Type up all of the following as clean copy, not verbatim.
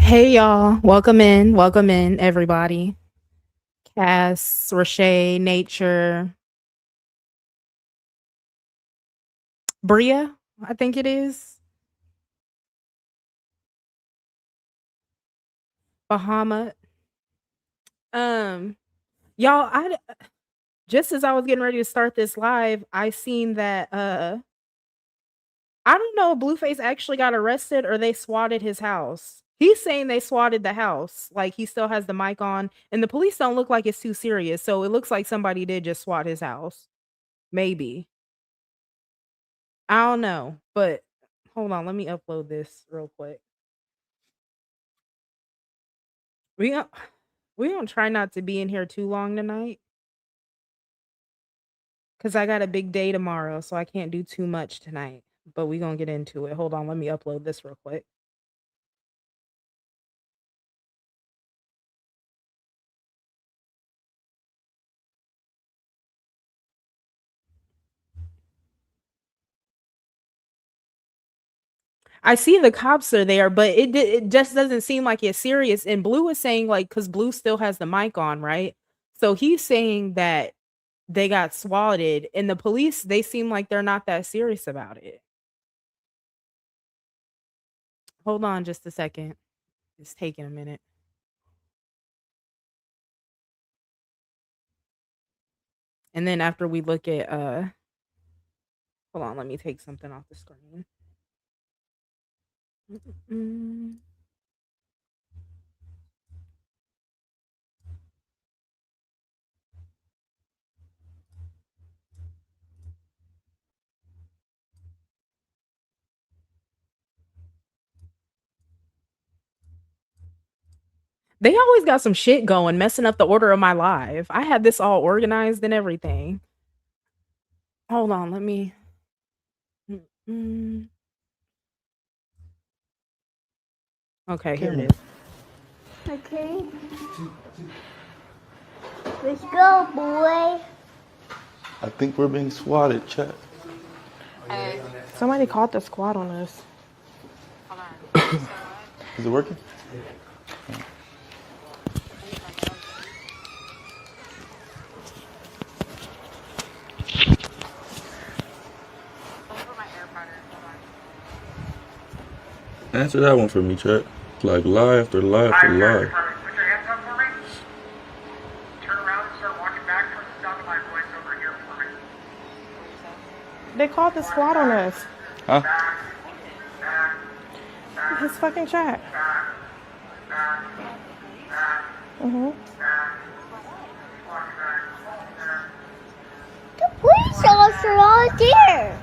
Hey y'all, welcome in, everybody. Cass, Rashay, Nature, Bria, I think it is, Bahama. Um, y'all, just as I was getting ready to start this live, I seen that I don't know if Blueface actually got arrested or they swatted his house. He's saying they swatted the house, like he still has the mic on, and the police don't look like it's too serious, so it looks like somebody did just swat his house. Maybe. I don't know, but hold on, let me upload this real quick. We gon we gonna try not to be in here too long tonight, cause I got a big day tomorrow, so I can't do too much tonight, but we gonna get into it. Hold on, let me upload this real quick. I see the cops are there, but it just doesn't seem like it's serious, and Blue is saying, like, cause Blue still has the mic on, right? So he's saying that they got swatted, and the police, they seem like they're not that serious about it. Hold on just a second. It's taking a minute. And then after we look at hold on, let me take something off the screen. Mm. They always got some shit going, messing up the order of my live. I had this all organized and everything. Hold on, let me mm. Okay, here it is. Okay. Let's go, boy. I think we're being swatted, chat. Somebody called the squad on us. Is it working? Answer that one for me, chat. Like lie after lie after lie. Put your hands up for me. Turn around and start walking back towards the sound of my voice over here for me. They called the squad on us. Huh? His fucking chat. The police officer out there.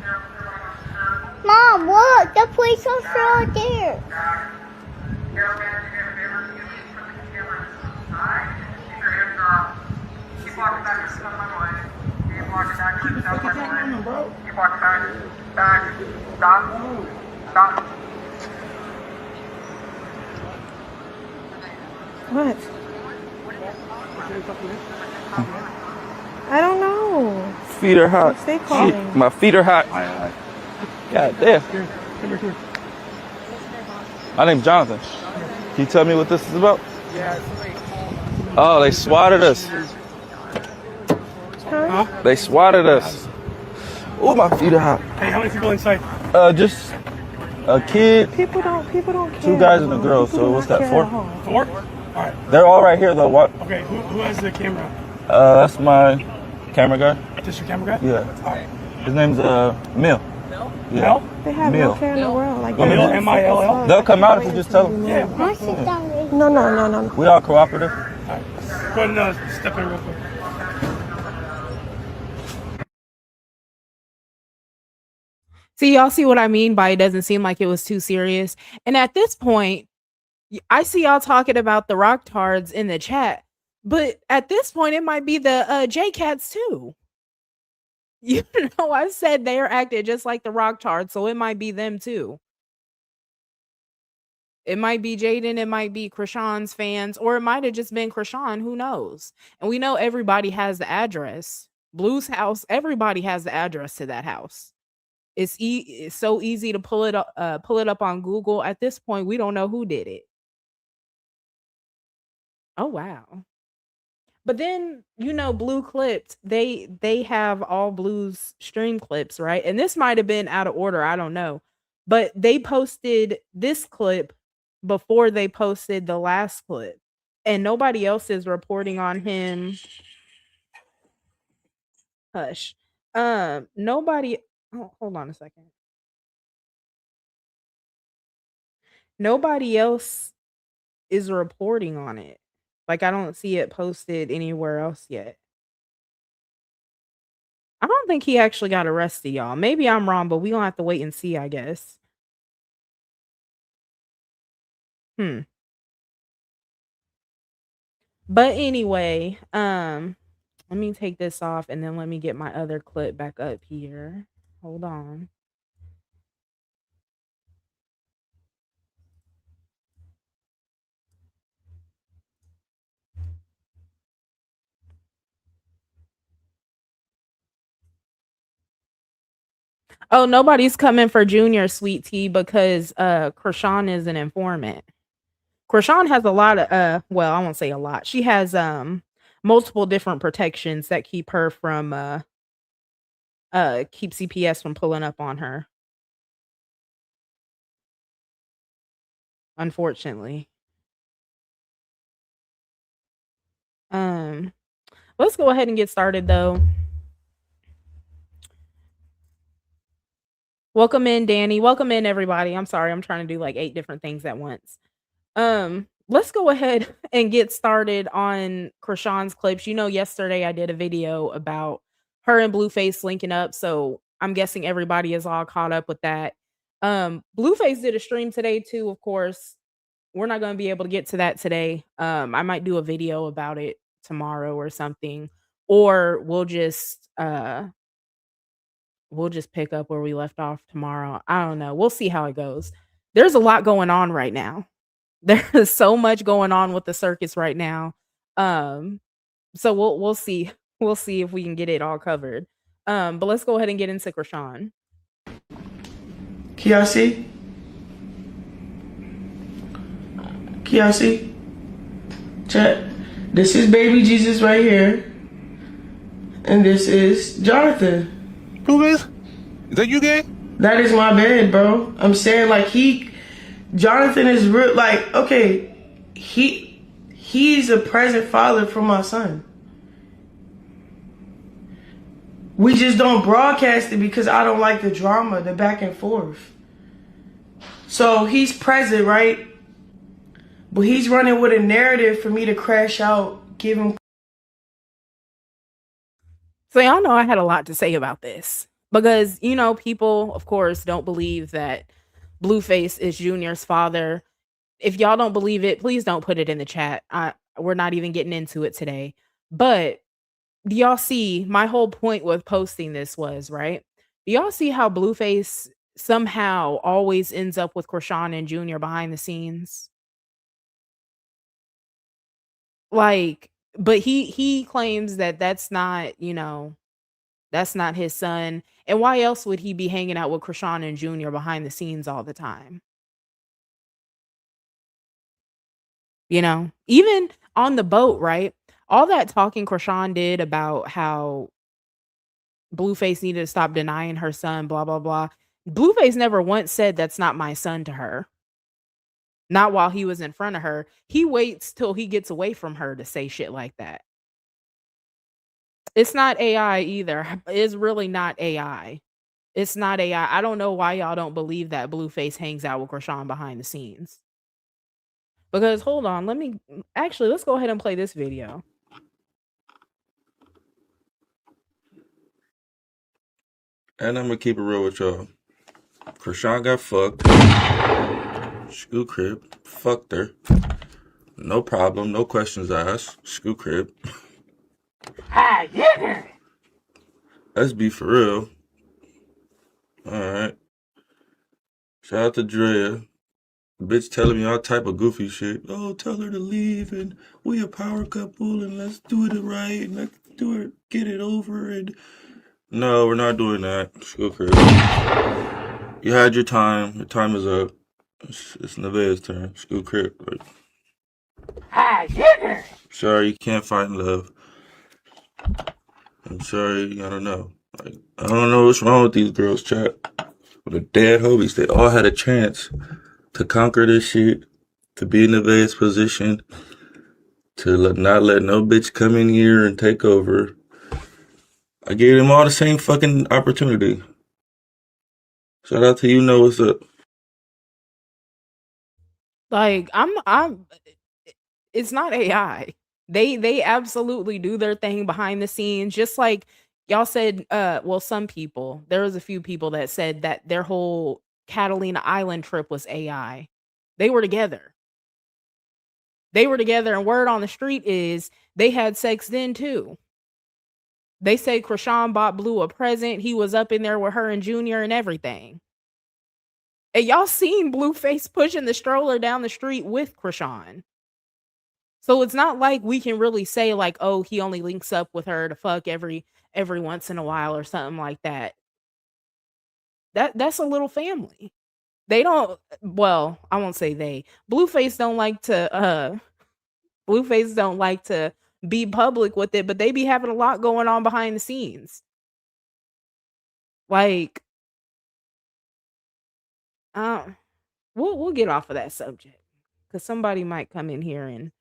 Mom, look, the police officer out there. Keep walking back to the sound of my voice. Keep walking back towards the sound of my voice. Keep walking back. Stop. What? I don't know. Feet are hot. Stay calling. My feet are hot. God damn. My name's Jonathan. Can you tell me what this is about? Oh, they swatted us. Huh? They swatted us. Oh, my feet are hot. Hey, how many people inside? Just a kid, People don't care. two guys and a girl. People So do what's not that, care 4? at all. 4? Alright. They're all right here though. What? Okay, who has the camera? That's my camera guy. Just your camera guy? Yeah. Alright. His name's Mill. Yeah. Mel? They have Mill. no care in the world. Like Mill, they're just M-I-L-L? so They'll come out if you just tell them. Yeah. My sister. No. We all cooperative. Alright. Go ahead and step in real quick. See, y'all see what I mean by it doesn't seem like it was too serious. And at this point, I see y'all talking about the rock tards in the chat, but at this point it might be the J Cats too. You know, I said they are acting just like the rock tards, so it might be them too. It might be Jaden, it might be Chrisean's fans, or it might have just been Chrisean, who knows? And we know everybody has the address. Blue's house, everybody has the address to that house. It's so easy to pull it up on Google. At this point, we don't know who did it. Oh wow. But then, Blue Clipped, they have all Blue's stream clips, right? And this might have been out of order, I don't know. But they posted this clip before they posted the last clip. And nobody else is reporting on him. Hush. Nobody hold on a second. Nobody else is reporting on it. Like I don't see it posted anywhere else yet. I don't think he actually got arrested, y'all. Maybe I'm wrong, but we gonna have to wait and see, I guess. Hmm. But anyway, let me take this off and then let me get my other clip back up here. Hold on. Oh, nobody's coming for Junior, Sweet Tea, because Chrisean is an informant. Chrisean has a lot of well, I won't say a lot. She has multiple different protections that keep her from keep CPS from pulling up on her. Unfortunately. Um let's go ahead and get started though. Welcome in, Danny. Welcome in, everybody. I'm sorry, I'm trying to do like 8 different things at once. Let's go ahead and get started on Chrisean's clips. Yesterday I did a video about her and Blueface linking up, so I'm guessing everybody is all caught up with that. Blueface did a stream today too, of course. We're not going to be able to get to that today. I might do a video about it tomorrow or something, or we'll just pick up where we left off tomorrow. I don't know. We'll see how it goes. There's a lot going on right now. There's so much going on with the circus right now. So we'll see. We'll see if we can get it all covered. But let's go ahead and get into Chrisean. Can y'all see? Can y'all see? Chat. This is baby Jesus right here. And this is Jonathan. Blueface? Is that you, gay? That is my bed, bro. I'm saying like Jonathan is real, like, okay, he's a present father for my son. We just don't broadcast it because I don't like the drama, the back and forth. So he's present, right? But he's running with a narrative for me to crash out, give him. So y'all know I had a lot to say about this because, people, of course, don't believe that Blueface is Junior's father. If y'all don't believe it, please don't put it in the chat. We're not even getting into it today. But do y'all see my whole point with posting this was, right? Do y'all see how Blueface somehow always ends up with Chrisean and Junior behind the scenes? Like, but he claims that that's not, that's not his son. And why else would he be hanging out with Chrisean and Junior behind the scenes all the time? Even on the boat, right? All that talking Chrisean did about how Blueface needed to stop denying her son, blah, blah, blah. Blueface never once said that's not my son to her. Not while he was in front of her. He waits till he gets away from her to say shit like that. It's not AI either. It's really not AI. It's not AI. I don't know why y'all don't believe that Blueface hangs out with Chrisean behind the scenes. Because hold on, let's go ahead and play this video. And I'm gonna keep it real with y'all. Chrisean got fucked. School crib. Fucked her. No problem. No questions asked. School crib. Let's be for real. Alright. Shout out to Drea. Bitch telling me all type of goofy shit. Oh, tell her to leave and we a power couple and let's do it right and let's do it, get it over and no, we're not doing that. School crib. You had your time. Your time is up. It's Nevaeh's turn. School crib. Sorry, you can't find love. I'm sorry, I don't know. Like, I don't know what's wrong with these girls, chat. But the dead homies, they all had a chance to conquer this shit, to be in the best position, to not let no bitch come in here and take over. I gave them all the same fucking opportunity. Shout out to you know what's up. Like I'm it's not AI. They absolutely do their thing behind the scenes, just like y'all said. Well, some people, there was a few people that said that their whole Catalina Island trip was AI. They were together. They were together, and word on the street is they had sex then too. They say Chrisean bought Blue a present. He was up in there with her and Junior and everything. And y'all seen Blueface pushing the stroller down the street with Chrisean. So it's not like we can really say like, oh, he only links up with her to fuck every once in a while or something like that. That's a little family. They don't, well, I won't say they. Blueface don't like to be public with it, but they be having a lot going on behind the scenes. Like, uh, we'll get off of that subject because somebody might come in here and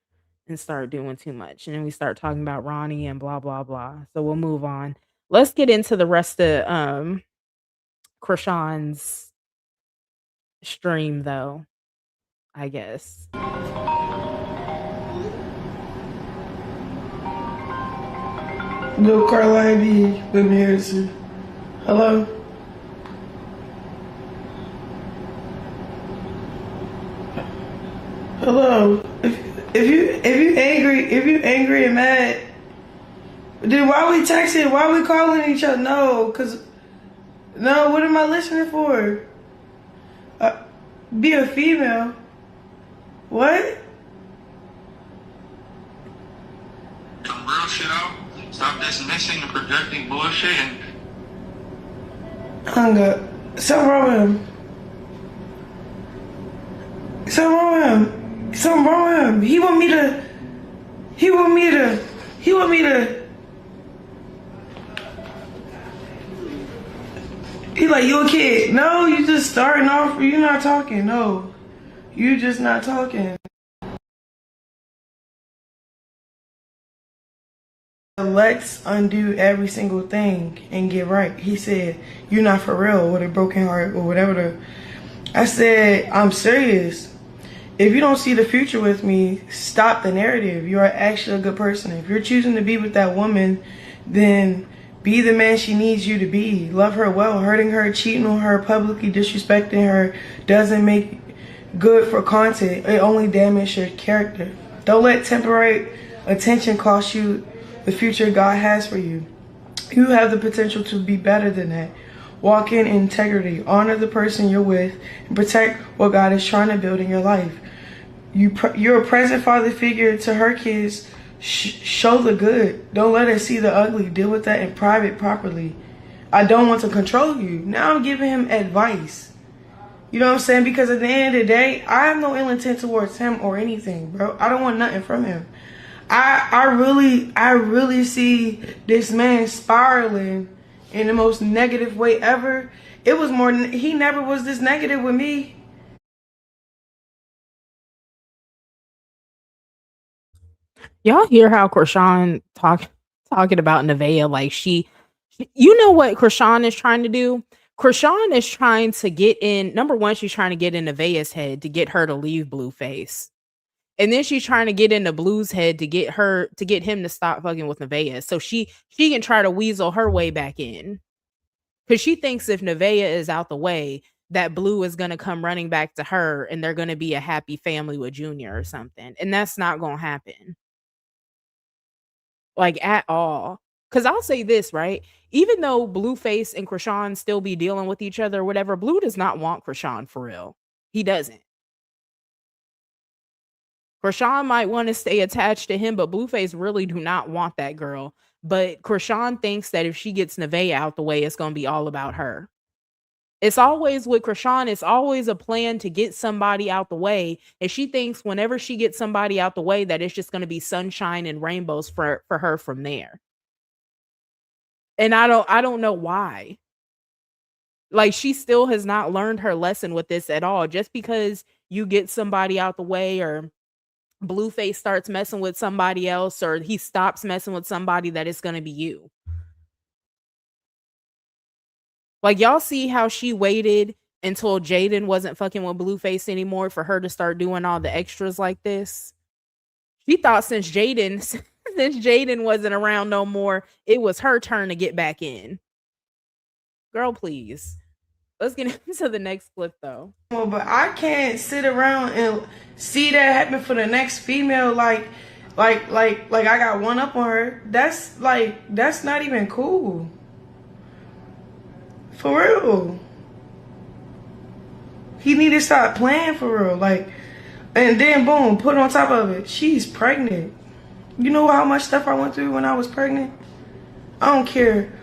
start doing too much, and then we start talking about Ronnie and blah blah blah. So we'll move on. Let's get into the rest of Krishan's stream, though. I guess. Go Carline D. Whitney Harrison. Hello? Hello? If you angry and mad, then why we texting? Why we calling each other? No, what am I listening for? Be a female. What? Some real shit out. Stop dismissing and projecting bullshit and Hung up. Something wrong with him. Something wrong with him. Something wrong with him. He want me to. He like, you a kid. No, you just starting off. You not talking. No. You just not talking. Let's undo every single thing and get right. He said, you're not for real with a broken heart or whatever. I said, I'm serious. If you don't see the future with me, stop the narrative. You are actually a good person. If you're choosing to be with that woman, then be the man she needs you to be. Love her well. Hurting her, cheating on her, publicly disrespecting her doesn't make good for content. It only damages your character. Don't let temporary attention cost you the future God has for you. You have the potential to be better than that. Walk in integrity. Honor the person you're with and protect what God is trying to build in your life. You're a present father figure to her kids. Show the good. Don't let her see the ugly. Deal with that in private properly. I don't want to control you. Now I'm giving him advice. You know what I'm saying? Because at the end of the day, I have no ill intent towards him or anything, bro. I don't want nothing from him. I really see this man spiraling in the most negative way ever. It was more, he never was this negative with me. Y'all hear how Chrisean talking about Nevaeh like she you know what Chrisean is trying to do? Chrisean is trying to get in, number one, she's trying to get in Nevaeh's head to get her to leave Blueface. And then she's trying to get into Blue's head to get him to stop fucking with Nevaeh. So she can try to weasel her way back in. Cause she thinks if Nevaeh is out the way, that Blue is gonna come running back to her and they're gonna be a happy family with Junior or something. And that's not gonna happen. Like at all. Cause I'll say this, right? Even though Blueface and Chrisean still be dealing with each other or whatever, Blue does not want Chrisean for real. He doesn't. Chrisean might want to stay attached to him, but Blueface really do not want that girl. But Chrisean thinks that if she gets Nevaeh out the way, it's going to be all about her. It's always with Chrisean, it's always a plan to get somebody out the way. And she thinks whenever she gets somebody out the way that it's just going to be sunshine and rainbows for her from there. And I don't know why. Like she still has not learned her lesson with this at all. Just because you get somebody out the way or Blueface starts messing with somebody else or he stops messing with somebody that it's going to be you. Like y'all see how she waited until Jaden wasn't fucking with Blueface anymore for her to start doing all the extras like this. She thought since Jaden wasn't around no more, it was her turn to get back in. Girl, please. Let's get into the next clip though. Well, but I can't sit around and see that happen for the next female. Like I got one up on her. That's not even cool. For real. He need to stop playing for real. Like, and then boom, put on top of it, she's pregnant. You know how much stuff I went through when I was pregnant? I don't care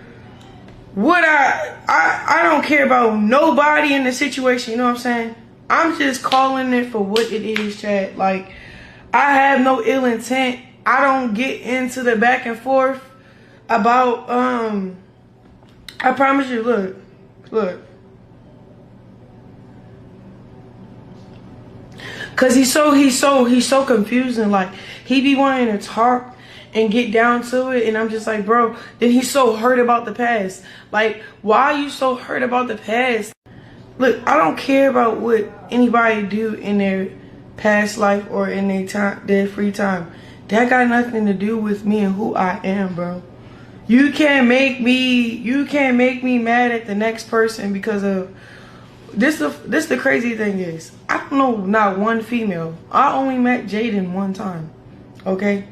what I don't care about nobody in the situation, you know what I'm saying? I'm just calling it for what it is, Chad. Like, I have no ill intent. I don't get into the back and forth about I promise you, look. Cause he's so confusing. Like, he be wanting to talk and get down to it, and I'm just like, bro, then he's so hurt about the past. Like, why are you so hurt about the past? Look, I don't care about what anybody do in their past life or in their free time. That got nothing to do with me and who I am, bro. You can't make me mad at the next person because of this. The crazy thing is, I don't know not one female. I only met Jaden one time, okay?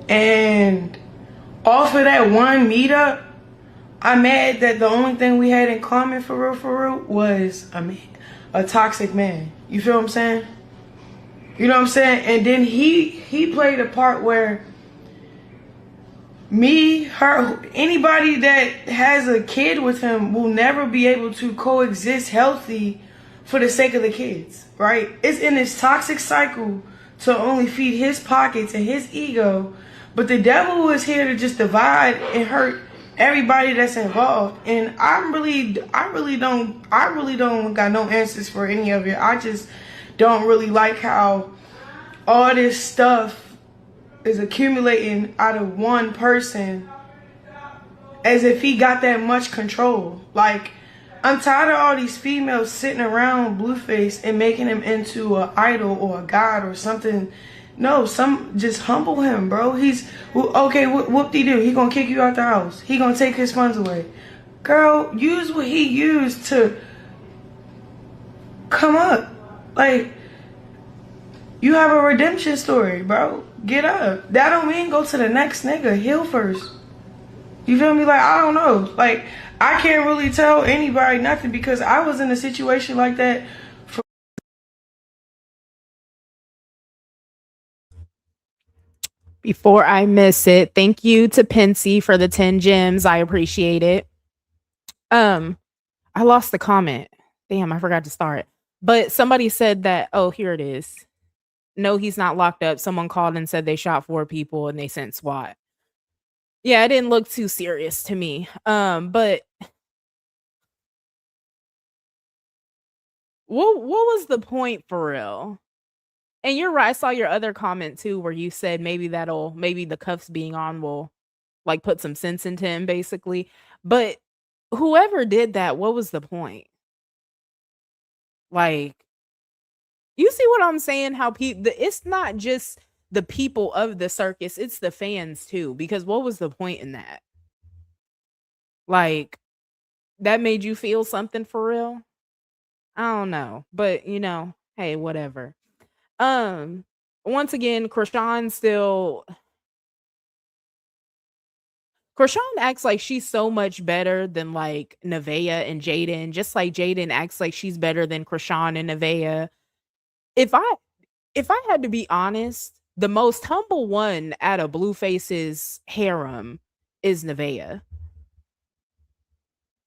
And off of that one meetup, I'm mad that the only thing we had in common for real was a toxic man. You feel what I'm saying? You know what I'm saying? And then he played a part where me, her, anybody that has a kid with him will never be able to coexist healthy for the sake of the kids, right? It's in this toxic cycle to only feed his pockets and his ego. But the devil is here to just divide and hurt everybody that's involved. And I really don't got no answers for any of it. I just don't really like how all this stuff is accumulating out of one person as if he got that much control. Like, I'm tired of all these females sitting around Blueface and making him into an idol or a god or something. No, just humble him, bro. He's okay. Whoopty do? He gonna kick you out the house. He gonna take his funds away. Girl, use what he used to come up. Like, you have a redemption story, bro. Get up. That don't mean go to the next nigga. Heal first. You feel me? Like, I don't know. Like, I can't really tell anybody nothing because I was in a situation like that. Before I miss it, thank you to Pensy for the 10 gems. I appreciate it. I lost the comment. Damn, I forgot to start. But somebody said that, oh, here it is. No, he's not locked up. Someone called and said they shot 4 people and they sent SWAT. Yeah, it didn't look too serious to me. But what was the point for real? And you're right. I saw your other comment too, where you said maybe the cuffs being on will like put some sense into him, basically. But whoever did that, what was the point? Like, you see what I'm saying? How it's not just the people of the circus, it's the fans too. Because what was the point in that? Like, that made you feel something for real? I don't know. But hey, whatever. Once again, Chrisean acts like she's so much better than like Nevaeh and Jaden, just like Jaden acts like she's better than Chrisean and Nevaeh. If I had to be honest, the most humble one out of Blueface's harem is Nevaeh.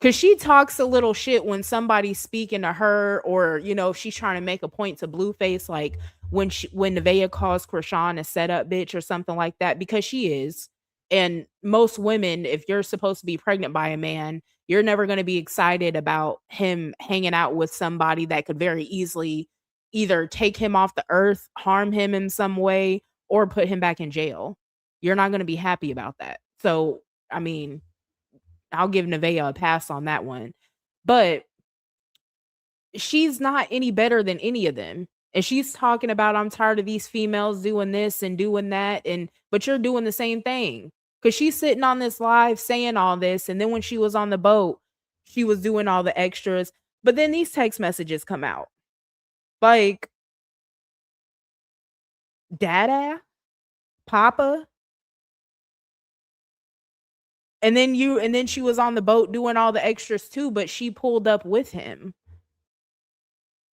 Cause she talks a little shit when somebody's speaking to her, or if she's trying to make a point to Blueface, like when Nevaeh calls Chrisean a setup bitch or something like that, because she is. And most women, if you're supposed to be pregnant by a man, you're never going to be excited about him hanging out with somebody that could very easily either take him off the earth, harm him in some way, or put him back in jail. You're not going to be happy about that. So, I mean, I'll give Nevaeh a pass on that one. But she's not any better than any of them. And she's talking about, I'm tired of these females doing this and doing that. But you're doing the same thing. Because she's sitting on this live saying all this. And then when she was on the boat, she was doing all the extras. But then these text messages come out. Like, Dada? Papa? And then she was on the boat doing all the extras too, but she pulled up with him.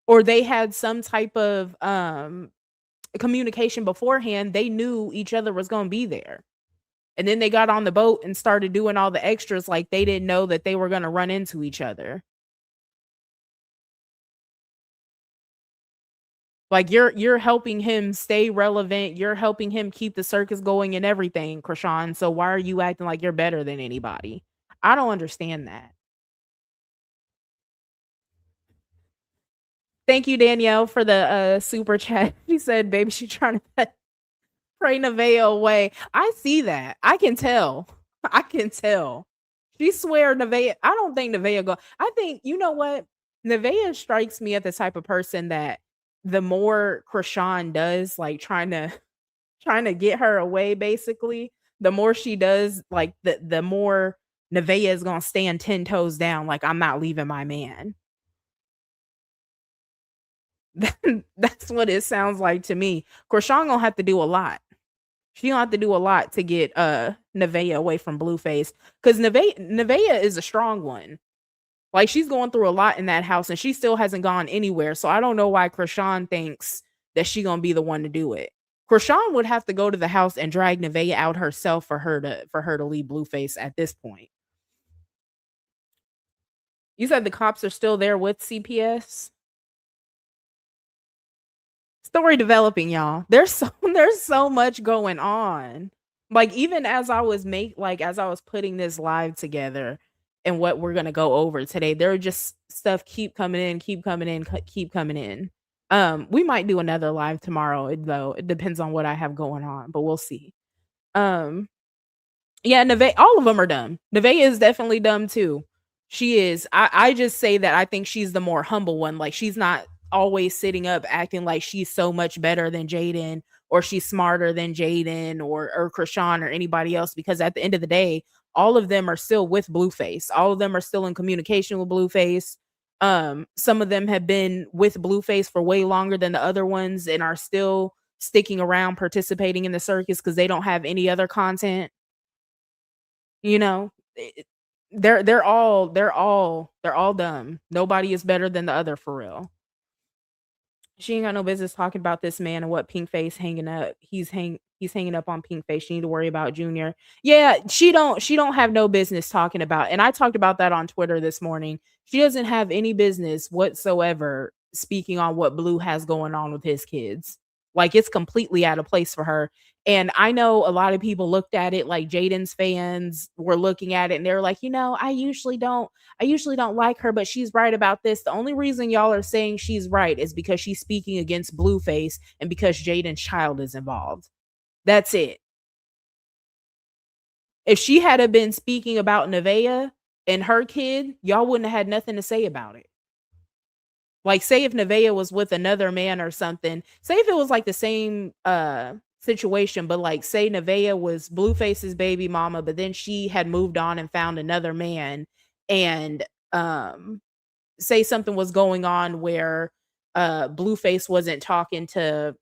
Or they had some type of communication beforehand. They knew each other was going to be there. And then they got on the boat and started doing all the extras like they didn't know that they were going to run into each other. Like you're helping him stay relevant. You're helping him keep the circus going and everything, Chrisean. So why are you acting like you're better than anybody? I don't understand that. Thank you, Danielle, for the super chat. She said, baby, she trying to pray Nevaeh away. I see that. I can tell. I can tell. She swear Nevaeh. I don't think Nevaeh go. I think, you know what? Nevaeh strikes me as the type of person that the more Chrisean does, like trying to get her away, basically, the more she does, like the more Nevaeh is gonna stand 10 toes down, like, I'm not leaving my man. That's what it sounds like to me. Chrisean gonna have to do a lot. She gonna have to do a lot to get Nevaeh away from Blueface. Because Nevaeh is a strong one. Like, she's going through a lot in that house and she still hasn't gone anywhere. So I don't know why Chrisean thinks that she gonna be the one to do it. Chrisean would have to go to the house and drag Nevaeh out herself for her to leave Blueface at this point. You said the cops are still there with CPS? Story developing, y'all. There's so much going on. Like, even as I was putting this live together and what we're gonna go over today, there are just stuff keep coming in. We might do another live tomorrow, though. It depends on what I have going on, but we'll see. Yeah, Nevaeh, all of them are dumb. Nevaeh is definitely dumb too. She is. I just say that I think she's the more humble one. Like, she's not always sitting up acting like she's so much better than Jaden, or she's smarter than Jaden or Chrisean or anybody else, because at the end of the day, all of them are still with Blueface. All of them are still in communication with Blueface. Some of them have been with Blueface for way longer than the other ones and are still sticking around participating in the circus because they don't have any other content. You know, they're all dumb. Nobody is better than the other, for real. She ain't got no business talking about this man and what Pinkface hanging up. He's hanging up on Pinkface. She need to worry about Junior. Yeah, she don't have no business talking about. And I talked about that on Twitter this morning. She doesn't have any business whatsoever speaking on what Blue has going on with his kids. Like, it's completely out of place for her. And I know a lot of people looked at it, like Jaden's fans were looking at it and they're like, I usually don't like her, but she's right about this. The only reason y'all are saying she's right is because she's speaking against Blueface and because Jaden's child is involved. That's it. If she had been speaking about Nevaeh and her kid, y'all wouldn't have had nothing to say about it. Like, say if Nevaeh was with another man or something, say if it was like the same situation, but like, say Nevaeh was Blueface's baby mama, but then she had moved on and found another man, and say something was going on where Blueface wasn't talking to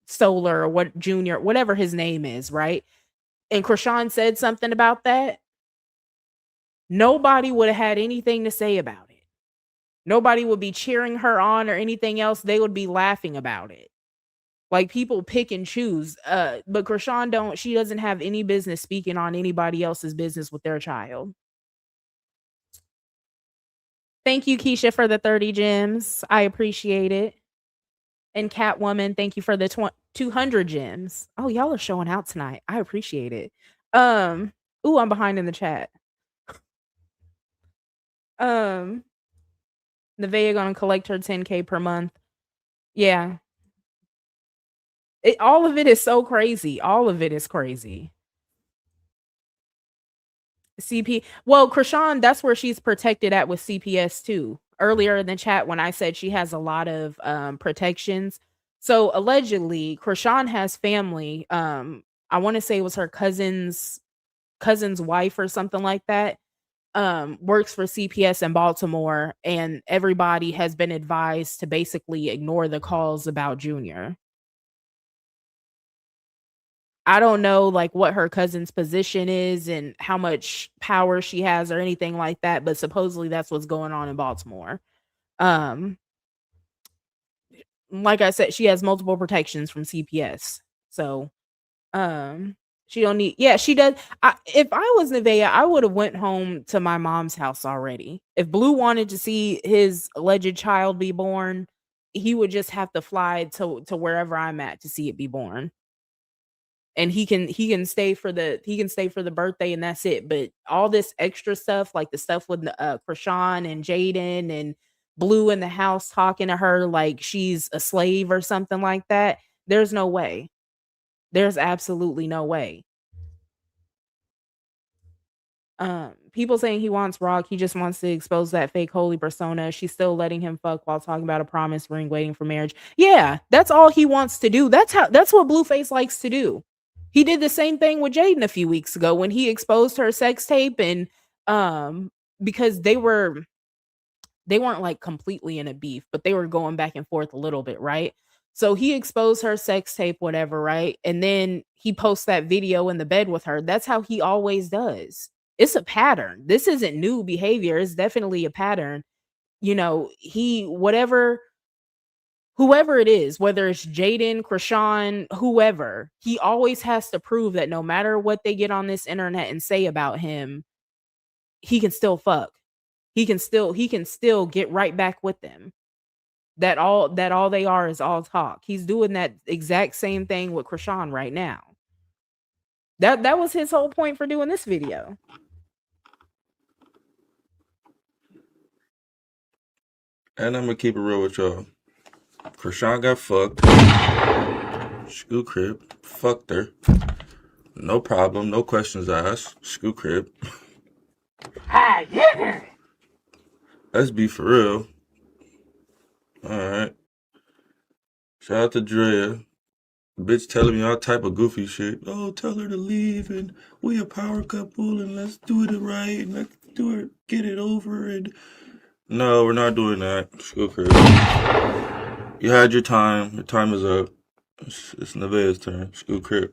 Solar or what Junior, whatever his name is, right? And Chrisean said something about that, nobody would have had anything to say about it. Nobody would be cheering her on or anything else. They would be laughing about it. Like, people pick and choose. But Chrisean she doesn't have any business speaking on anybody else's business with their child. Thank you, Keisha, for the 30 gems. I appreciate it. And Catwoman, thank you for the 200 gems. Oh, y'all are showing out tonight. I appreciate it. Ooh, I'm behind in the chat. Nevaeh gonna collect her 10K per month. Yeah. All of it is so crazy. All of it is crazy. Well, Chrisean, that's where she's protected at with CPS too. Earlier in the chat when I said she has a lot of protections. So allegedly, Chrisean has family. I want to say it was her cousin's wife or something like that. Works for CPS in Baltimore, and everybody has been advised to basically ignore the calls about Junior. I don't know like what her cousin's position is and how much power she has or anything like that, but supposedly that's what's going on in Baltimore. Um, like I said, she has multiple protections from CPS. So, she don't need she does. If I was Nevaeh, I would have went home to my mom's house already. If Blue wanted to see his alleged child be born, he would just have to fly to wherever I'm at to see it be born. And he can stay for the birthday and that's it. But all this extra stuff, like the stuff with Chrisean and Jaden and Blue in the house talking to her like she's a slave or something like that, there's no way. There's absolutely no way. People saying he wants Rock, he just wants to expose that fake holy persona. She's still letting him fuck while talking about a promise ring waiting for marriage. Yeah, that's all he wants to do. That's what Blueface likes to do. He did the same thing with Jaden a few weeks ago when he exposed her sex tape and because they weren't like completely in a beef, but they were going back and forth a little bit, right? So he exposed her sex tape, whatever, right? And then he posts that video in the bed with her. That's how he always does. It's a pattern. This isn't new behavior. It's definitely a pattern. You know, whoever it is, whether it's Jaden, Chrisean, whoever, he always has to prove that no matter what they get on this internet and say about him, he can still fuck. He can still get right back with them. That all they are is all talk. He's doing that exact same thing with Chrisean right now. That was his whole point for doing this video. And I'm gonna keep it real with y'all. Chrisean got fucked. School crib. Fucked her. No problem. No questions asked. School crib. Let's be for real. Alright. Shout out to Drea. Bitch telling me all type of goofy shit. Oh, tell her to leave and we a power couple and let's do it right and let's do it, get it over and no, we're not doing that. School crib. You had your time. Your time is up. It's Nevaeh's turn. School crib.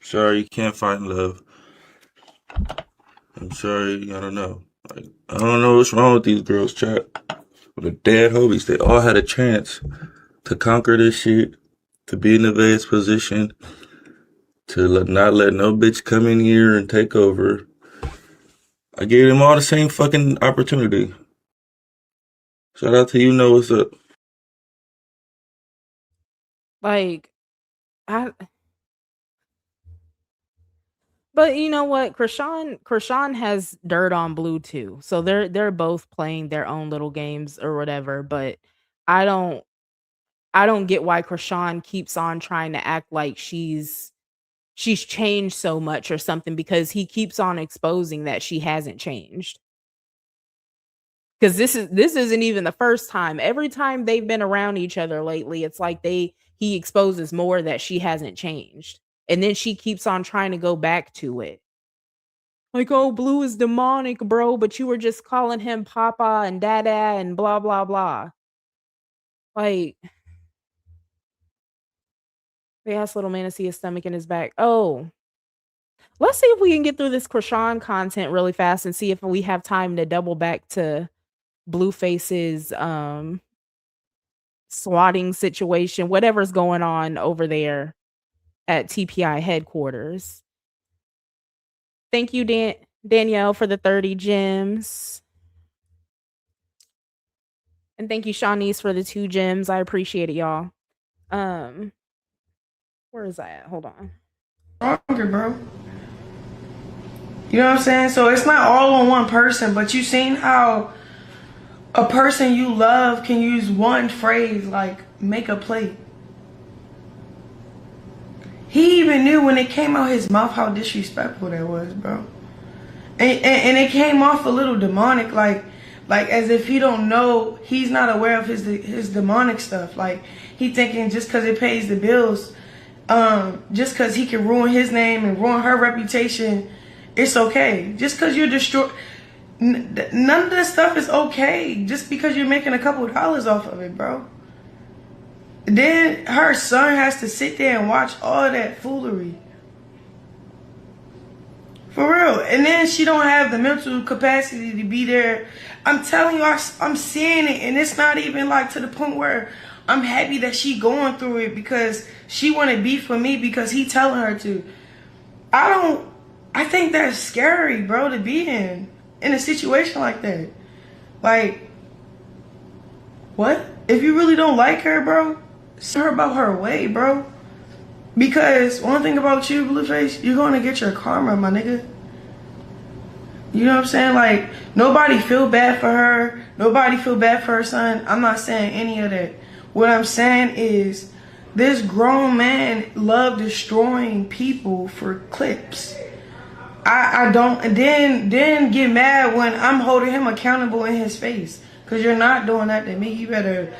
Sorry, you can't find love. I'm sorry, I don't know. Like, I don't know what's wrong with these girls, chat. With the dead hobies, they all had a chance to conquer this shit, to be in Nevaeh's position, to not let no bitch come in here and take over. I gave them all the same fucking opportunity. Shout out to you know what's up. Like, but you know what? Chrisean has dirt on Blue too. So they're both playing their own little games or whatever, but I don't get why Chrisean keeps on trying to act like she's changed so much or something because he keeps on exposing that she hasn't changed. Cuz this isn't even the first time. Every time they've been around each other lately, it's like he exposes more that she hasn't changed. And then she keeps on trying to go back to it. Like, oh, Blue is demonic, bro, but you were just calling him Papa and Dada and blah, blah, blah. Like, they asked little man to see his stomach and his back. Oh, let's see if we can get through this Chrisean content really fast and see if we have time to double back to Blueface's swatting situation, whatever's going on over there at TPI headquarters. Thank you, Danielle for the 30 gems. And thank you, Shawnice, for the 2 gems. I appreciate it, y'all. Where is that? Hold on. Stronger, bro. You know what I'm saying? So it's not all on one person, but you seen how a person you love can use one phrase like make a plate. He even knew when it came out his mouth how disrespectful that was, bro. And it came off a little demonic, like as if he don't know, he's not aware of his demonic stuff. Like he thinking just because it pays the bills, just because he can ruin his name and ruin her reputation, it's okay. Just because you're destroyed, none of this stuff is okay. Just because you're making a couple dollars off of it, bro. Then her son has to sit there and watch all that foolery. For real. And then she don't have the mental capacity to be there. I'm telling you, I'm seeing it. And it's not even like to the point where I'm happy that she going through it because she want to be for me because he telling her to. I think that's scary, bro, to be in a situation like that. Like, what? If you really don't like her, bro, tell her about her way, bro. Because one thing about you, Blueface, you're going to get your karma, my nigga. You know what I'm saying? Like, nobody feel bad for her. Nobody feel bad for her son. I'm not saying any of that. What I'm saying is this grown man love destroying people for clips. I don't, and then get mad when I'm holding him accountable in his face. Because you're not doing that to me. You better...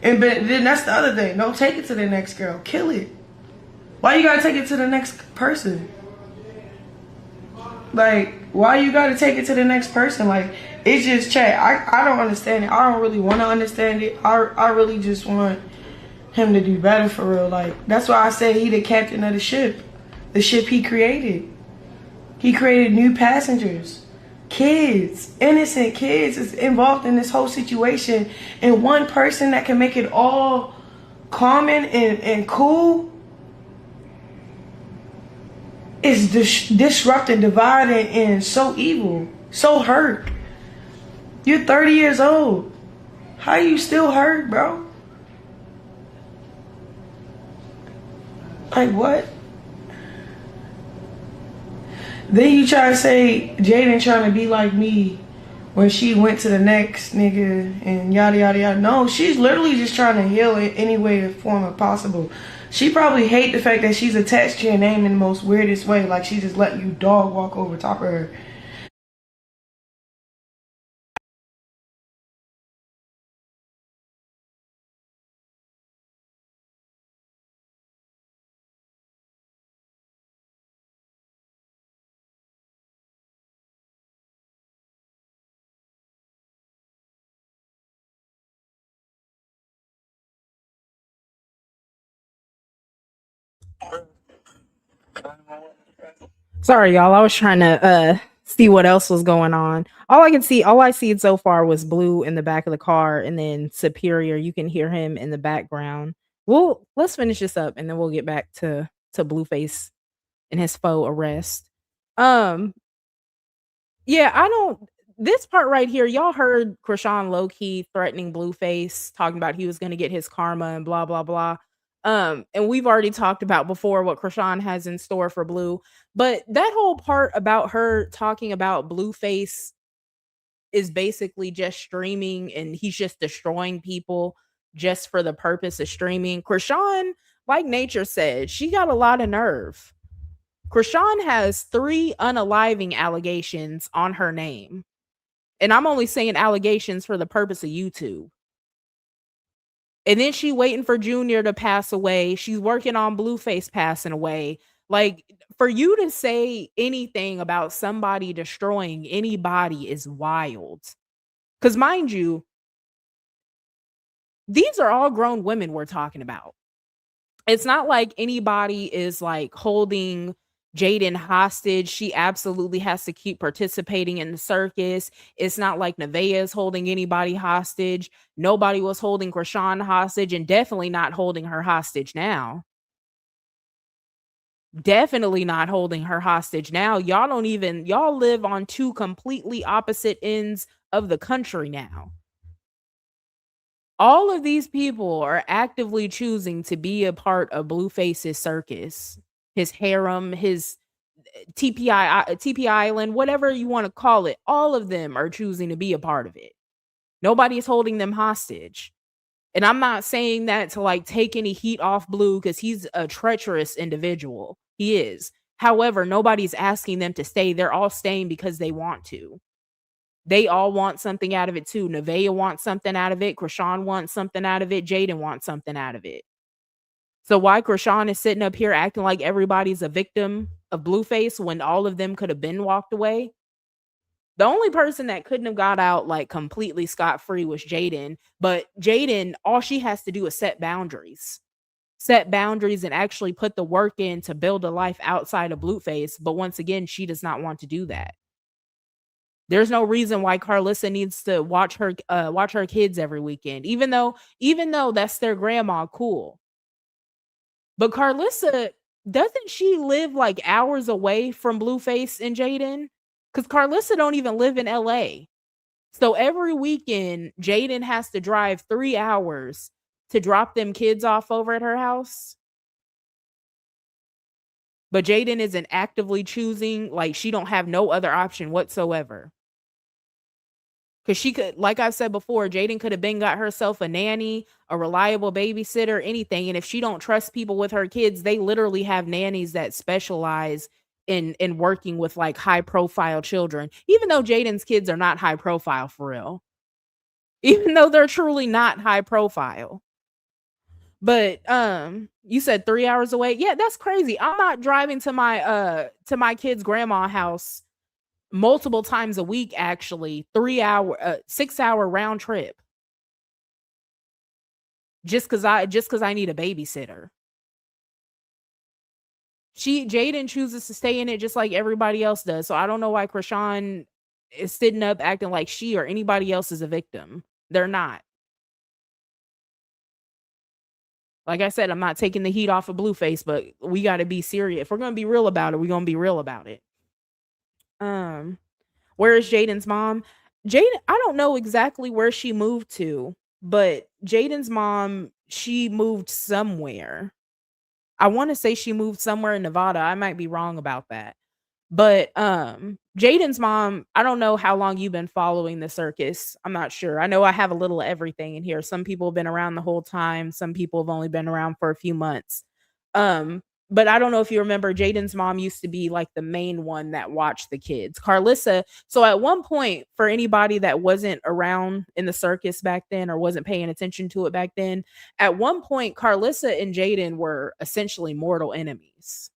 And then that's the other thing. Don't take it to the next girl. Kill it. Why you gotta take it to the next person? Like, why you gotta take it to the next person? Like, it's just chat. I don't understand it. I don't really want to understand it. I really just want him to do better for real. Like, that's why I say he the captain of the ship he created. He created new passengers. Kids, innocent kids is involved in this whole situation, and one person that can make it all common and cool is disrupting, dividing, and so evil, so hurt. You're 30 years old. How you still hurt, bro? Like, what? Then you try to say Jaden trying to be like me when she went to the next nigga and yada yada yada. No, she's literally just trying to heal it any way or form possible. She probably hate the fact that she's attached to your name in the most weirdest way, like she just let you dog walk over top of her. Sorry, y'all. I was trying to see what else was going on. All I see so far was Blue in the back of the car, and then Superior. You can hear him in the background. Let's finish this up, and then we'll get back to Blueface and his faux arrest. Um, yeah, I don't. This part right here, y'all heard Chrisean low key threatening Blueface, talking about he was going to get his karma and blah blah blah. And we've already talked about before what Chrisean has in store for Blue, but that whole part about her talking about Blueface is basically just streaming, and he's just destroying people just for the purpose of streaming. Chrisean, like Nature said, she got a lot of nerve. Chrisean has 3 unaliving allegations on her name. And I'm only saying allegations for the purpose of YouTube. And then she waiting for Junior to pass away. She's working on Blueface passing away. Like, for you to say anything about somebody destroying anybody is wild. Because mind you, these are all grown women we're talking about. It's not like anybody is like holding Jaden hostage. She absolutely has to keep participating in the circus. It's not like Nevaeh is holding anybody hostage. Nobody was holding Chrisean hostage, and definitely not holding her hostage now. Definitely not holding her hostage now. Y'all live on two completely opposite ends of the country now. All of these people are actively choosing to be a part of Blueface's circus, his harem, his TP Island, whatever you want to call it. All of them are choosing to be a part of it. Nobody's holding them hostage. And I'm not saying that to like take any heat off Blue because he's a treacherous individual. He is. However, nobody's asking them to stay. They're all staying because they want to. They all want something out of it too. Nevaeh wants something out of it. Chrisean wants something out of it. Jaden wants something out of it. So why Chrisean is sitting up here acting like everybody's a victim of Blueface when all of them could have been walked away? The only person that couldn't have got out like completely scot-free was Jaden. But Jaden, all she has to do is set boundaries. Set boundaries and actually put the work in to build a life outside of Blueface. But once again, she does not want to do that. There's no reason why Carlissa needs to watch her kids every weekend, even though that's their grandma, cool. But Carlissa, doesn't she live like hours away from Blueface and Jaden? Because Carlissa don't even live in LA. So every weekend, Jaden has to drive 3 hours to drop them kids off over at her house. But Jaden isn't actively choosing, like she don't have no other option whatsoever. Because she could, like I've said before, Jaden could have got herself a nanny, a reliable babysitter, anything. And if she don't trust people with her kids, they literally have nannies that specialize in working with like high profile children, even though Jaden's kids are not high profile for real. Even though they're truly not high profile. But you said 3 hours away. Yeah, that's crazy. I'm not driving to my kid's grandma house multiple times a week, actually. 6-hour round trip. Just cause I need a babysitter. Jaden chooses to stay in it just like everybody else does. So I don't know why Chrisean is sitting up acting like she or anybody else is a victim. They're not. Like I said, I'm not taking the heat off of Blueface, but we got to be serious. If we're going to be real about it, we're going to be real about it. Where is Jaden's mom? Jaden, I don't know exactly where she moved to, but Jaden's mom, she moved somewhere. I want to say she moved somewhere in Nevada. I might be wrong about that. But Jaden's mom, I don't know how long you've been following the circus. I'm not sure. I know I have a little of everything in here. Some people have been around the whole time. Some people have only been around for a few months. But I don't know if you remember, Jaden's mom used to be like the main one that watched the kids. Carlissa. So at one point, for anybody that wasn't around in the circus back then or wasn't paying attention to it back then, at one point, Carlissa and Jaden were essentially mortal enemies.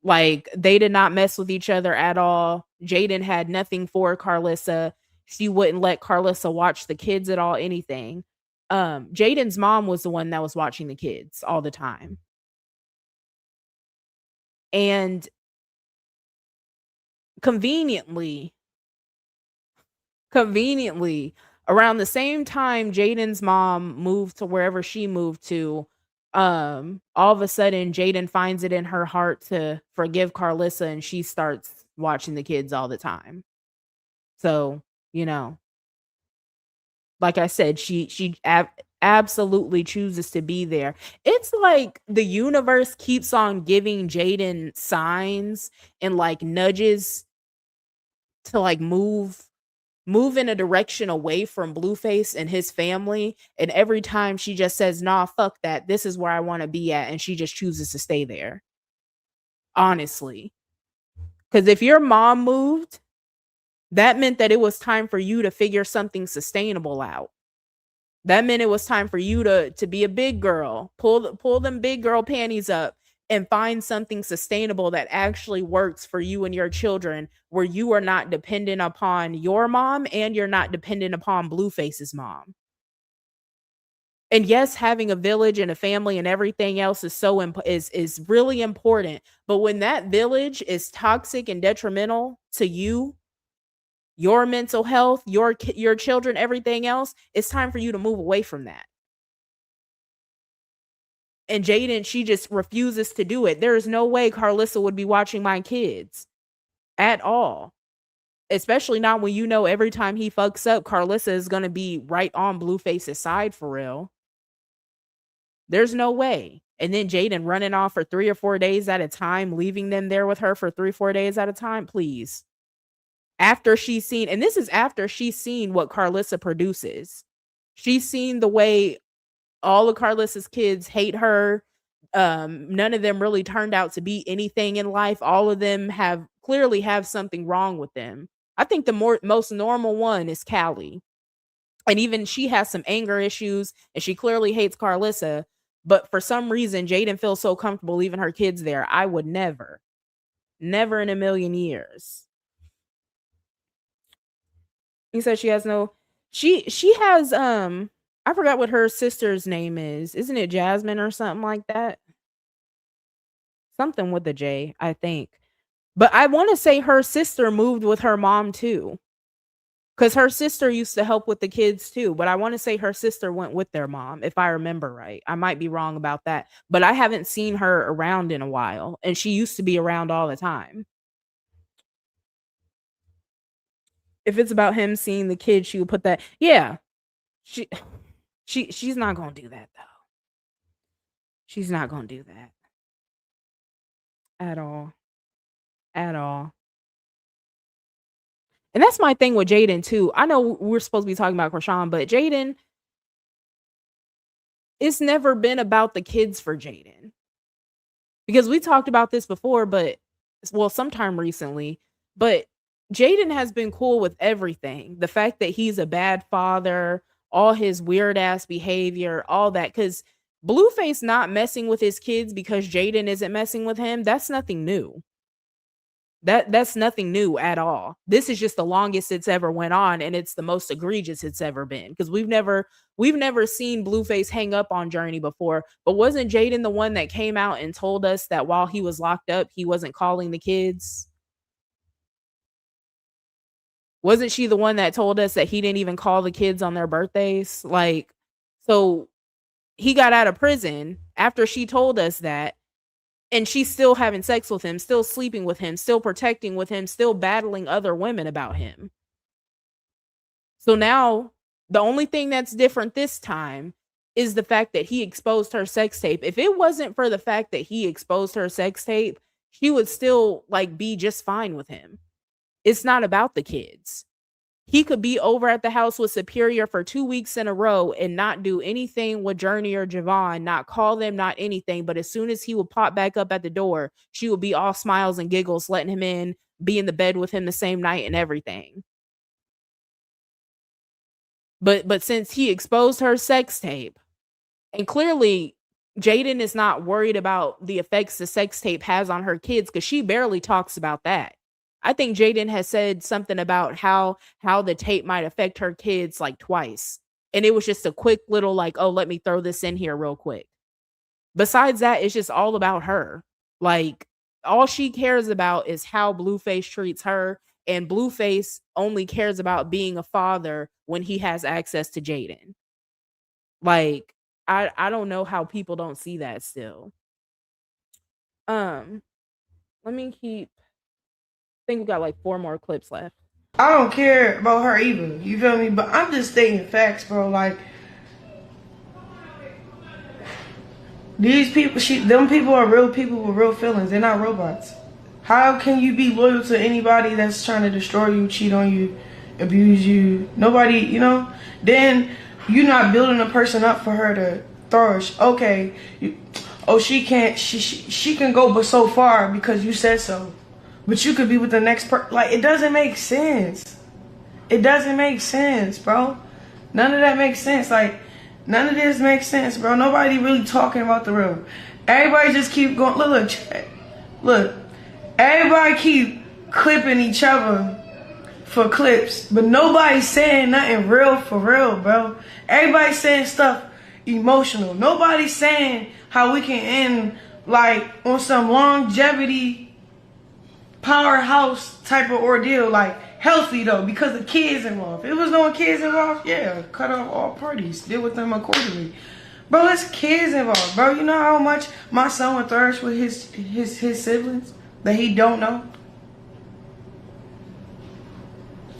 Like, they did not mess with each other at all. Jaden had nothing for Carlissa. She wouldn't let Carlissa watch the kids at all, anything. Jaden's mom was the one that was watching the kids all the time. And conveniently, around the same time Jaden's mom moved to wherever she moved to, all of a sudden Jaden finds it in her heart to forgive Carlissa and she starts watching the kids all the time. So, like I said, she absolutely chooses to be there. It's like the universe keeps on giving Jaden signs and like nudges to like move in a direction away from Blueface and his family. And every time she just says, nah, fuck that. This is where I want to be at. And she just chooses to stay there. Honestly. Because if your mom moved, that meant that it was time for you to figure something sustainable out. That meant it was time for you to be a big girl, pull them big girl panties up and find something sustainable that actually works for you and your children, where you are not dependent upon your mom and you're not dependent upon Blueface's mom. And yes, having a village and a family and everything else is is really important. But when that village is toxic and detrimental to you, your mental health, your children, everything else, it's time for you to move away from that. And Jaden, she just refuses to do it. There is no way Carlissa would be watching my kids at all. Especially not when you know every time he fucks up, Carlissa is going to be right on Blueface's side for real. There's no way. And then Jaden running off for 3 or 4 days at a time, leaving them there with her for 3 or 4 days at a time, please. After she's seen, and this is after she's seen what Carlissa produces. She's seen the way all of Carlissa's kids hate her. None of them really turned out to be anything in life. All of them clearly have something wrong with them. I think the most normal one is Callie. And even she has some anger issues and she clearly hates Carlissa. But for some reason, Jaden feels so comfortable leaving her kids there. I would never in a million years. He said she has no, she has, I forgot what her sister's name is. Isn't it Jasmine or something like that? Something with a J, I think. But I want to say her sister moved with her mom too. Because her sister used to help with the kids too. But I want to say her sister went with their mom, if I remember right. I might be wrong about that. But I haven't seen her around in a while. And she used to be around all the time. If it's about him seeing the kids, she would put that. Yeah. She's not going to do that though. She's not going to do that. At all. At all. And that's my thing with Jaden too. I know we're supposed to be talking about Chrisean, but Jaden, it's never been about the kids for Jaden. Because we talked about this before, but sometime recently, but Jaden has been cool with everything. The fact that he's a bad father, all his weird ass behavior, all that. Because Blueface not messing with his kids because Jaden isn't messing with him, that's nothing new. That's nothing new at all. This is just the longest it's ever went on, and it's the most egregious it's ever been. Because we've never seen Blueface hang up on Journey before. But wasn't Jaden the one that came out and told us that while he was locked up, he wasn't calling the kids? Wasn't she the one that told us that he didn't even call the kids on their birthdays? Like, so he got out of prison after she told us that. And she's still having sex with him, still sleeping with him, still protecting with him, still battling other women about him. So now the only thing that's different this time is the fact that he exposed her sex tape. If it wasn't for the fact that he exposed her sex tape, she would still be just fine with him. It's not about the kids. He could be over at the house with Superior for 2 weeks in a row and not do anything with Journey or Javon, not call them, not anything. But as soon as he would pop back up at the door, she would be all smiles and giggles, letting him in, be in the bed with him the same night and everything. But since he exposed her sex tape, and clearly Jaden is not worried about the effects the sex tape has on her kids because she barely talks about that. I think Jaden has said something about how the tape might affect her kids twice. And it was just a quick little oh, let me throw this in here real quick. Besides that, it's just all about her. All she cares about is how Blueface treats her. And Blueface only cares about being a father when he has access to Jaden. I don't know how people don't see that still. Let me keep. I think we got 4 more clips left. I don't care about her either. You feel me? But I'm just stating facts, bro. These people, them people are real people with real feelings. They're not robots. How can you be loyal to anybody that's trying to destroy you, cheat on you, abuse you? Nobody, Then you're not building a person up for her to flourish. Okay. She can't. She can go but so far because you said so. But you could be with the next person. It doesn't make sense. It doesn't make sense, bro. None of that makes sense. None of this makes sense, bro. Nobody really talking about the real. Everybody just keep going. Look. Everybody keep clipping each other for clips. But nobody's saying nothing real for real, bro. Everybody's saying stuff emotional. Nobody's saying how we can end, on some longevity powerhouse type of ordeal, healthy though, because the kids involved. If it was no kids involved, yeah, cut off all parties, deal with them accordingly. Bro, there's kids involved. Bro, you know how much my son would thrash with his siblings that he don't know?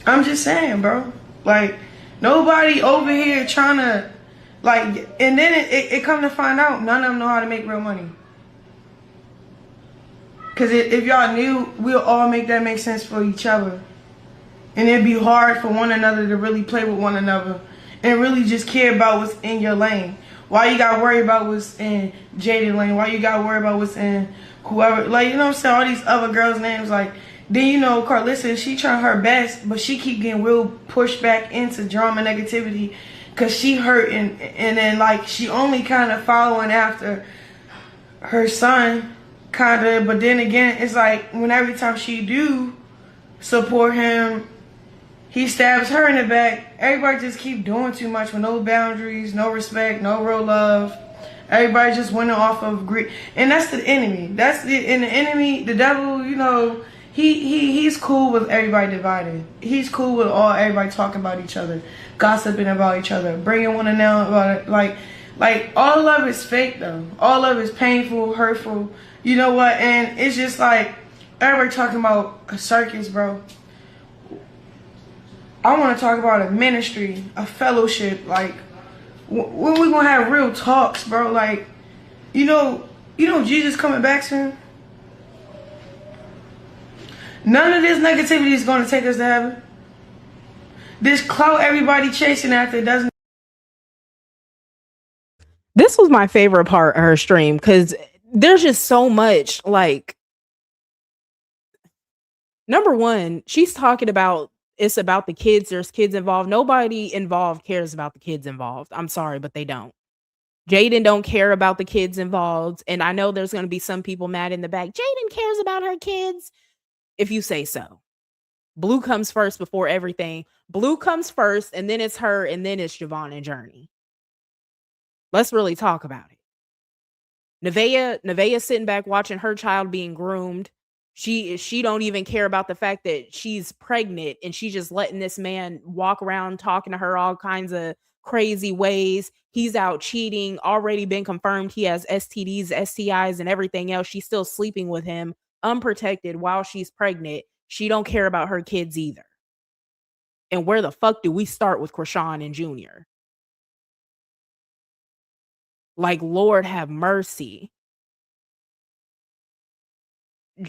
I'm just saying, bro. Like, nobody over here trying to, like, and then it come to find out, none of them know how to make real money. Because if y'all knew, we'll all make that make sense for each other. And it'd be hard for one another to really play with one another and really just care about what's in your lane. Why you gotta worry about what's in Jaden lane? Why you gotta worry about what's in whoever? Like, you know what I'm saying? All these other girls' names, like, then you know, Carlissa, she trying her best, but she keep getting real pushed back into drama negativity because she hurting. And then, like, she only kind of following after her son, kind of. But then again, it's like, when every time she do support him, he stabs her in the back. Everybody just keep doing too much with no boundaries, no respect, no real love. Everybody just winning off of greed. And that's the enemy. And the enemy, the devil, you know, he's cool with everybody divided. He's cool with everybody talking about each other, gossiping about each other, bringing one another about it. Like all love is fake though. All love is painful, hurtful. You know what? And it's just like everybody talking about a circus, bro. I want to talk about a ministry, a fellowship. Like, when we gonna have real talks, bro? Like, you know Jesus coming back soon. None of this negativity is gonna take us to heaven. This clout everybody chasing after doesn't. This was my favorite part of her stream because there's just so much. Like, number one, she's talking about it's about the kids. There's kids involved. Nobody involved cares about the kids involved. I'm sorry, but they don't. Jaden don't care about the kids involved. And I know there's going to be some people mad in the back. Jaden cares about her kids. If you say so. Blue comes first before everything. Blue comes first, and then it's her, and then it's Javon and Journey. Let's really talk about it. Nevaeh sitting back watching her child being groomed. She don't even care about the fact that she's pregnant, and she's just letting this man walk around talking to her all kinds of crazy ways. He's out cheating, already been confirmed he has STDs, STIs, and everything else. She's still sleeping with him unprotected while she's pregnant. She don't care about her kids either. And where the fuck do we start with Chrisean and Junior? Like, Lord have mercy.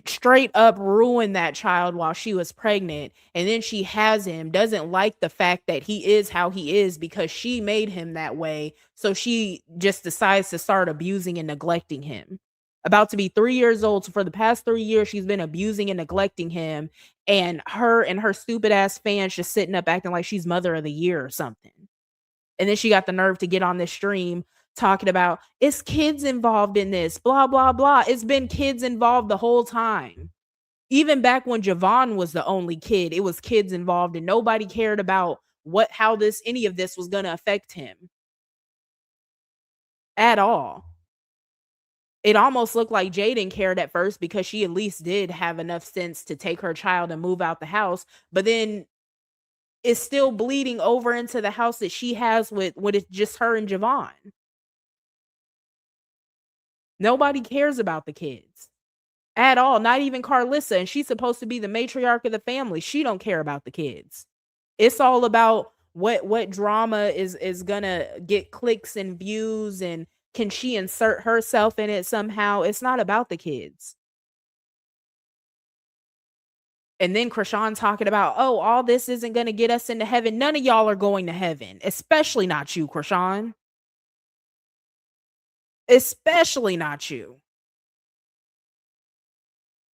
Straight up ruined that child while she was pregnant, and then she has him, doesn't like the fact that he is how he is because she made him that way, so she just decides to start abusing and neglecting him. About to be 3 years old, so for the past 3 years she's been abusing and neglecting him, and her stupid ass fans just sitting up acting like she's mother of the year or something. And then she got the nerve to get on this stream talking about it's kids involved in this, blah, blah, blah. It's been kids involved the whole time. Even back when Javon was the only kid, it was kids involved and nobody cared about how any of this was going to affect him at all. It almost looked like Jaden cared at first because she at least did have enough sense to take her child and move out the house. But then it's still bleeding over into the house that she has with it's just her and Javon. Nobody cares about the kids at all. Not even Carlissa. And she's supposed to be the matriarch of the family. She don't care about the kids. It's all about what drama is gonna get clicks and views, and can she insert herself in it somehow? It's not about the kids. And then Chrisean talking about, oh, all this isn't going to get us into heaven. None of y'all are going to heaven, especially not you, Chrisean. Especially not you.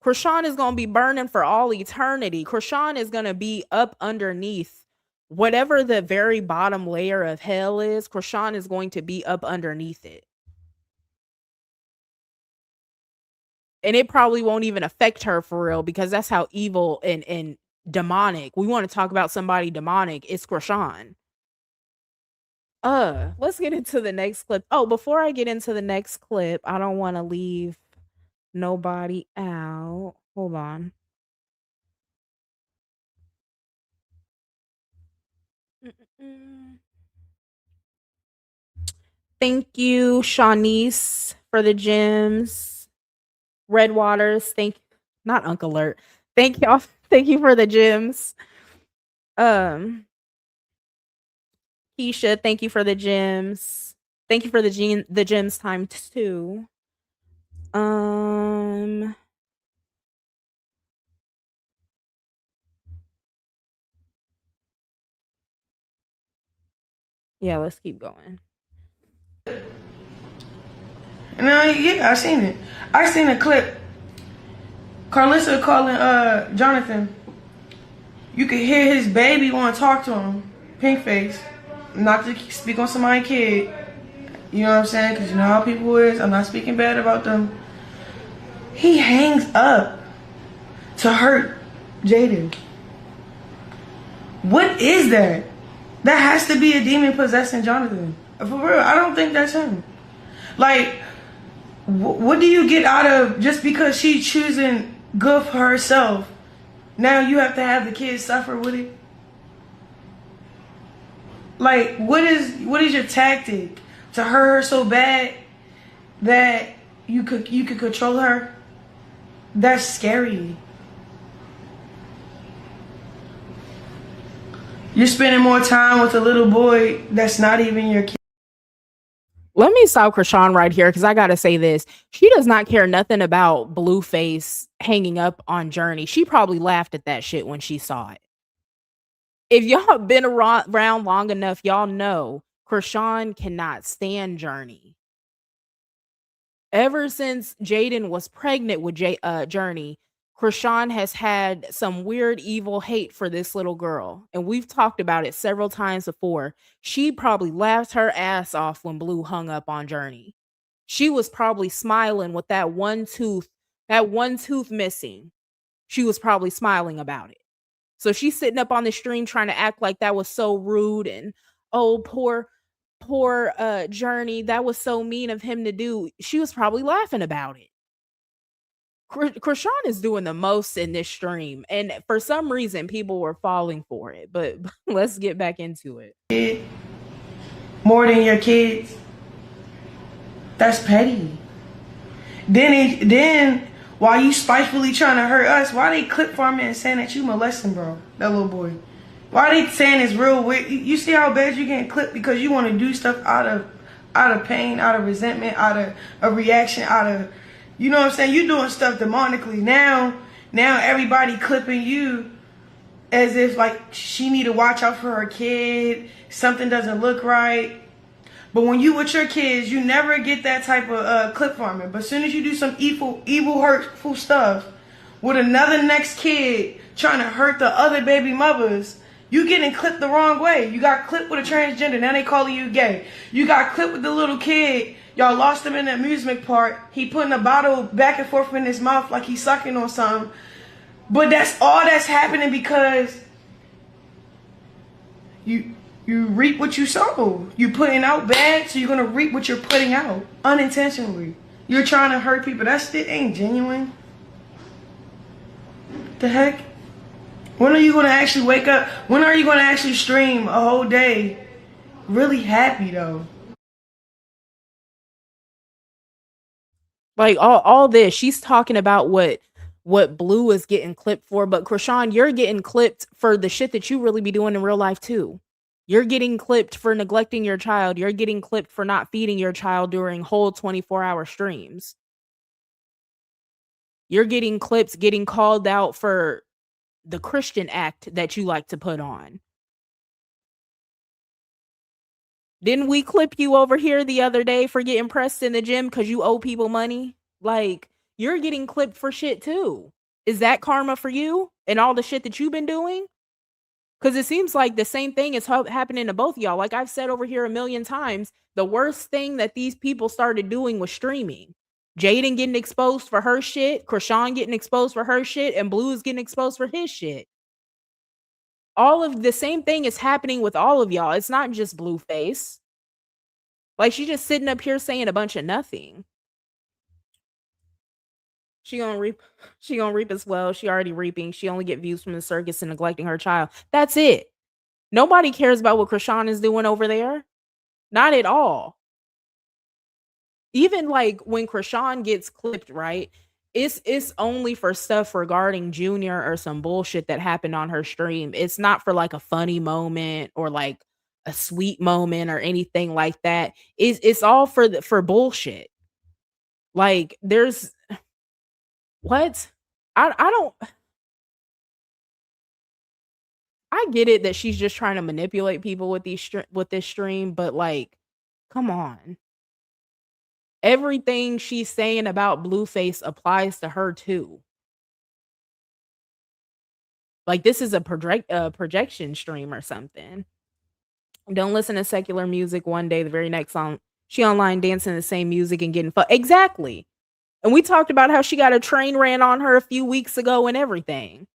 Chrisean is going to be burning for all eternity. Chrisean is going to be up underneath whatever the very bottom layer of hell is. Chrisean is going to be up underneath it. And it probably won't even affect her for real because that's how evil and demonic. We want to talk about somebody demonic. It's Chrisean. Let's get into the next clip. Oh, before I get into the next clip, I don't want to leave nobody out. Hold on. Thank you, Shawnice, for the gems. Red Waters, not Uncle Alert. Thank y'all. Thank you for the gems. Um, Keisha, thank you for the gems. Thank you for the gems time too. Yeah, let's keep going. No, yeah, I seen it. I seen a clip. Carlissa calling Jonathan. You could hear his baby want to talk to him. Pink face. Not to speak on somebody's kid. You know what I'm saying? Because you know how people is. I'm not speaking bad about them. He hangs up to hurt Jaden. What is that? That has to be a demon possessing Jonathan. For real, I don't think that's him. Like, what do you get out of just because she's choosing good for herself? Now you have to have the kids suffer with it? Like, what is your tactic? To hurt her so bad that you could control her? That's scary. You're spending more time with a little boy that's not even your kid. Let me stop Chrisean right here because I gotta say this. She does not care nothing about Blueface hanging up on Journey. She probably laughed at that shit when she saw it. If y'all been around long enough, y'all know Chrisean cannot stand Journey. Ever since Jaden was pregnant with Journey, Chrisean has had some weird evil hate for this little girl. And we've talked about it several times before. She probably laughed her ass off when Blue hung up on Journey. She was probably smiling with that one tooth missing. She was probably smiling about it. So she's sitting up on the stream trying to act like that was so rude and oh poor Journey, that was so mean of him to do. She was probably laughing about it. Chrisean is doing the most in this stream, and for some reason people were falling for it, but let's get back into it. More than your kids. That's petty. Then while you spitefully trying to hurt us, why they clip farming and saying that you molesting, bro? That little boy. Why they saying it's real weird? You see how bad you getting clipped because you want to do stuff out of pain, out of resentment, out of a reaction, out of, you know what I'm saying? You doing stuff demonically. Now everybody clipping you as if like she need to watch out for her kid. Something doesn't look right. But when you with your kids, you never get that type of clip farming. But as soon as you do some evil, hurtful stuff with another next kid trying to hurt the other baby mothers, you getting clipped the wrong way. You got clipped with a transgender, now they calling you gay. You got clipped with the little kid, y'all lost him in the amusement park. He putting a bottle back and forth in his mouth like he's sucking on something. But that's all that's happening because you reap what you sow. You putting out bad, so you're gonna reap what you're putting out unintentionally. You're trying to hurt people. That shit ain't genuine. The heck? When are you gonna actually wake up? When are you gonna actually stream a whole day really happy though? Like all this, she's talking about what Blue is getting clipped for, but Chrisean, you're getting clipped for the shit that you really be doing in real life too. You're getting clipped for neglecting your child. You're getting clipped for not feeding your child during whole 24-hour streams. You're getting clipped, getting called out for the Christian act that you like to put on. Didn't we clip you over here the other day for getting pressed in the gym because you owe people money? Like, you're getting clipped for shit too. Is that karma for you and all the shit that you've been doing? Because it seems like the same thing is happening to both of y'all. Like I've said over here a million times, the worst thing that these people started doing was streaming. Jaden getting exposed for her shit, Chrisean getting exposed for her shit, and Blue is getting exposed for his shit. All of the same thing is happening with all of y'all. It's not just Blueface. Like she's just sitting up here saying a bunch of nothing. She gonna reap as well. She already reaping. She only get views from the circus and neglecting her child. That's it. Nobody cares about what Chrisean is doing over there. Not at all. Even like when Chrisean gets clipped, right? It's only for stuff regarding Junior or some bullshit that happened on her stream. It's not for like a funny moment or like a sweet moment or anything like that. It's all for bullshit. Like there's what? I don't I get it that she's just trying to manipulate people with with this stream, but like come on. Everything she's saying about Blueface applies to her too. Like this is a projection stream or something. Don't listen to secular music one day, the very next song she online dancing the same music and getting exactly. And we talked about how she got a train ran on her a few weeks ago and everything.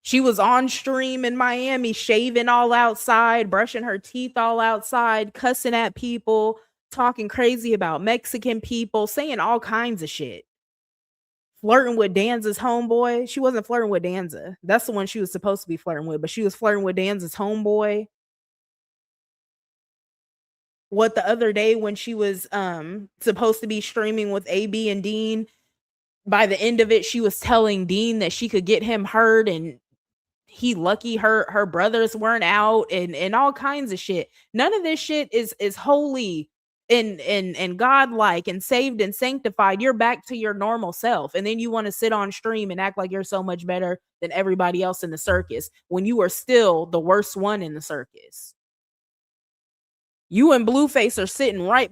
She was on stream in Miami, shaving all outside, brushing her teeth all outside, cussing at people, talking crazy about Mexican people, saying all kinds of shit. Flirting with Danza's homeboy. She wasn't flirting with Danza. That's the one she was supposed to be flirting with, but she was flirting with Danza's homeboy. What the other day when she was supposed to be streaming with AB and Dean, by the end of it, she was telling Dean that she could get him hurt and he lucky her brothers weren't out and all kinds of shit. None of this shit is holy and godlike and saved and sanctified. You're back to your normal self, and then you want to sit on stream and act like you're so much better than everybody else in the circus when you are still the worst one in the circus. You and Blueface are sitting right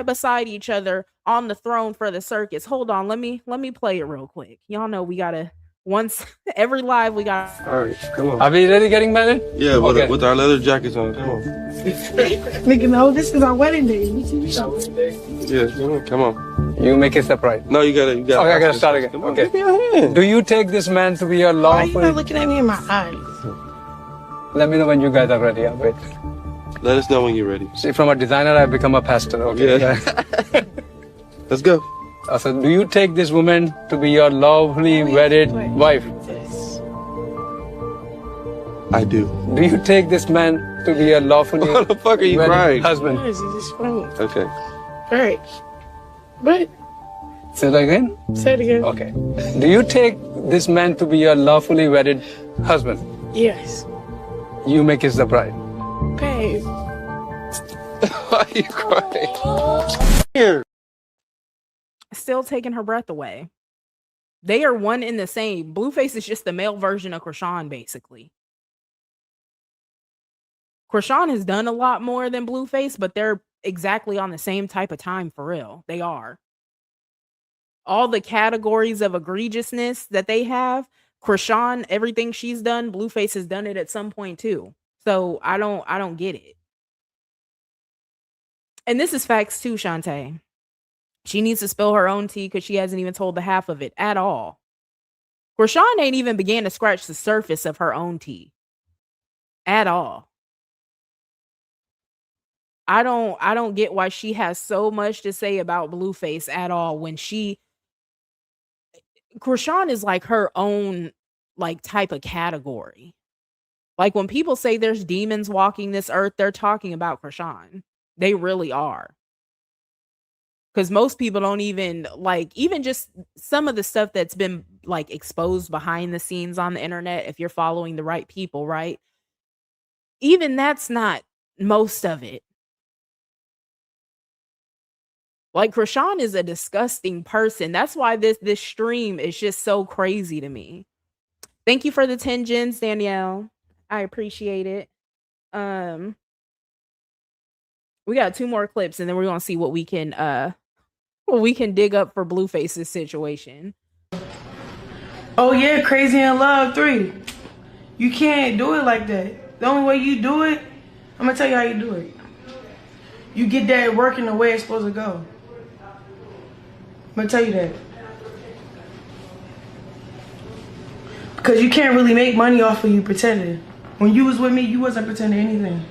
beside each other on the throne for the circus. Hold on, let me play it real quick. Y'all know we gotta once every live we got. All right, come on. Are we really getting married? Yeah, Okay. with our leather jackets on. Come on. Nigga, no, this is our wedding day. Yeah, come on. You make it surprise. No, you gotta. Okay, I gotta start again. Come on, Okay. give me your hand. Do you take this man to be your Why are you lawful? not looking at me in my eyes? Let me know when you guys are ready. I'll wait. Let us know when you're ready. See, from a designer, I've become a pastor. Okay. Yeah. Let's go. So, do you take this woman to be your lawfully wedded wife? I do. Do you take this man to be your lawfully What the fuck are you wedded crying? husband? This is funny. Okay. Alright. But, Say that again. say it again. Okay. Do you take this man to be your lawfully wedded husband? Yes. You make his the bride. Babe. Why are you crying? Here. Still taking her breath away. They are one in the same. Blueface is just the male version of Chrisean, basically. Chrisean has done a lot more than Blueface, but they're exactly on the same type of time for real. They are. All the categories of egregiousness that they have, Chrisean, everything she's done, Blueface has done it at some point too. So I don't get it. And this is facts too, Shantae. She needs to spill her own tea because she hasn't even told the half of it at all. Chrisean ain't even began to scratch the surface of her own tea. At all. I don't get why she has so much to say about Blueface at all when Chrisean is like her own like type of category. Like when people say there's demons walking this earth, they're talking about Chrisean. They really are. Because most people don't even even just some of the stuff that's been like exposed behind the scenes on the internet, if you're following the right people, right? Even that's not most of it. Like Chrisean is a disgusting person. That's why this stream is just so crazy to me. Thank you for the 10 gens, Danielle. I appreciate it. We got 2 more clips and then we're gonna see what we can dig up for Blueface's situation. Oh yeah, Crazy in Love 3. You can't do it like that. The only way you do it, I'm gonna tell you how you do it. You get that working the way it's supposed to go. I'm gonna tell you that. Because you can't really make money off of you pretending. When you was with me, you wasn't pretending anything.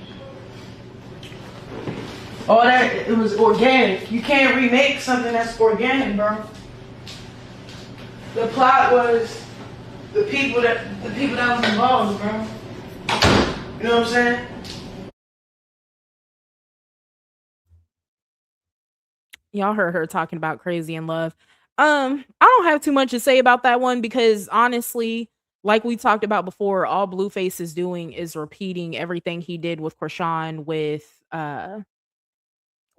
All that, it was organic. You can't remake something that's organic, bro. The plot was the people that was involved, bro. You know what I'm saying? Y'all heard her talking about Crazy in Love. I don't have too much to say about that one because honestly, like we talked about before, all Blueface is doing is repeating everything he did with Chrisean with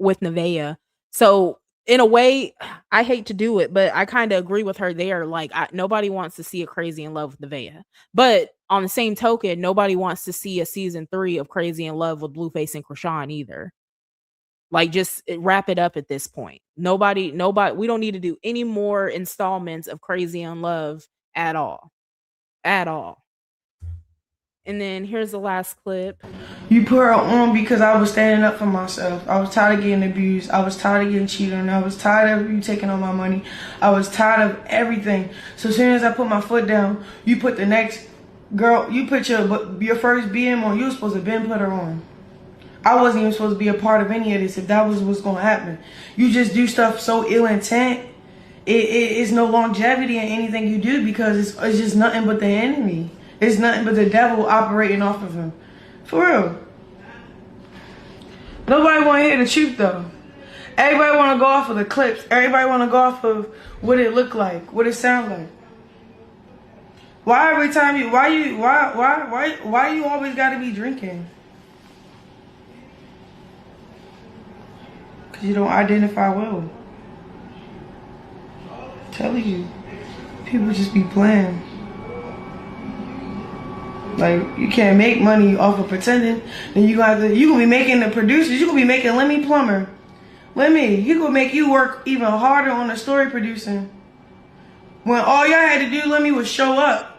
Nevaeh. So in a way, I hate to do it, but I kind of agree with her there. Like nobody wants to see a Crazy in Love with Nevaeh. But on the same token, nobody wants to see a season 3 of Crazy in Love with Blueface and Chrisean either. Like just wrap it up at this point. Nobody, we don't need to do any more installments of Crazy in Love at all. At all. And then here's the last clip. You put her on because I was standing up for myself. I was tired of getting abused. I was tired of getting cheated on. I was tired of you taking all my money. I was tired of everything. So as soon as I put my foot down, you put the next girl, you put your first BM on. You were supposed to been put her on. I wasn't even supposed to be a part of any of this if that was what's going to happen. You just do stuff so ill intent. It's no longevity in anything you do because it's just nothing but the enemy. It's nothing but the devil operating off of him. For real. Nobody want to hear the truth though. Everybody want to go off of the clips. Everybody want to go off of what it look like, what it sound like. Why every time why you always got to be drinking? Because you don't identify well. I'm telling you, people just be playing. Like, you can't make money off of pretending. Then you gonna be making the producers, you gonna be making Lemmy Plumber. Lemmy, he gonna make you work even harder on the story producing. When all y'all had to do, Lemmy, was show up.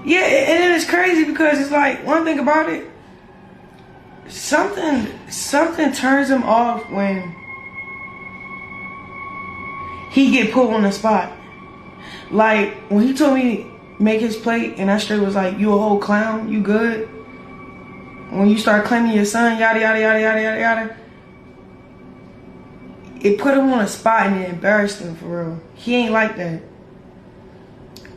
Yeah, and then it's crazy because it's like, one thing about it, something turns him off when he get put on the spot. Like when he told me make his plate and I straight was like, you a whole clown, you good? When you start claiming your son, yada yada yada yada yada yada, it put him on a spot and it embarrassed him for real. He ain't like that.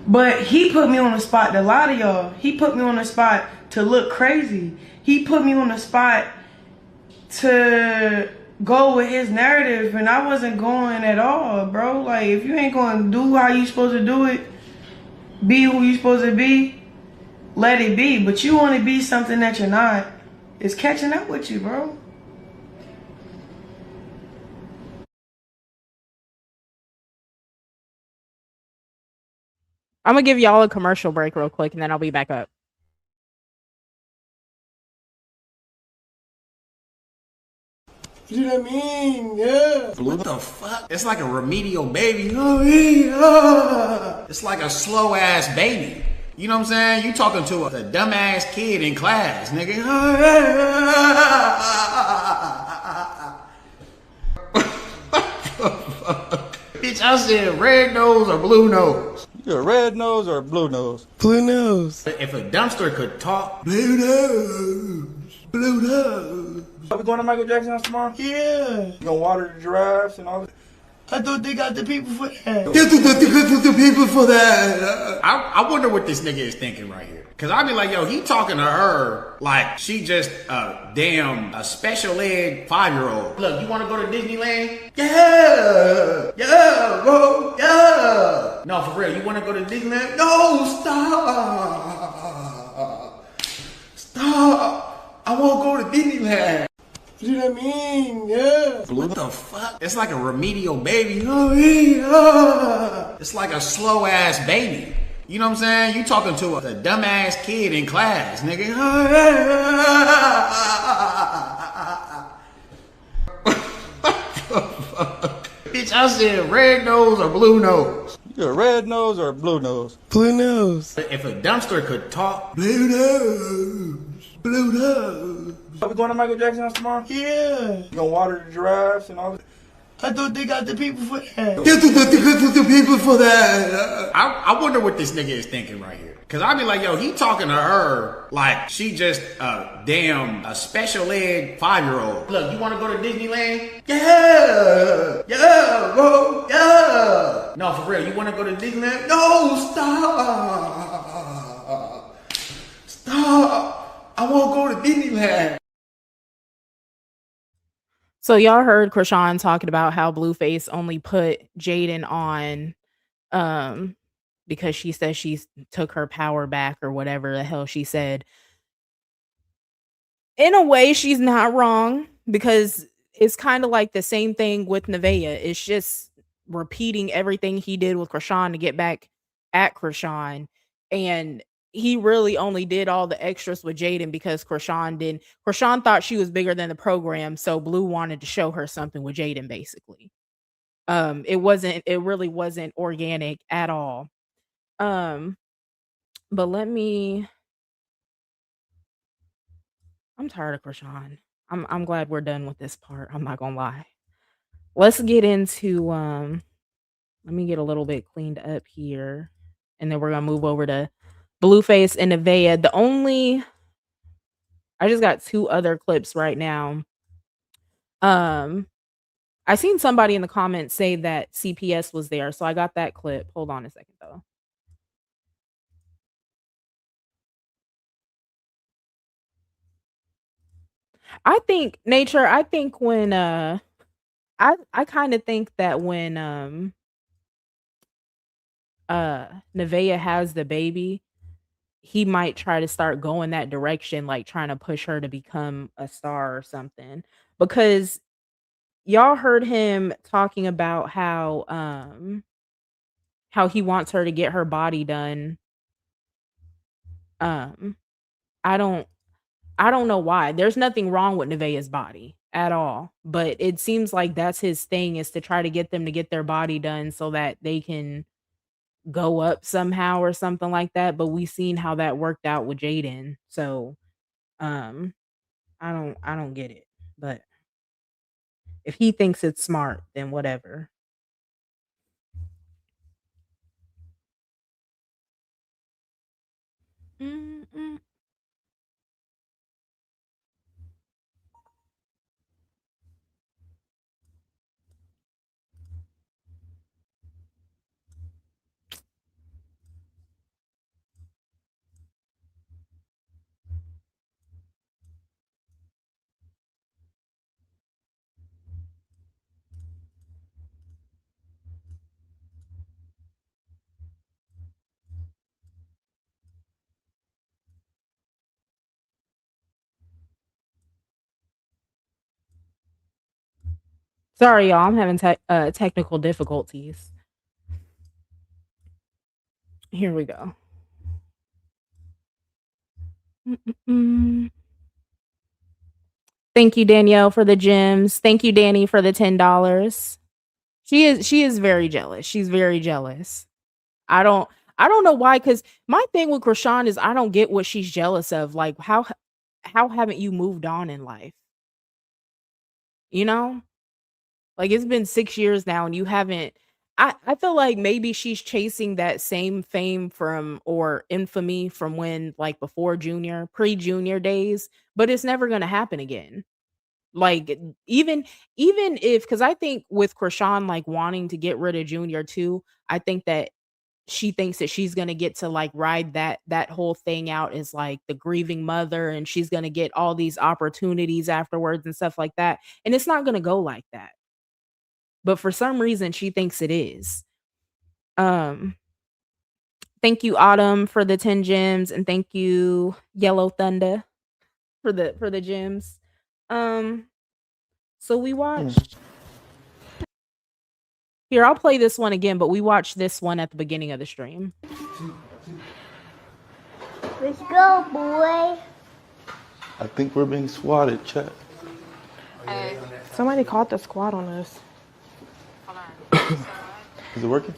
But he put me on the spot to lie to y'all. He put me on the spot to look crazy. He put me on the spot to go with his narrative, and I wasn't going at all, bro. Like, if you ain't going to do how you supposed to do it, be who you supposed to be, let it be. But you want to be something that you're not. It's catching up with you, bro. I'm going to give y'all a commercial break real quick, and then I'll be back up. You know what I mean? Yeah. What the fuck? It's like a remedial baby. Oh, yeah. It's like a slow ass baby. You know what I'm saying? You talking to a dumbass kid in class, nigga. Bitch, I said red nose or blue nose. You're a red nose or a blue nose? Blue nose. If a dumpster could talk, blue nose, blue nose. Are we going to Michael Jackson's house tomorrow? Yeah. You gonna water the giraffes and all that? I thought they got the people for that. The people for that. I wonder what this nigga is thinking right here. Cause I be like, yo, he talking to her like she just a special ed 5-year-old. Look, you wanna go to Disneyland? Yeah, bro, yeah. No, for real, you wanna go to Disneyland? No, stop. I won't go to Disneyland. You know what I mean? Yeah. What the fuck? It's like a remedial baby. Oh, yeah. It's like a slow ass baby. You know what I'm saying? You talking to a dumbass kid in class, nigga. Bitch, I said red nose or blue nose. You're a red nose or a blue nose? Blue nose. If a dumpster could talk, blue nose, blue nose. Are we going to Michael Jackson's house tomorrow? Yeah. You gonna water the giraffes and all that? I thought they got the people for that. The people for that. I wonder what this nigga is thinking right here. Cause I be like, yo, he talking to her like she just a special ed 5-year-old. Look, you wanna go to Disneyland? Yeah, bro, yeah. No, for real, you wanna go to Disneyland? No, stop. I won't go to Disneyland. So y'all heard Chrisean talking about how Blueface only put Jaden on because she says she took her power back or whatever the hell she said. In a way, she's not wrong because it's kind of like the same thing with Nevaeh. It's just repeating everything he did with Chrisean to get back at Chrisean. And he really only did all the extras with Jaden because Chrisean didn't. Chrisean thought she was bigger than the program, so Blue wanted to show her something with Jaden, basically. It really wasn't organic at all. But I'm tired of Chrisean. I'm glad we're done with this part. I'm not gonna lie. Let's get into let me get a little bit cleaned up here, and then we're gonna move over to Blueface and Nevaeh. I just got 2 other clips right now. I seen somebody in the comments say that CPS was there, so I got that clip. Hold on a second though. I think when I kind of think that when Nevaeh has the baby, he might try to start going that direction, like trying to push her to become a star or something. Because y'all heard him talking about how he wants her to get her body done. I don't know why. There's nothing wrong with Nevaeh's body at all, but it seems like that's his thing, is to try to get them to get their body done so that they can go up somehow or something like that. But we seen how that worked out with Jaden. So I don't get it. But if he thinks it's smart, then whatever. Mm-mm. Sorry, y'all. I'm having technical difficulties. Here we go. Mm-mm. Thank you, Danielle, for the gems. Thank you, Danny, for the $10. She is very jealous. She's very jealous. I don't know why, because my thing with Chrisean is I don't get what she's jealous of. Like, how haven't you moved on in life? You know? Like, it's been 6 years now and you haven't. I feel like maybe she's chasing that same fame from, or infamy from when, like, before pre-junior days, but it's never gonna happen again. Like, even if, because I think with Chrisean, like, wanting to get rid of Junior too, I think that she thinks that she's gonna get to, like, ride that whole thing out as, like, the grieving mother, and she's gonna get all these opportunities afterwards and stuff like that, and it's not gonna go like that. But for some reason, she thinks it is. Thank you, Autumn, for the 10 gems, and thank you, Yellow Thunder, for the gems. So we watched. Here, I'll play this one again, but we watched this one at the beginning of the stream. Let's go, boy. I think we're being swatted, chat. Somebody called the squad on us. Is it working?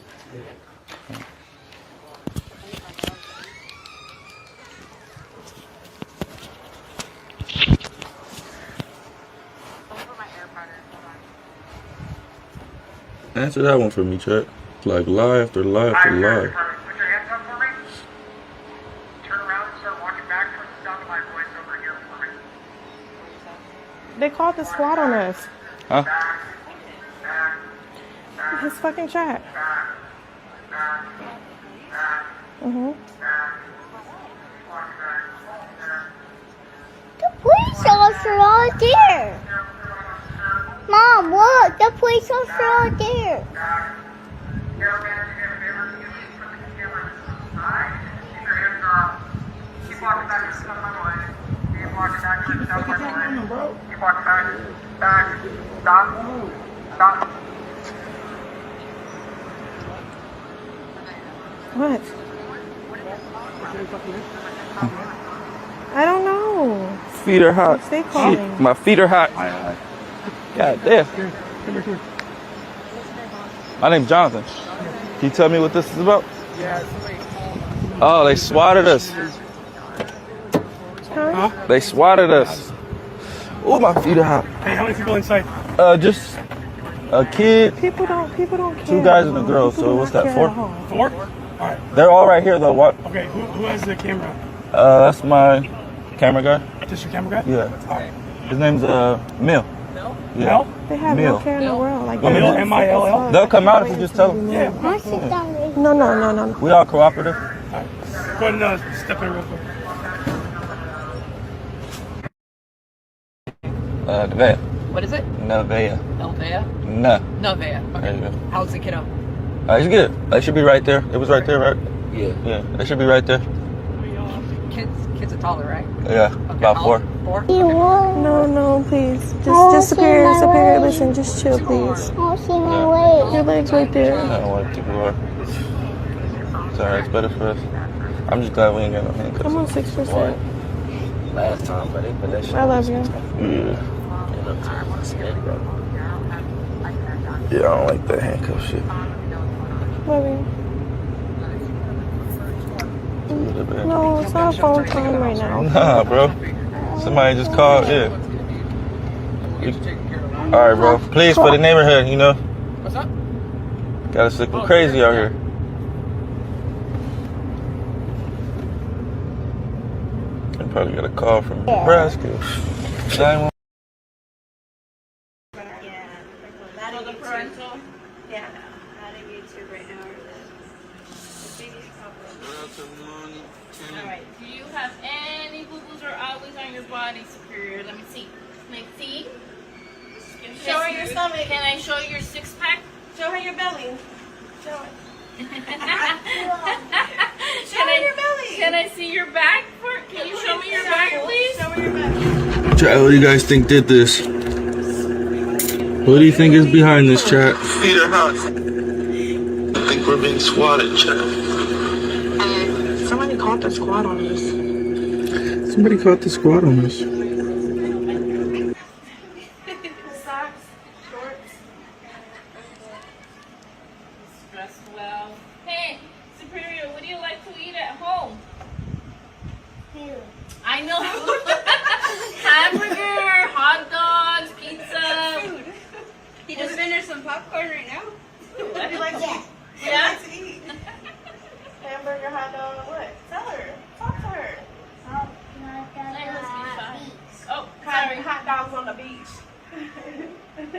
Answer that one for me, chat. Like lie after lie after lie. Put your hands up for me. Turn around and start walking back towards the sound of my voice over here for me. They called the squad on us. Huh? His fucking chat. The police officer out there. Mom, look, the police officer out there. Keep walking back to the sound of my voice. Keep walking back towards the sound of my voice. Keep walking back. Back. Stop. Stop. What? I don't know. Feet are hot. Stay calling. My feet are hot. God damn. My name's Jonathan. Can you tell me what this is about? Oh, they swatted us. Huh? They swatted us. Oh, my feet are hot. Hey, how many people inside? Just a kid, People don't care. 2 guys and a girl. People So do what's not that, care 4? at all. 4? Alright. They're all right here though. What? Okay, who has the camera? That's my camera guy. Just your camera guy? Yeah. Alright. His name's Mill. Yeah. Mel? They have Mill. no care in the world. Like Mill, they're M-I-L-L? They'll come out if you just tell them. Yeah. No. We all cooperative. Alright. Go ahead and step in real quick. Nevea. What is it? Nevea. Elvea? No. Novea. There you Okay. go. How's the kiddo? He's good. They should be right there. It was right there, right? Yeah. Yeah. They should be right there. Kids are taller, right? Yeah. About 4. 4? No, please. Just superior. Listen, just chill, please. I see my leg. Your legs right there. I don't want to keep you are. It's alright. It's better for us. I'm just glad we ain't got no handcuffs. I'm on 6%. Last time, but they put that shit. I love you. Yeah. Yeah, I don't like that handcuff shit. Love you. No, it's not a phone time right now. Nah, bro. Somebody just called. Yeah. All right, bro. Please, for the neighborhood, you know. What's up? Got us looking crazy out here. I probably got a call from Nebraska. 911. Alright, do you have any boo-boos or always on your body, Superior? Let me see. Let me see. Show her your stomach. Can I show you your 6-pack? Show her your belly. Show it. Show her your belly. Can I see your back? Can you show me your back, please? Show her your belly. Chat, what do you guys think did this? What do you think is behind this, chat? Feet are hot. I think we're being swatted, chat. Somebody called the squad on us. Somebody caught the squad on us. Socks, shorts. Dressed well. Hey, Superior, what do you like to eat at home? I know. Hamburger, hot dogs, pizza. Food. He just finished some popcorn right now. What do you like to eat? What do you like to eat? Hamburger, hot dog, what? Tell her. Talk to her. Oh, sorry. Hot dogs on the beach. We're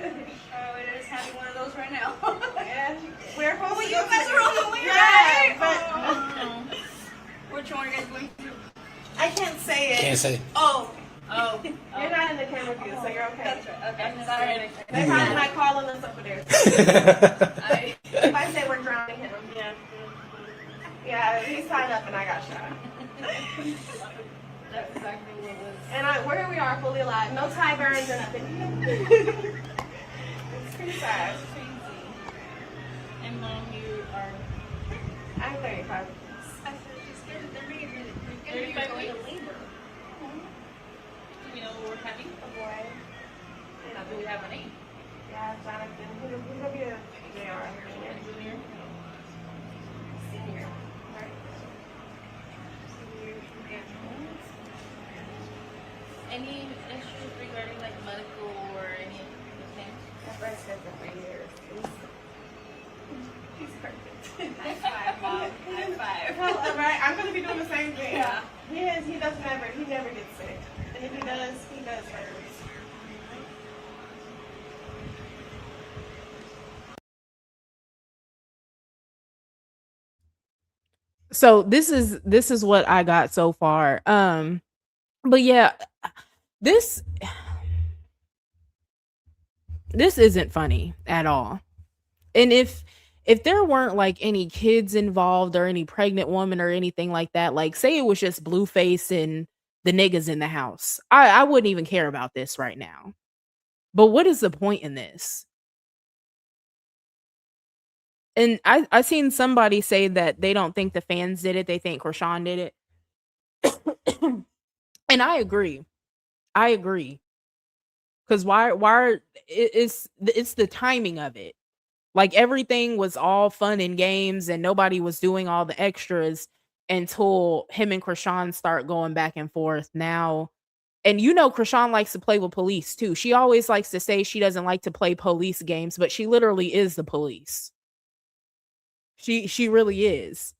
just having one of those right now. Yeah. We're supposed to you go guys to are on the way, yeah, right? but Which one are you guys going to? I can't say it. Can't say. Oh. You're not in the camera view, so you're okay. That's right. Okay, sorry. They probably might call us up there. If I say we're drowning him. Yeah. Yeah, he signed up and I got shot. That's exactly what it was. And here we are, fully alive. No tie burns or nothing. It's pretty sad. That's crazy. And Mom, you are... I'm 35. I said, she's good. They're going to go into labor. You know what we're having? A boy. How do we have a name? Yeah, Jonathan. He's going to be a JR. Junior? Senior. Right? Any issues regarding like medical or anything? My friend said for 3 years. He's perfect. High five, Mom. High five. Well, right? I'm gonna be doing the same thing. Yeah. He never gets sick. And if he does hurt. So this is what I got so far. But yeah, this this isn't funny at all. And if there weren't like any kids involved or any pregnant woman or anything like that, like say it was just Blueface and the niggas in the house, I wouldn't even care about this right now. But what is the point in this? And I seen somebody say that they don't think the fans did it, they think Chrisean did it. And I agree. I agree. Cause it's the timing of it. Like everything was all fun and games and nobody was doing all the extras until him and Chrisean start going back and forth now. And you know Chrisean likes to play with police too. She always likes to say she doesn't like to play police games, but she literally is the police. She really is.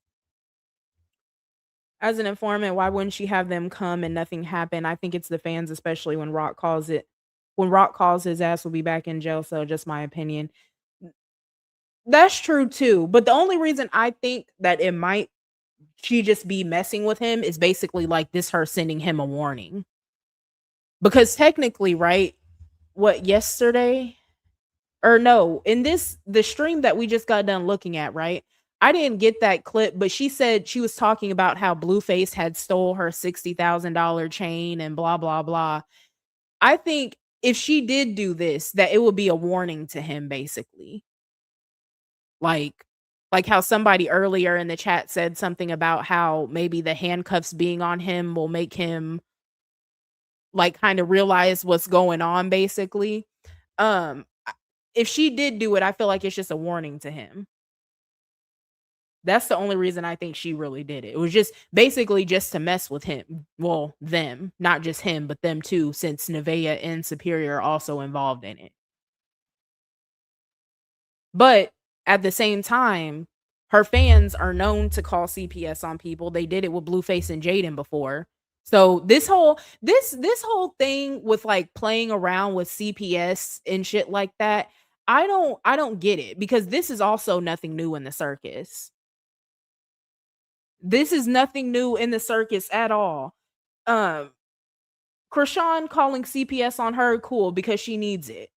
As an informant, why wouldn't she have them come and nothing happen? I think it's the fans, especially when Rock calls it. When Rock calls, his ass will be back in jail. So just my opinion. That's true too. But the only reason I think that it might she just be messing with him is basically like this her sending him a warning. Because technically, right? What yesterday? Or no, in the stream that we just got done looking at, right? I didn't get that clip, but she said she was talking about how Blueface had stole her $60,000 chain and blah blah blah. I think if she did do this, that it would be a warning to him, basically. Like how somebody earlier in the chat said something about how maybe the handcuffs being on him will make him like kind of realize what's going on, basically. If she did do it, I feel like it's just a warning to him. That's the only reason I think she really did it. It was just basically just to mess with him. Well, them, not just him, but them too, since Nevaeh and Superior are also involved in it. But at the same time, her fans are known to call CPS on people. They did it with Blueface and Jaden before. So this whole thing with like playing around with CPS and shit like that, I don't get it, because this is also nothing new in the circus. This is nothing new in the circus at all. Chrisean calling CPS on her, cool, because she needs it.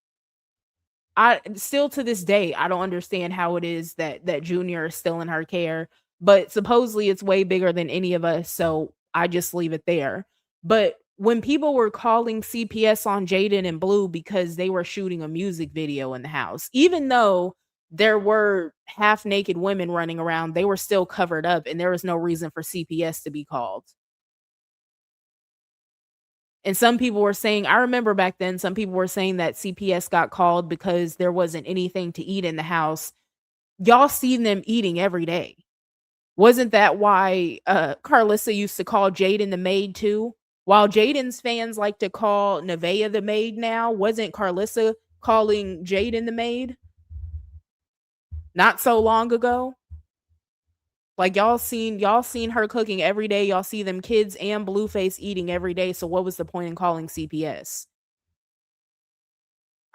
I still to this day, I don't understand how it is that Junior is still in her care, but supposedly it's way bigger than any of us, so I just leave it there. But when people were calling CPS on Jaden and Blue because they were shooting a music video in the house, even though there were half naked women running around, they were still covered up and there was no reason for CPS to be called. And some people were saying, I remember back then, some people were saying that CPS got called because there wasn't anything to eat in the house. Y'all seen them eating every day. Wasn't that why Carlissa used to call Jaden the maid too? While Jaden's fans like to call Nevaeh the maid now, wasn't Carlissa calling Jaden the maid? Not so long ago. Like y'all seen her cooking every day. Y'all see them kids and Blueface eating every day. So what was the point in calling CPS?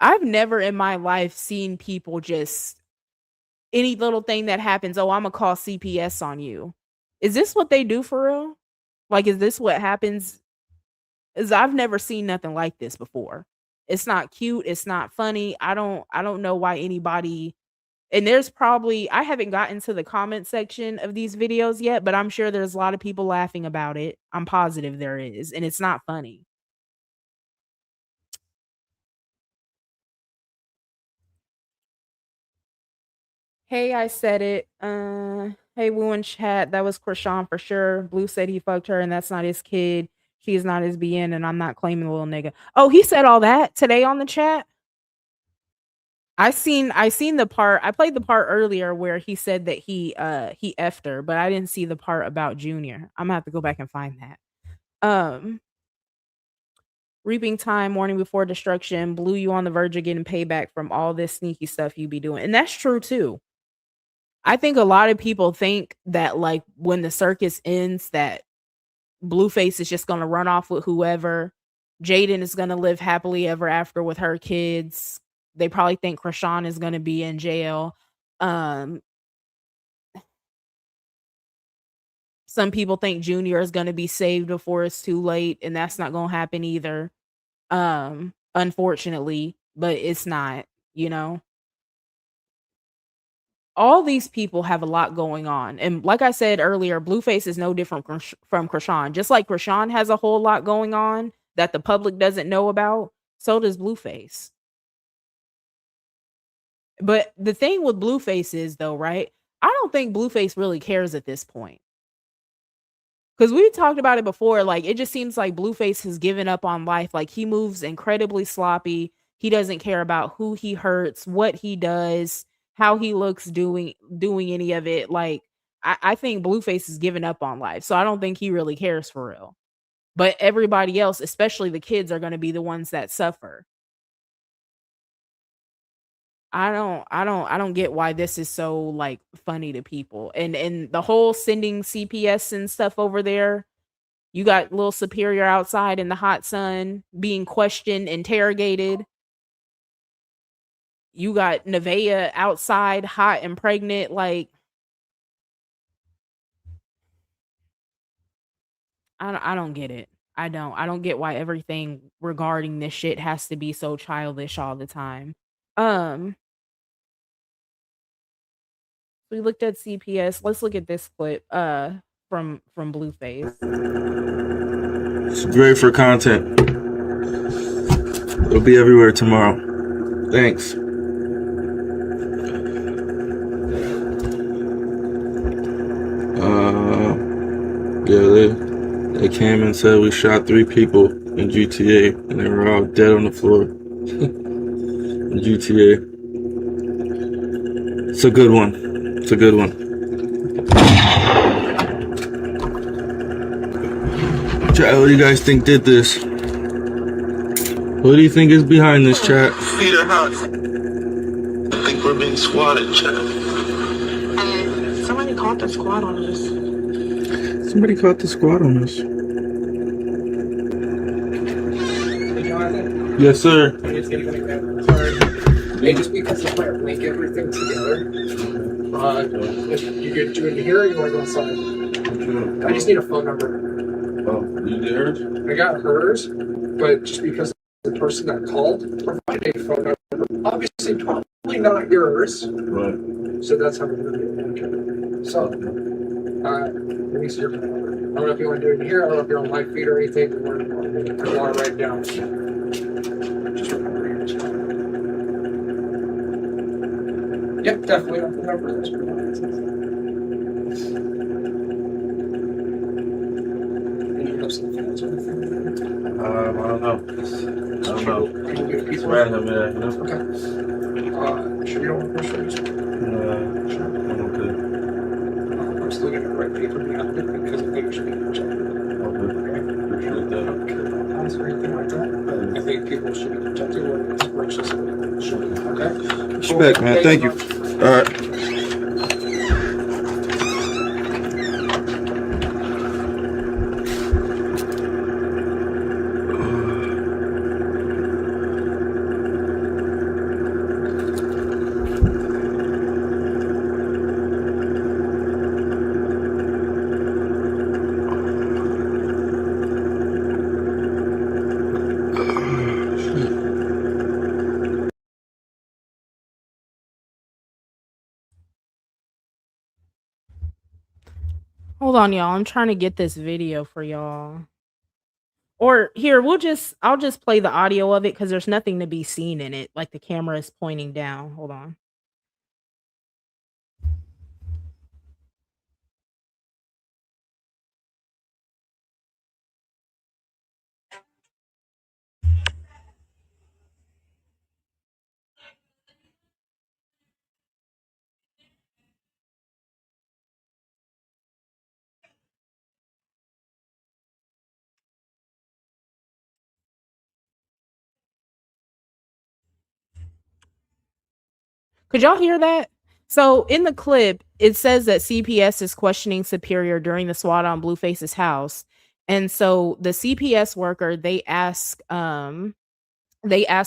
I've never in my life seen people just any little thing that happens, oh, I'm gonna call CPS on you. Is this what they do for real? Like, is this what happens? I've never seen nothing like this before. It's not cute. It's not funny. I don't know why anybody. And there's probably, I haven't gotten to the comment section of these videos yet, but I'm sure there's a lot of people laughing about it. I'm positive there is, and it's not funny. Hey, I said it. Hey, Woo in chat. That was Chrisean for sure. Blue said he fucked her and that's not his kid. She is not his BN and I'm not claiming the little nigga. Oh, he said all that today on the chat? I seen the part. I played the part earlier where he said that he effed her, but I didn't see the part about Junior. I'm gonna have to go back and find that. Reaping time, morning before destruction, Blue, you on the verge of getting payback from all this sneaky stuff you be doing. And that's true too. I think a lot of people think that like when the circus ends that Blueface is just gonna run off with whoever. Jaden is gonna live happily ever after with her kids. They probably think Chrisean is gonna be in jail. Um, some people think Junior is gonna be saved before it's too late, and that's not gonna happen either. Unfortunately, but it's not, you know. All these people have a lot going on. And like I said earlier, Blueface is no different from Chrisean. Just like Chrisean has a whole lot going on that the public doesn't know about, so does Blueface. But the thing with Blueface is though, right? I don't think Blueface really cares at this point. Cuz we talked about it before, like it just seems like Blueface has given up on life. Like he moves incredibly sloppy. He doesn't care about who he hurts, what he does, how he looks doing any of it. Like I think Blueface has given up on life. So I don't think he really cares for real. But everybody else, especially the kids, are gonna be the ones that suffer. I don't get why this is so like funny to people. And the whole sending CPS and stuff over there. You got little Superior outside in the hot sun being questioned, interrogated. You got Nevaeh outside hot and pregnant. Like I don't get it. I don't get why everything regarding this shit has to be so childish all the time. Um we looked at CPS. Let's look at this clip from Blueface. It's great for content. It'll be everywhere tomorrow. Thanks. Yeah, they came and said we shot 3 people in GTA and they were all dead on the floor. In GTA. It's a good one. It's a good one. Chat, what do you guys think did this? Who do you think is behind this, chat? Peter House. I think we're being swatted, chat. Somebody called the squad on us. Somebody caught the squad on us. Yes, sir. Hey, just because I might link everything together. If you get to in here, you want to go inside. I just need a phone number. Oh, you did hers? I got hers, but just because the person that called provided a phone number, obviously probably not yours. Right. So that's how we're going to do it. So, let me see your phone number. I don't know if you want to do it in here. I don't know if you're on live feed or anything. Or I want to write it down. Just remember your time. Yep, definitely have the number. That's pretty nice. I don't know. It's random, yeah. You know? Okay. Sure you don't want to push those? I'm okay. I'm still getting the right paper behind it because I think it should be protected. Okay. Appreciate that. Or anything like that. I think people should be protected when it's purchased. Okay? Respect, man. Thank you. All right. Hold on, y'all. I'm trying to get this video for y'all. Or here, I'll just play the audio of it because there's nothing to be seen in it. Like the camera is pointing down. Hold on. Could y'all hear that? So in the clip, it says that CPS is questioning Superior during the SWAT on Blueface's house. And so the CPS worker, they ask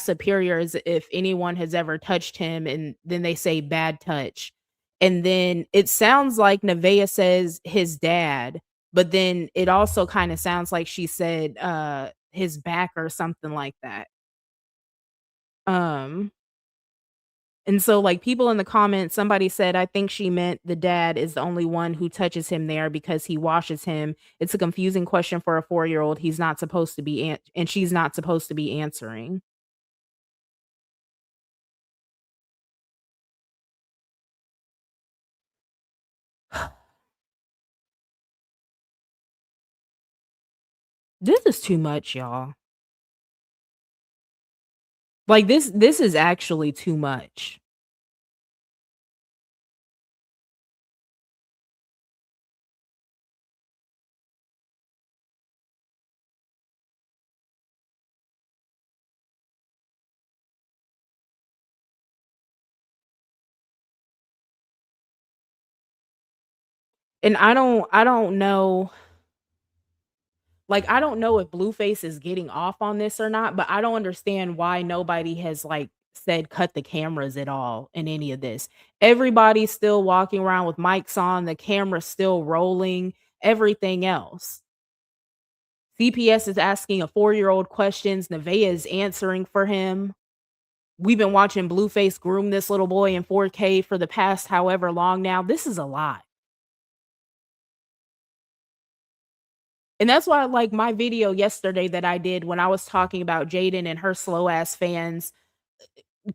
Superiors if anyone has ever touched him, and then they say bad touch. And then it sounds like Nevaeh says his dad, but then it also kind of sounds like she said his back or something like that. Um and so, like, people in the comments, somebody said, "I think she meant the dad is the only one who touches him there because he washes him. It's a confusing question for a 4-year-old. He's not supposed to be and she's not supposed to be answering." This is too much, y'all. Like, this is actually too much. And I don't know, like, I don't know if Blueface is getting off on this or not, but I don't understand why nobody has, like, said cut the cameras at all in any of this. Everybody's still walking around with mics on, the camera's still rolling, everything else. CPS is asking a 4-year-old questions, Nevaeh is answering for him. We've been watching Blueface groom this little boy in 4K for the past however long now. This is a lot. And that's why, like, my video yesterday that I did when I was talking about Jaden and her slow ass fans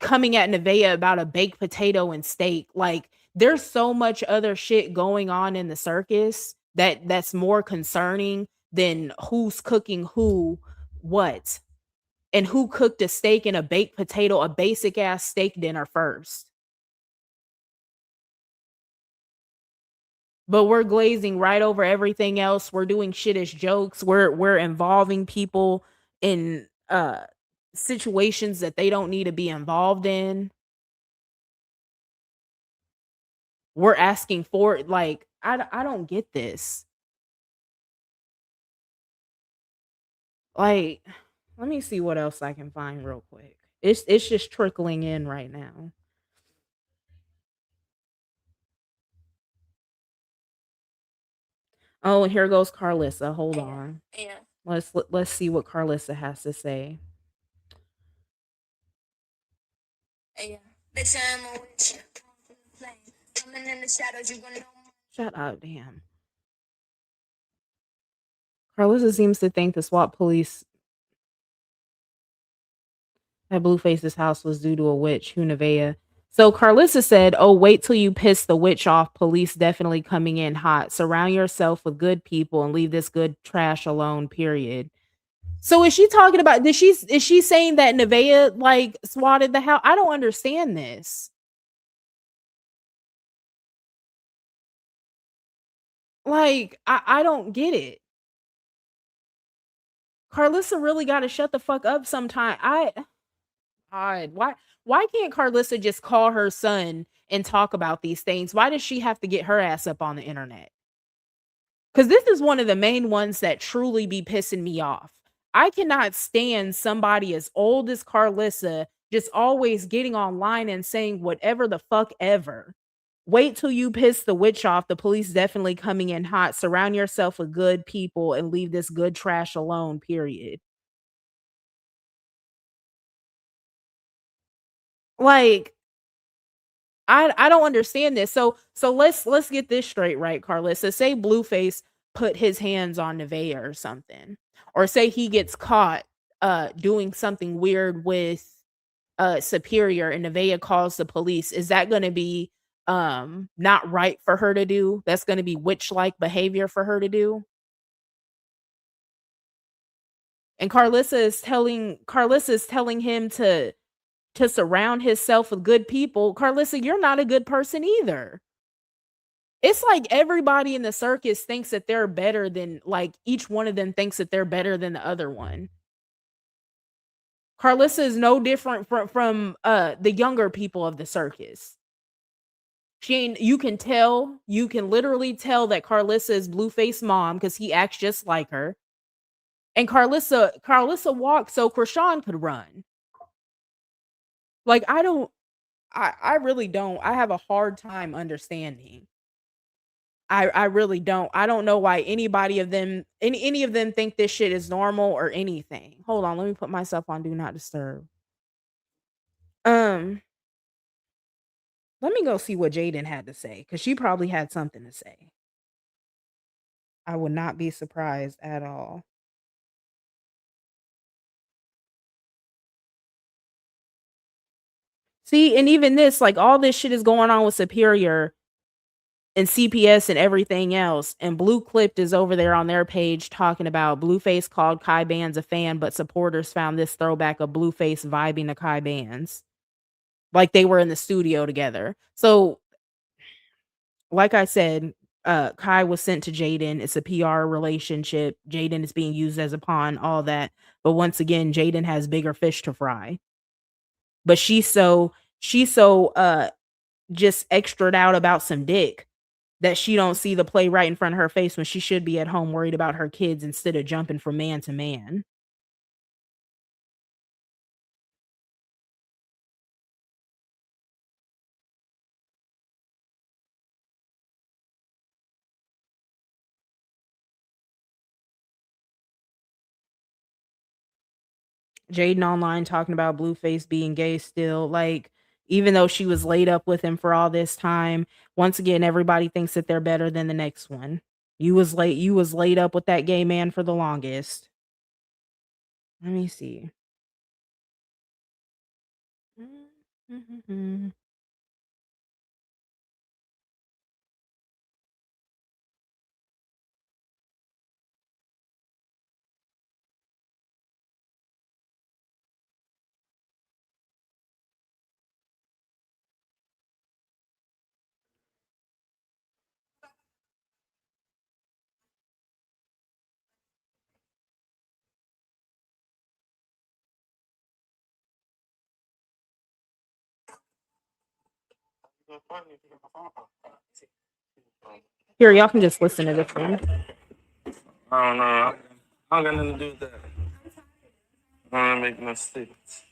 coming at Nevaeh about a baked potato and steak. Like, there's so much other shit going on in the circus that's more concerning than who's cooking who what, and who cooked a steak and a baked potato, a basic ass steak dinner first. But we're glazing right over everything else. We're doing shittish jokes. We're involving people in situations that they don't need to be involved in. We're asking for it. Like, I don't get this. Like, let me see what else I can find real quick. It's just trickling in right now. Oh, and here goes Carlissa. Hold on. Yeah. Let's see what Carlissa has to say. Yeah. Bitch, I'm a witch. Coming in the shadows, you gonna know. Shut up, damn. Carlissa seems to think the SWAT police at Blueface's house was due to a witch, who Nevaeh. So Carlissa said, "Oh, wait till you piss the witch off. Police definitely coming in hot. Surround yourself with good people and leave this good trash alone, period." So is she talking about, is she saying that Nevaeh, like, swatted the house? I don't understand this. Like, I don't get it. Carlissa really got to shut the fuck up sometime. God, why can't Carlissa just call her son and talk about these things? Why does she have to get her ass up on the internet? Because this is one of the main ones that truly be pissing me off. I cannot stand somebody as old as Carlissa just always getting online and saying whatever the fuck ever. Wait till you piss the witch off. The police definitely coming in hot. Surround yourself with good people and leave this good trash alone, period. Like, I don't understand this. So let's get this straight, right, Carlissa? Say Blueface put his hands on Nevaeh or something, or say he gets caught doing something weird with Superior and Nevaeh calls the police. Is that going to be not right for her to do? That's going to be witch-like behavior for her to do? And Carlissa is telling him to surround himself with good people. Carlissa, you're not a good person either. It's like everybody in the circus thinks that they're better than, like, each one of them thinks that they're better than the other one. Carlissa is no different from the younger people of the circus. She ain't you can literally tell that Carlissa is Blueface mom because he acts just like her. And Carlissa walked so Chrisean could run. Like, I really don't. I have a hard time understanding. I really don't. I don't know why any of them think this shit is normal or anything. Hold on, let me put myself on do not disturb. Um, let me go see what Jaden had to say because she probably had something to say. I would not be surprised at all. See, and even this, like all this shit is going on with Superior and CPS and everything else. And Blue Clipped is over there on their page talking about Blueface called Kai Bands a fan, but supporters found this throwback of Blueface vibing to Kai Bands. Like they were in the studio together. So, like I said, Kai was sent to Jaden. It's a PR relationship. Jaden is being used as a pawn, all that. But once again, Jaden has bigger fish to fry. But she's so just extra'd out about some dick that she don't see the play right in front of her face when she should be at home worried about her kids instead of jumping from man to man. Jaden online talking about Blueface being gay still, like, even though she was laid up with him for all this time, once again, everybody thinks that they're better than the next one. You was laid up with that gay man for the longest. Let me see. Here, y'all can just listen to this one. I don't know. I don't got nothing to do with that. I don't make no statements.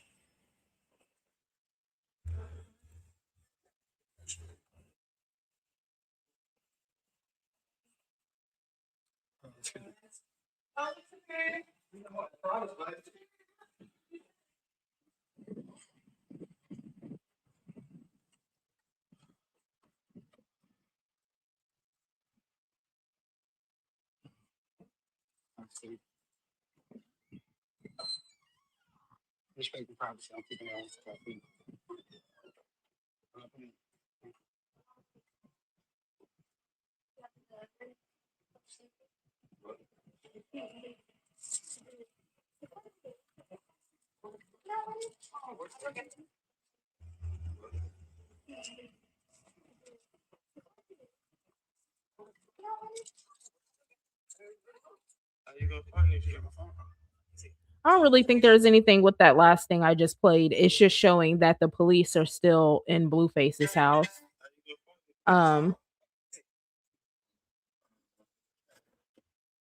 Respect the privacy. I'm keeping it on stuff. I don't really think there's anything with that last thing I just played. It's just showing that the police are still in Blueface's house.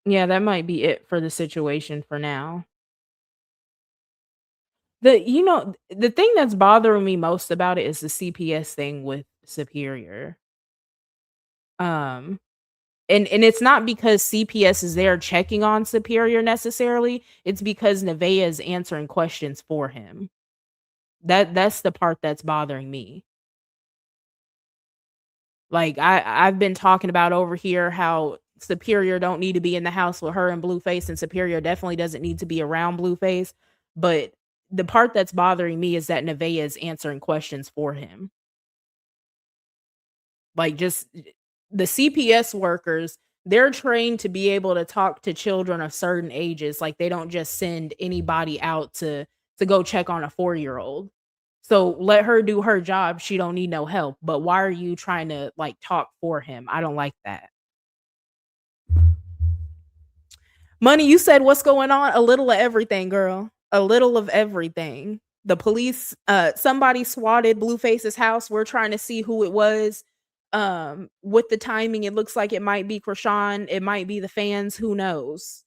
Yeah, that might be it for the situation for now. The thing that's bothering me most about it is the CPS thing with Superior. Um, and it's not because CPS is there checking on Superior necessarily. It's because Nevaeh is answering questions for him. That's the part that's bothering me. Like I've been talking about over here how Superior don't need to be in the house with her and Blueface, and Superior definitely doesn't need to be around Blueface. But the part that's bothering me is that Nevaeh is answering questions for him. Like just the CPS workers, they're trained to be able to talk to children of certain ages. Like they don't just send anybody out to go check on a 4-year-old. So let her do her job. She don't need no help. But why are you trying to like talk for him? I don't like that. Money, you said what's going on? A little of everything, girl. A little of everything. The police, somebody swatted Blueface's house. We're trying to see who it was. With the timing, it looks like it might be Chrisean, it might be the fans, who knows?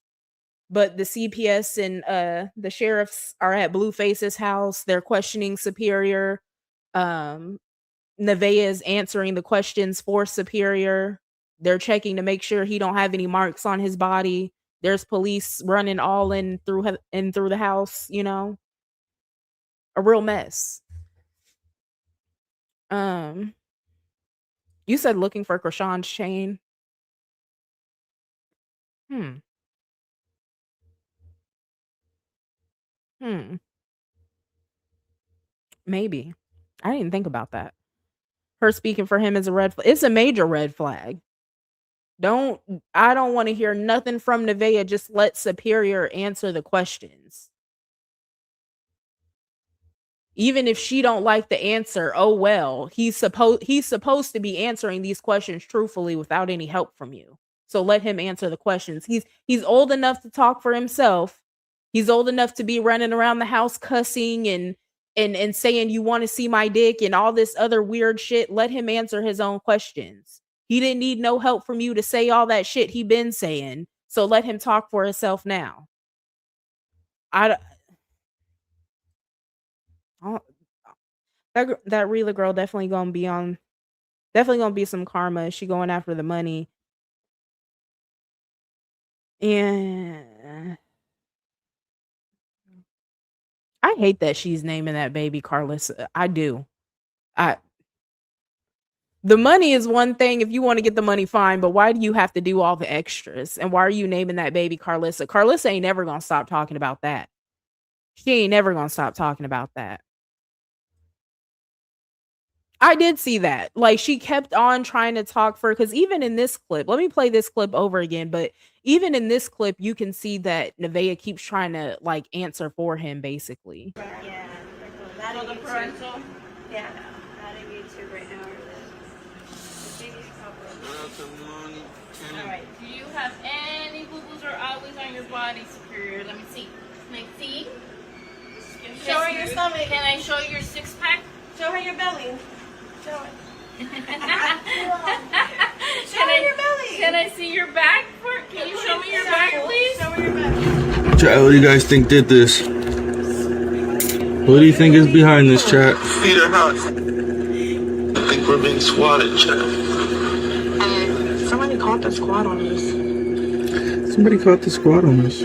But the CPS and the sheriffs are at Blueface's house. They're questioning Superior. Um, Nevaeh is answering the questions for Superior. They're checking to make sure he don't have any marks on his body. There's police running all in through the house, you know? A real mess. You said looking for Chrisean's chain. Hmm. Hmm. Maybe. I didn't think about that. Her speaking for him is a red flag. It's a major red flag. I don't want to hear nothing from Nevaeh. Just let Superior answer the questions. Even if she don't like the answer, oh well. He's supposed to be answering these questions truthfully without any help from you. So let him answer the questions. He's old enough to talk for himself. He's old enough to be running around the house cussing and saying you want to see my dick and all this other weird shit. Let him answer his own questions. He didn't need no help from you to say all that shit he been saying. So let him talk for himself now. I that Rila girl definitely gonna be some karma. She going after the money. And I hate that she's naming that baby Carlissa. I do. The money is one thing. If you want to get the money, fine. But why do you have to do all the extras? And why are you naming that baby Carlissa? Carlissa ain't never gonna stop talking about that. She ain't never gonna stop talking about that. I did see that. Like, she kept on trying to talk for, because even in this clip, let me play this clip over again. But even in this clip, you can see that Nevaeh keeps trying to like answer for him, basically. Yeah. Not in YouTube. Yeah. Not in YouTube right now. Alright, do you have any boo-boos or always on your body, Superior? Let me see. Can I see? Show her your stomach. Can I show you your six-pack? Show her your belly. Show it. Show her your belly. Can I see your back? Can you show me your back, please? Show her your back. Chat, what do you guys think did this? What do you think is behind this, chat? Peter House. I think we're being swatted, chat. Somebody caught the squad on us. Somebody caught the squad on us.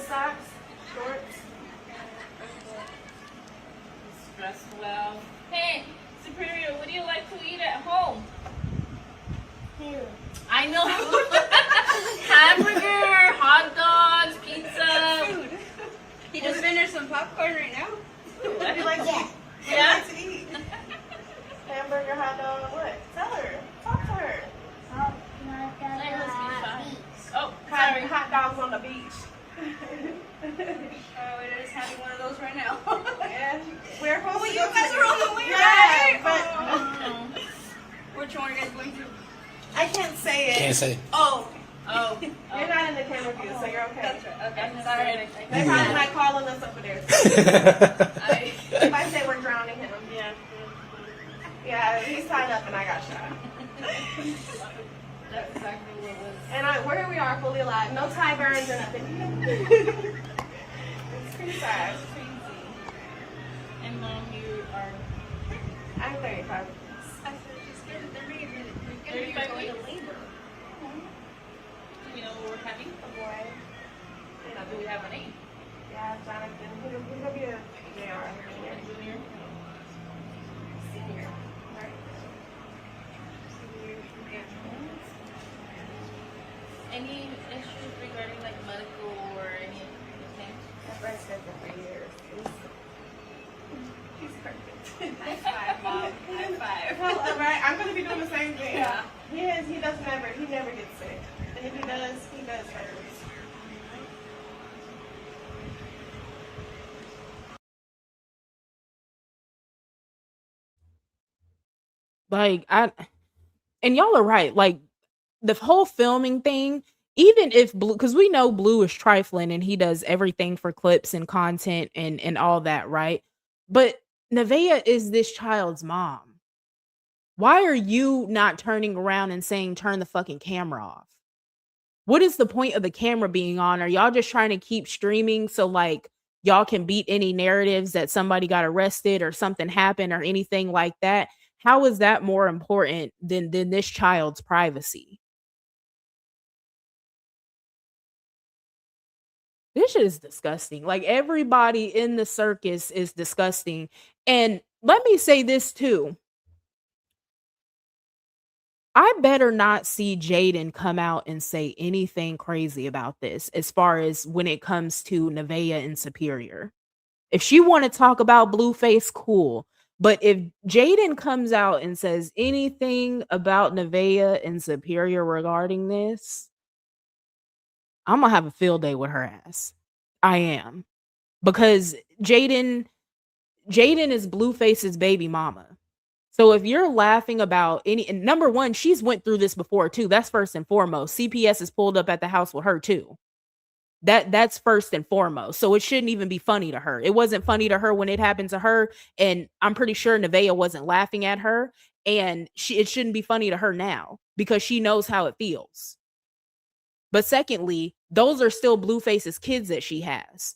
Socks, shorts. Dressed well. Hey, Superior, what do you like to eat at home? I know. Hamburger, hot dogs, pizza. Food. He just finished some popcorn right now. What do you like to eat? Yeah? What do you like to eat? Hamburger, hot dog, what? Tell her. Talk to her. Oh, sorry. Hot dogs on the beach. We're just having one of those right now. Yeah. We're supposed to you go guys to are on the way, yeah, right? but Which one are you guys going to? I can't say it. Can't say. Oh. You're not in the camera view, so you're okay. That's right. Okay, sorry. They probably might call on us over there. If I say we're drowning him. Yeah. Yeah, he's tied up and I got shot. That's exactly what it was. And here we are, fully alive. No tie burns or nothing. It's pretty sad. It's crazy. And Mom, you are? I'm 35. I said she's good. They're going to labor. Do we know what we're having? A boy. Now, do we have a name? Yeah, Jonathan. He's gonna be a JR. Junior? Senior. Right. Any issues regarding like medical or anything? I've breastfed for 3 years. He's perfect. High five, Mom. High five. Well, right? I'm gonna be doing the same thing. Yeah. He never gets sick. And if he does hurt. Like, and y'all are right. Like, the whole filming thing, even if Blue, because we know Blue is trifling and he does everything for clips and content and all that, right? But Nevaeh is this child's mom. Why are you not turning around and saying, turn the fucking camera off? What is the point of the camera being on? Are y'all just trying to keep streaming so like y'all can beat any narratives that somebody got arrested or something happened or anything like that? How is that more important than this child's privacy? This shit is disgusting. Like everybody in the circus is disgusting. And let me say this too. I better not see Jaden come out and say anything crazy about this as far as when it comes to Nevaeh and Superior. If she want to talk about Blueface, cool. But if Jaden comes out and says anything about Nevaeh and Superior regarding this, I'm gonna have a field day with her ass. I am. Because Jaden is Blueface's baby mama. So if you're laughing about any, and number one, she's went through this before too. That's first and foremost. CPS is pulled up at the house with her too. That's first and foremost. So it shouldn't even be funny to her. It wasn't funny to her when it happened to her, and I'm pretty sure Nevaeh wasn't laughing at her, and it shouldn't be funny to her now because she knows how it feels. But secondly, those are still Blueface's kids that she has.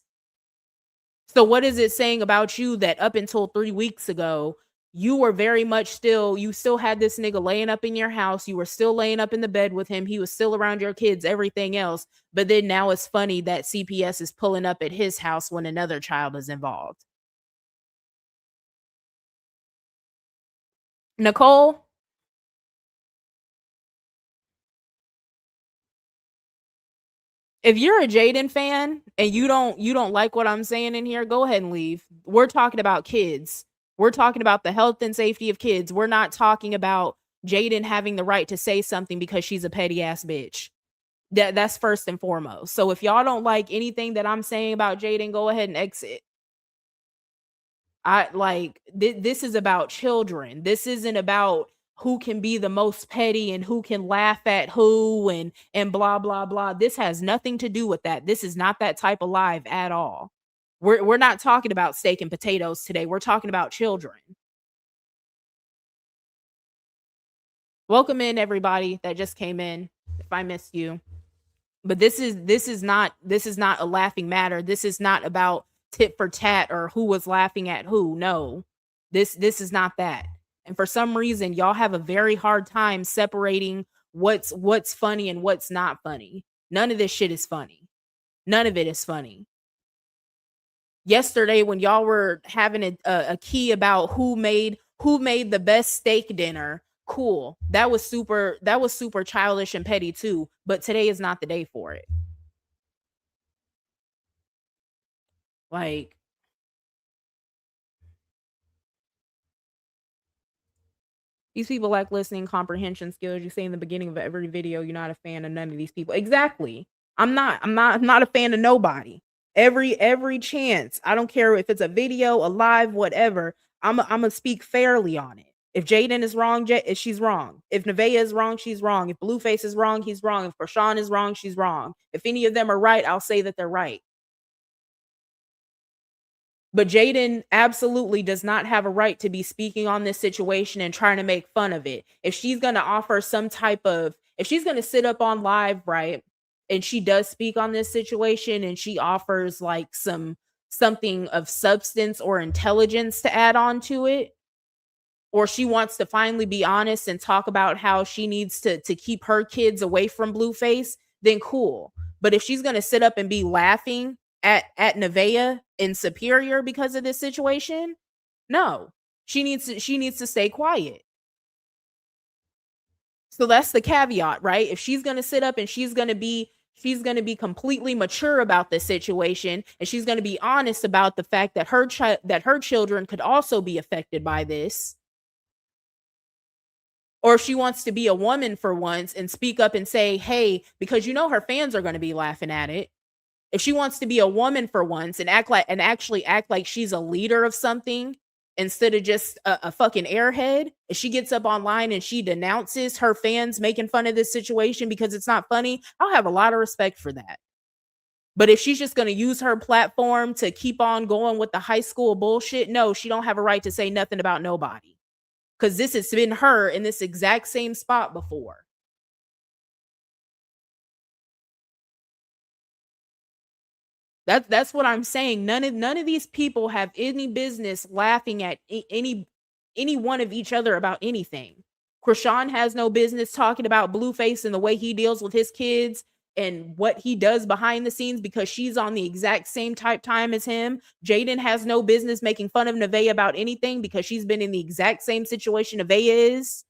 So what is it saying about you that up until 3 weeks ago, you were very much you still had this nigga laying up in your house. You were still laying up in the bed with him. He was still around your kids, everything else. But then now it's funny that CPS is pulling up at his house when another child is involved. Nicole? If you're a Jaden fan and you don't like what I'm saying in here, go ahead and leave. We're talking about kids. We're talking about the health and safety of kids. We're not talking about Jaden having the right to say something because she's a petty ass bitch. That's first and foremost. So if y'all don't like anything that I'm saying about Jaden, go ahead and exit. This is about children. This isn't about who can be the most petty and who can laugh at who and blah blah blah. This has nothing to do with that. This is not that type of live at all. We're not talking about steak and potatoes today. We're talking about children. Welcome in everybody that just came in. If I missed you. But this is not a laughing matter. This is not about tit for tat or who was laughing at who. No. This is not that. And for some reason, y'all have a very hard time separating what's funny and what's not funny. None of this shit is funny. None of it is funny. Yesterday, when y'all were having a key about who made the best steak dinner, cool. That was super childish and petty too. But today is not the day for it. Like, these people lack listening comprehension skills. You say in the beginning of every video, you're not a fan of none of these people. Exactly. I'm not a fan of nobody. Every chance. I don't care if it's a video, a live, whatever. I'm gonna speak fairly on it. If Jaden is wrong, she's wrong. If Nevaeh is wrong, she's wrong. If Blueface is wrong, he's wrong. If Chrisean is wrong, she's wrong. If any of them are right, I'll say that they're right. But Jaden absolutely does not have a right to be speaking on this situation and trying to make fun of it. If she's going to offer if she's going to sit up on live, right, and she does speak on this situation and she offers like something of substance or intelligence to add on to it, or she wants to finally be honest and talk about how she needs to keep her kids away from Blueface, then cool. But if she's going to sit up and be laughing at Nevaeh in Superior because of this situation, no. She needs to stay quiet. So that's the caveat, right? If she's going to sit up and she's going to be completely mature about this situation, and she's going to be honest about the fact that her children could also be affected by this, or if she wants to be a woman for once and speak up and say, hey, because her fans are going to be laughing at it. If she wants to be a woman for once and actually act like she's a leader of something instead of just a fucking airhead, if she gets up online and she denounces her fans making fun of this situation because it's not funny, I'll have a lot of respect for that. But if she's just going to use her platform to keep on going with the high school bullshit, no, she don't have a right to say nothing about nobody. Because this has been her in this exact same spot before. That's what I'm saying. None of these people have any business laughing at any one of each other about anything. Chrisean has no business talking about Blueface and the way he deals with his kids and what he does behind the scenes because she's on the exact same type time as him. Jaden has no business making fun of Nevaeh about anything because she's been in the exact same situation Nevaeh is.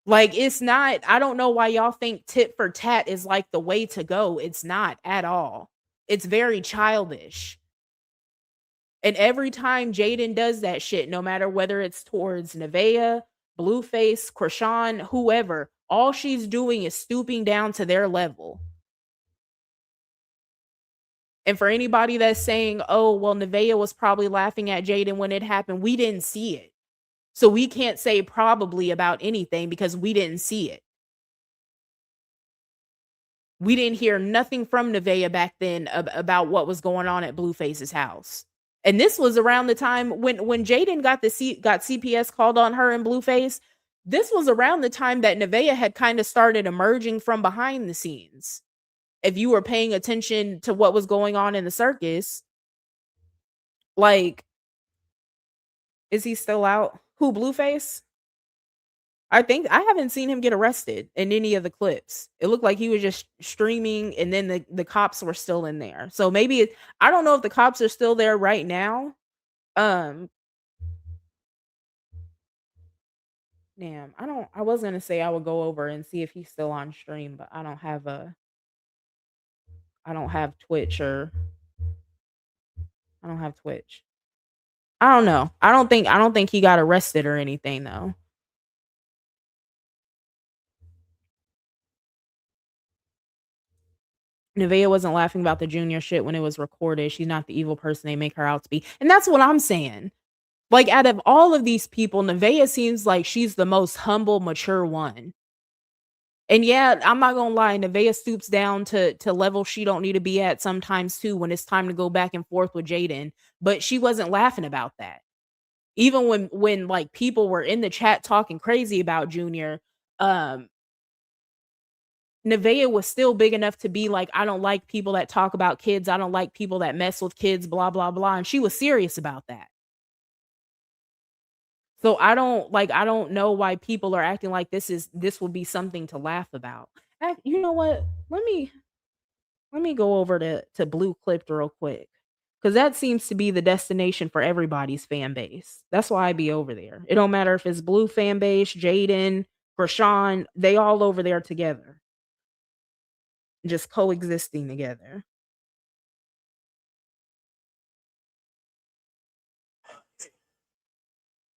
Like, it's not, I don't know why y'all think tit for tat is like the way to go. It's not at all. It's very childish. And every time Jaden does that shit, no matter whether it's towards Nevaeh, Blueface, Chrisean, whoever, all she's doing is stooping down to their level. And for anybody that's saying, oh, well, Nevaeh was probably laughing at Jaden when it happened, we didn't see it. So we can't say probably about anything because we didn't see it. We didn't hear nothing from Nevaeh back then about what was going on at Blueface's house. And this was around the time when Jaden got CPS called on her and Blueface. This was around the time that Nevaeh had kind of started emerging from behind the scenes. If you were paying attention to what was going on in the circus, like, is he still out? Who, Blueface? I think I haven't seen him get arrested in any of the clips. It looked like he was just streaming and then the cops were still in there. So maybe I don't know if the cops are still there right now. Damn, I was gonna say I would go over and see if he's still on stream, but I don't have Twitch or I don't have Twitch. I don't know. I don't think he got arrested or anything though. Nevaeh wasn't laughing about the junior shit when it was recorded. She's not the evil person they make her out to be. And that's what I'm saying. Like, out of all of these people, Nevaeh seems like she's the most humble, mature one. And yeah, I'm not gonna lie, Nevaeh stoops down to levels she don't need to be at sometimes too when it's time to go back and forth with Jaden. But she wasn't laughing about that. Even when like people were in the chat talking crazy about Junior, Nevaeh was still big enough to be like, I don't like people that talk about kids. I don't like people that mess with kids, blah, blah, blah. And she was serious about that. So I don't know why people are acting like this will be something to laugh about. You know what? Let me go over to Blue Clipped real quick. Because that seems to be the destination for everybody's fan base. That's why I be over there. It don't matter if it's Blue fan base, Jaden, Chrisean, they all over there together. Just coexisting together.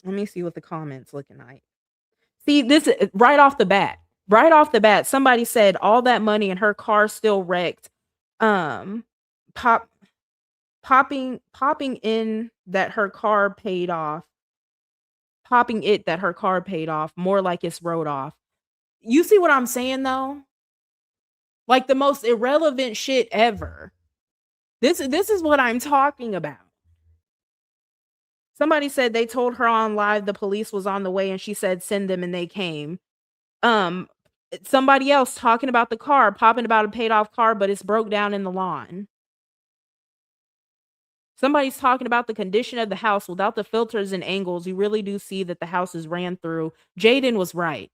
Let me see what the comments looking like. See, this right off the bat. Right off the bat, somebody said all that money and her car still wrecked. Popping in that her car paid off. Popping it that her car paid off, more like it's wrote off. You see what I'm saying though? Like the most irrelevant shit ever. This is what I'm talking about. Somebody said they told her on live the police was on the way and she said send them and they came. Somebody else talking about the car, popping about a paid off car, but it's broke down in the lawn. Somebody's talking about the condition of the house without the filters and angles. You really do see that the house is ran through. Jaden was right.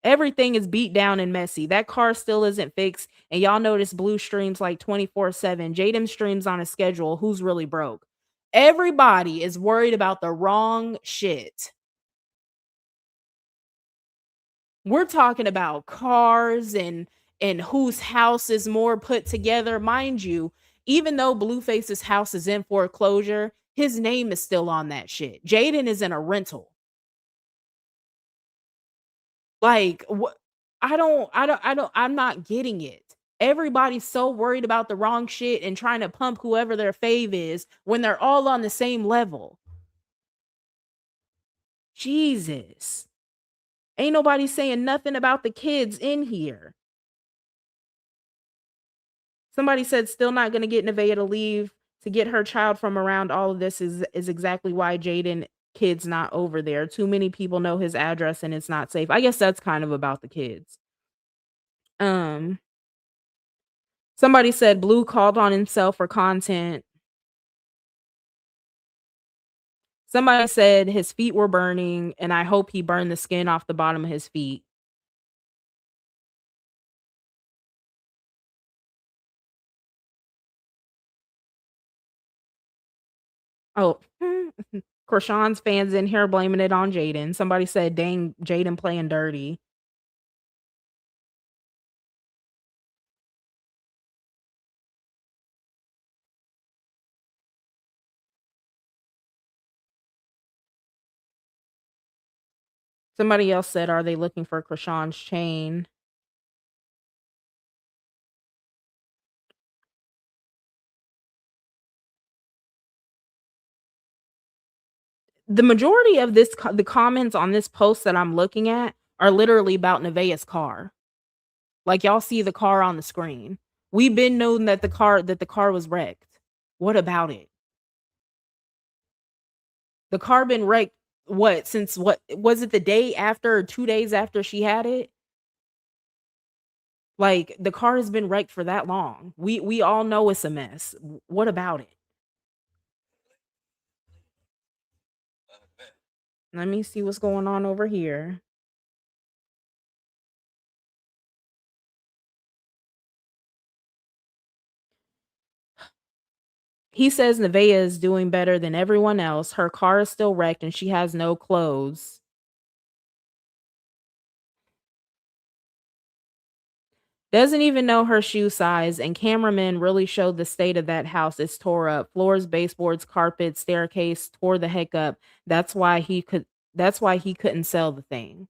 Everything is beat down and messy. That car still isn't fixed. And y'all notice Blue streams like 24/7. Jaden streams on a schedule. Who's really broke? Everybody is worried about the wrong shit. We're talking about cars and whose house is more put together. Mind you, even though Blueface's house is in foreclosure, his name is still on that shit. Jaden is in a rental. Like, what? I'm not getting it. Everybody's so worried about the wrong shit and trying to pump whoever their fave is when they're all on the same level. Jesus. Ain't nobody saying nothing about the kids in here. Somebody said still not gonna get Nevaeh to leave to get her child from around all of this is exactly why Jaden kid's not over there. Too many people know his address and it's not safe. I guess that's kind of about the kids. Um, somebody said Blue called on himself for content. Somebody said his feet were burning, and I hope he burned the skin off the bottom of his feet. Oh, Chrisean's fans in here blaming it on Jaden. Somebody said, dang, Jaden playing dirty. Somebody else said, are they looking for Chrisean's chain? The majority of the comments on this post that I'm looking at are literally about Nevaeh's car. Like, y'all see the car on the screen. We've been known that the car was wrecked. What about it? The car been wrecked since what was it, the day after or 2 days after she had it? Like, the car has been wrecked for that long. We all know it's a mess. What about it? Let me see what's going on over here. He says Nevaeh is doing better than everyone else. Her car is still wrecked and she has no clothes. Doesn't even know her shoe size, and cameramen really showed the state of that house. It's tore up. Floors, baseboards, carpet, staircase, tore the heck up. That's why he couldn't sell the thing.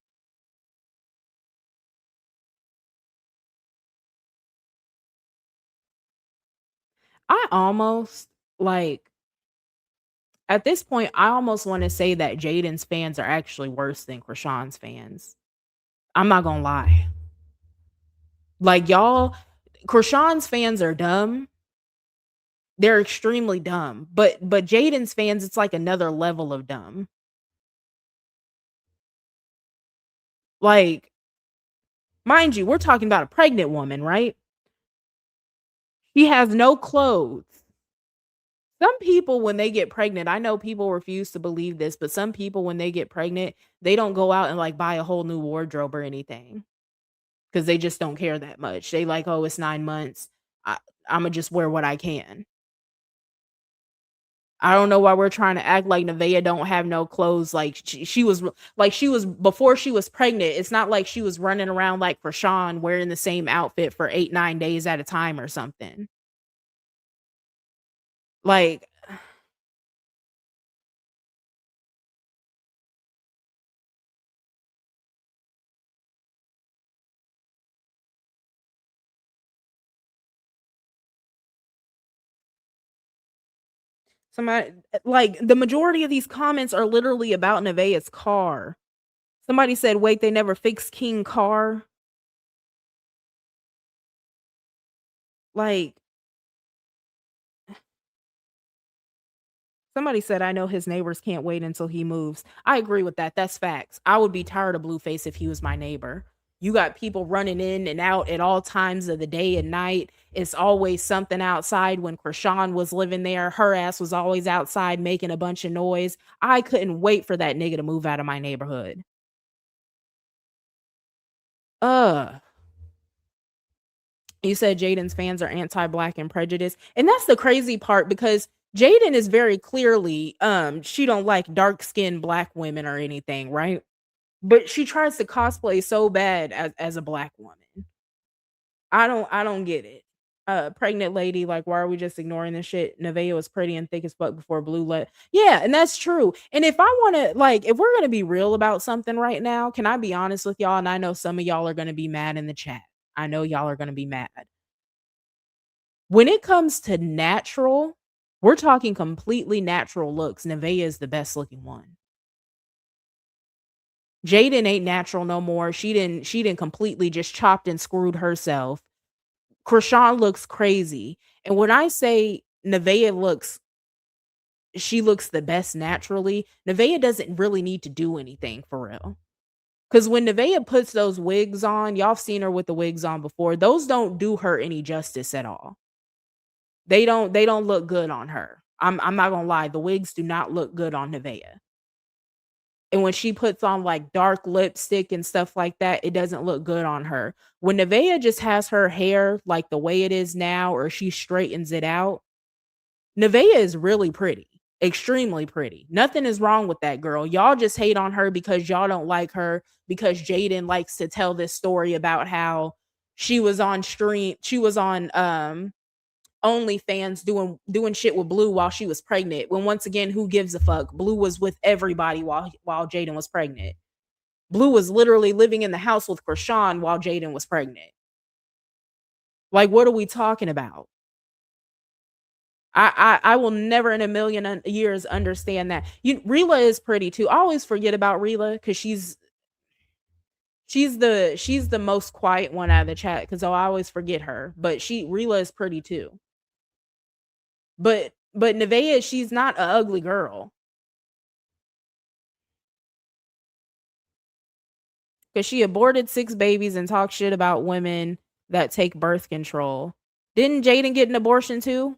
I almost like at this point, I almost want to say that Jaden's fans are actually worse than Chrisean's fans. I'm not gonna lie. Like, y'all, Chrisean's fans are dumb. They're extremely dumb. But Jaden's fans, it's like another level of dumb. Like, mind you, we're talking about a pregnant woman, right? She has no clothes. Some people, when they get pregnant, I know people refuse to believe this, but some people, when they get pregnant, they don't go out and like buy a whole new wardrobe or anything because they just don't care that much. They like, oh, it's 9 months. I'm gonna just wear what I can. I don't know why we're trying to act like Nevaeh don't have no clothes. Like she was before she was pregnant. It's not like she was running around like Chrisean wearing the same outfit for 8-9 days at a time or something. Like, somebody like the majority of these comments are literally about Nevaeh's car. Somebody said, wait, they never fixed King car. Like, somebody said, I know his neighbors can't wait until he moves. I agree with that. That's facts. I would be tired of Blueface if he was my neighbor. You got people running in and out at all times of the day and night. It's always something outside. When Chrisean was living there, her ass was always outside making a bunch of noise. I couldn't wait for that nigga to move out of my neighborhood. You said Jaden's fans are anti-black and prejudiced. And that's the crazy part because Jaden is very clearly, she don't like dark-skinned black women or anything, right? But she tries to cosplay so bad as a black woman. I don't get it. Pregnant lady, like, why are we just ignoring this shit? Nevaeh was pretty and thick as fuck before Blue let. Yeah, and that's true. And if I want to, like, if we're gonna be real about something right now, can I be honest with y'all? And I know some of y'all are gonna be mad in the chat. I know y'all are gonna be mad. When it comes to natural, we're talking completely natural looks. Nevaeh is the best looking one. Jaden ain't natural no more. She didn't completely just chopped and screwed herself. Chrisean looks crazy. And when I say Nevaeh she looks the best naturally, Nevaeh doesn't really need to do anything for real. Because when Nevaeh puts those wigs on, y'all have seen her with the wigs on before, those don't do her any justice at all. They don't look good on her. I'm not gonna lie, the wigs do not look good on Nevaeh. And when she puts on like dark lipstick and stuff like that, it doesn't look good on her. When Nevaeh just has her hair like the way it is now, or she straightens it out, Nevaeh is really pretty, extremely pretty. Nothing is wrong with that girl. Y'all just hate on her because y'all don't like her because Jaden likes to tell this story about how she was on OnlyFans doing shit with Blue while she was pregnant. When once again, who gives a fuck? Blue was with everybody while Jaden was pregnant. Blue was literally living in the house with Chrisean while Jaden was pregnant. Like, what are we talking about? I will never in a million years understand that. Rila is pretty too. I always forget about Rila because she's the most quiet one out of the chat because I always forget her. But Rila is pretty too. But Nevaeh, she's not an ugly girl. Because she aborted 6 babies and talked shit about women that take birth control. Didn't Jaden get an abortion too?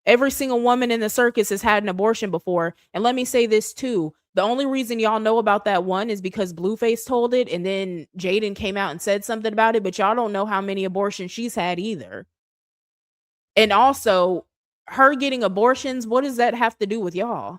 Every single woman in the circus has had an abortion before. And let me say this too. The only reason y'all know about that one is because Blueface told it. And then Jaden came out and said something about it. But y'all don't know how many abortions she's had either. And also, her getting abortions, what does that have to do with y'all?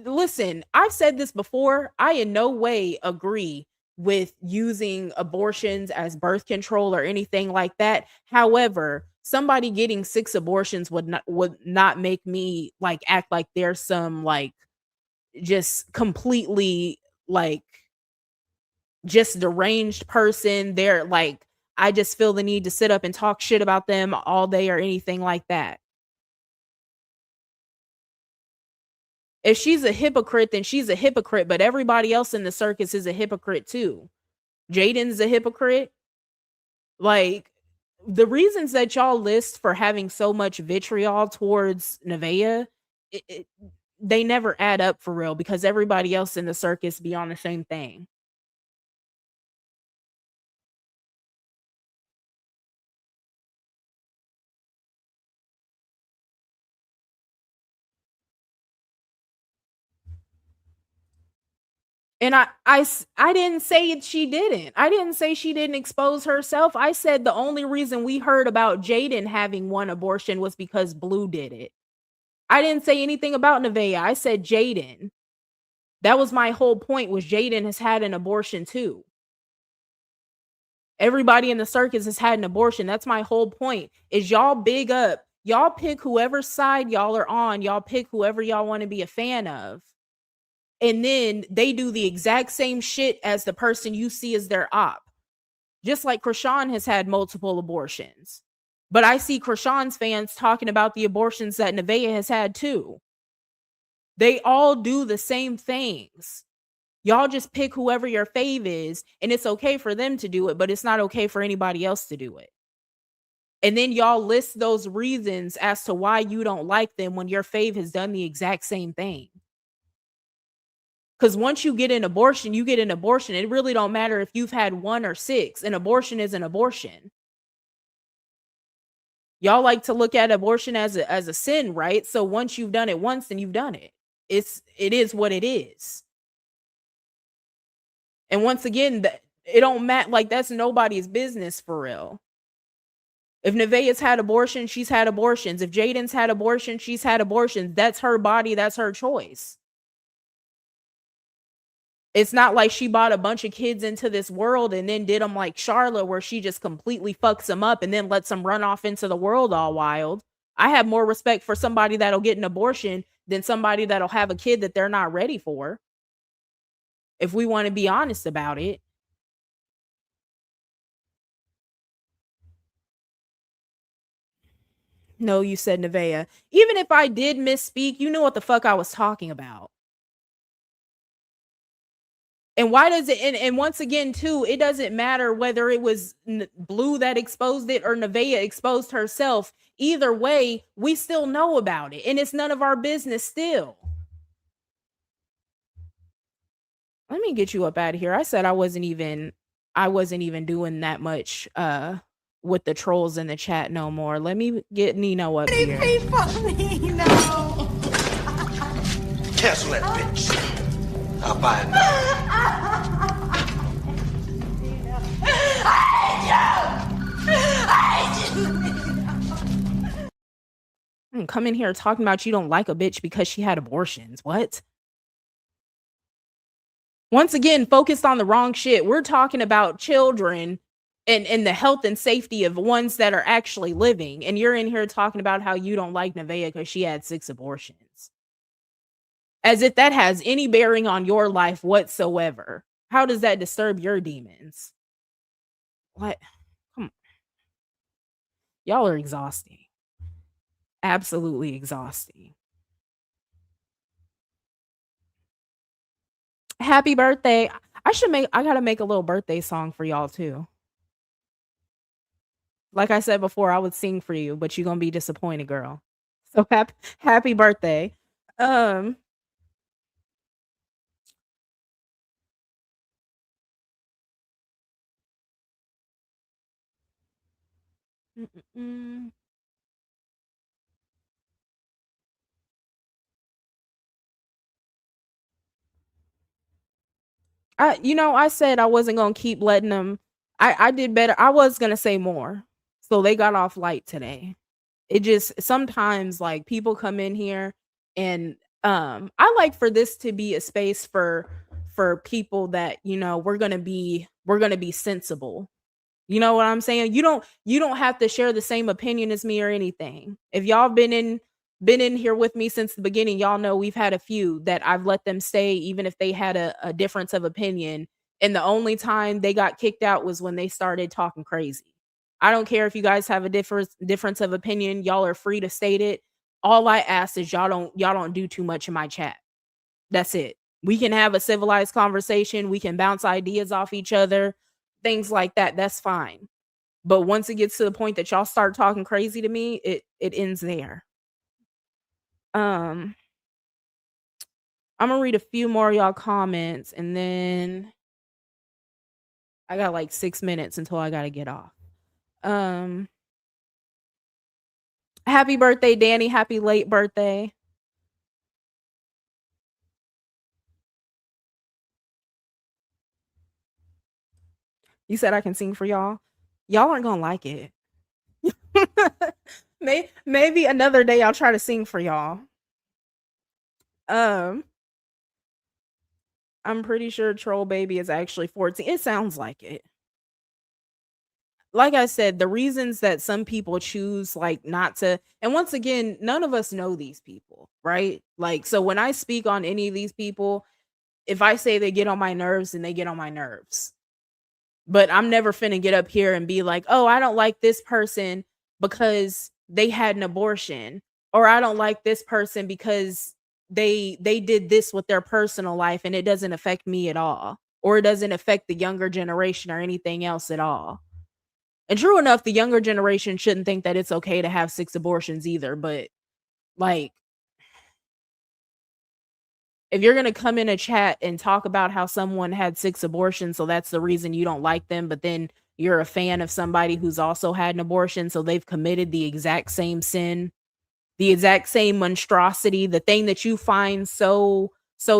Listen, I've said this before. I in no way agree with using abortions as birth control or anything like that. However, somebody getting 6 abortions would not make me like act like there's some like just completely like just deranged person. They're like, I just feel the need to sit up and talk shit about them all day or anything like that. If she's a hypocrite, then she's a hypocrite, but everybody else in the circus is a hypocrite too. Jaden's a hypocrite. Like, the reasons that y'all list for having so much vitriol towards Nevaeh, they never add up for real because everybody else in the circus be on the same thing. And I didn't say she didn't. I didn't say she didn't expose herself. I said the only reason we heard about Jaden having one abortion was because Blue did it. I didn't say anything about Nevaeh. I said Jaden. That was my whole point, was Jaden has had an abortion too. Everybody in the circus has had an abortion. That's my whole point, is y'all big up. Y'all pick whoever side y'all are on. Y'all pick whoever y'all want to be a fan of. And then they do the exact same shit as the person you see as their op. Just like Chrisean has had multiple abortions. But I see Chrisean's fans talking about the abortions that Nevaeh has had too. They all do the same things. Y'all just pick whoever your fave is, and it's okay for them to do it, but it's not okay for anybody else to do it. And then y'all list those reasons as to why you don't like them when your fave has done the exact same thing. Because once you get an abortion, you get an abortion. It really don't matter if you've had 1 or 6. An abortion is an abortion. Y'all like to look at abortion as a sin, right? So once you've done it once, then you've done it. It is what it is. And once again, it don't matter. Like, that's nobody's business for real. If Nevaeh's had abortions, she's had abortions. If Jaden's had abortions, she's had abortions. That's her body. That's her choice. It's not like she bought a bunch of kids into this world and then did them like Charlotte, where she just completely fucks them up and then lets them run off into the world all wild. I have more respect for somebody that'll get an abortion than somebody that'll have a kid that they're not ready for. If we want to be honest about it. No, you said Nevaeh. Even if I did misspeak, you knew what the fuck I was talking about. And why does it and once again too, it doesn't matter whether it was Blue that exposed it or Nevaeh exposed herself. Either way, we still know about it and it's none of our business still. Let me get you up out of here. I said I wasn't even doing that much with the trolls in the chat no more. Let me get Nino up here. Nino. Cancel that bitch. I'll buy it. Come in here talking about you don't like a bitch because she had abortions. What? Once again, focused on the wrong shit. We're talking about children and the health and safety of ones that are actually living. And you're in here talking about how you don't like Nevaeh because she had 6 abortions. As if that has any bearing on your life whatsoever. How does that disturb your demons? What? Come on. Y'all are exhausting. Absolutely exhausting. Happy birthday. I gotta make a little birthday song for y'all too. Like I said before, I would sing for you, but you're gonna be disappointed, girl. So happy birthday. I said I wasn't gonna keep letting them. I did better. I was gonna say more. So they got off light today. It just sometimes like people come in here and I like for this to be a space for people that, we're gonna be sensible. You know what I'm saying? You don't have to share the same opinion as me or anything. If y'all been in here with me since the beginning, y'all know we've had a few that I've let them stay even if they had a difference of opinion. And the only time they got kicked out was when they started talking crazy. I don't care if you guys have a difference of opinion, y'all are free to state it. All I ask is y'all don't do too much in my chat. That's it. We can have a civilized conversation, we can bounce ideas off each other, things like that. That's fine. But once it gets to the point that y'all start talking crazy to me, it ends there. I'm gonna read a few more of y'all comments and then I got like 6 minutes until I gotta get off. Happy birthday, Danny. Happy late birthday. You said I can sing for y'all. Y'all aren't gonna like it. Maybe another day I'll try to sing for y'all. I'm pretty sure Troll Baby is actually 14. It sounds like it. Like I said, the reasons that some people choose like not to, and once again, none of us know these people, right? Like, so when I speak on any of these people, if I say they get on my nerves, then they get on my nerves. But I'm never finna get up here and be like, oh, I don't like this person because they had an abortion, or I don't like this person because they did this with their personal life and it doesn't affect me at all, or it doesn't affect the younger generation or anything else at all. And true enough, the younger generation shouldn't think that it's okay to have 6 abortions either, but like, if you're going to come in a chat and talk about how someone had 6 abortions, so that's the reason you don't like them, but then you're a fan of somebody who's also had an abortion, so they've committed the exact same sin, the exact same monstrosity, the thing that you find so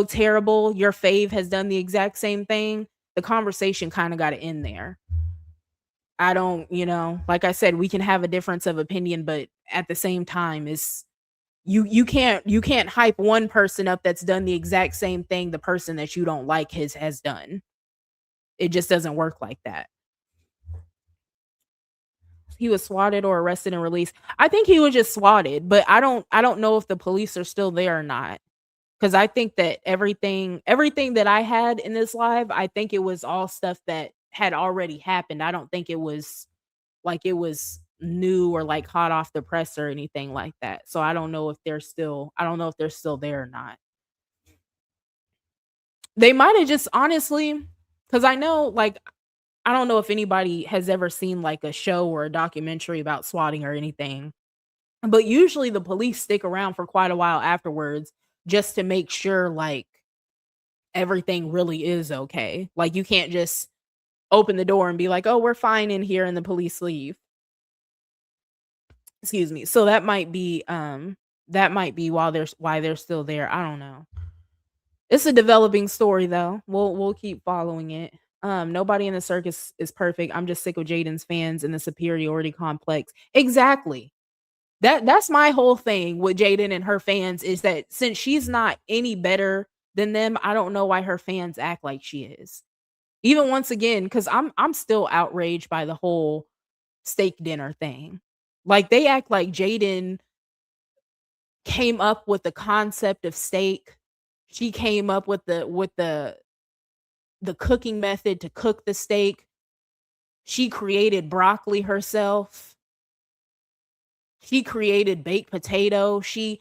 terrible, your fave has done the exact same thing, the conversation kind of got to end there. I don't, like I said, we can have a difference of opinion, but at the same time, is you can't hype one person up that's done the exact same thing the person that you don't like has done. It just doesn't work like that. He was swatted or arrested and released. I think he was just swatted, but I don't know if the police are still there or not. Because I think that everything that I had in this live, I think it was all stuff that had already happened. I don't think it was like it was new or like hot off the press or anything like that. So I don't know if they're still there or not. They might have just honestly, because I know, like, I don't know if anybody has ever seen like a show or a documentary about swatting or anything, but usually the police stick around for quite a while afterwards just to make sure like everything really is okay. Like you can't just open the door and be like, "Oh, we're fine in here," and the police leave. Excuse me. So that might be why they're still there. I don't know. It's a developing story though. We'll keep following it. Nobody in the circus is perfect. I'm just sick of Jaden's fans and the superiority complex. Exactly. That's my whole thing with Jaden and her fans is that since she's not any better than them, I don't know why her fans act like she is. Even once again, because I'm still outraged by the whole steak dinner thing. Like they act like Jaden came up with the concept of steak. She came up with the cooking method to cook the steak. She created broccoli herself. She created baked potato. She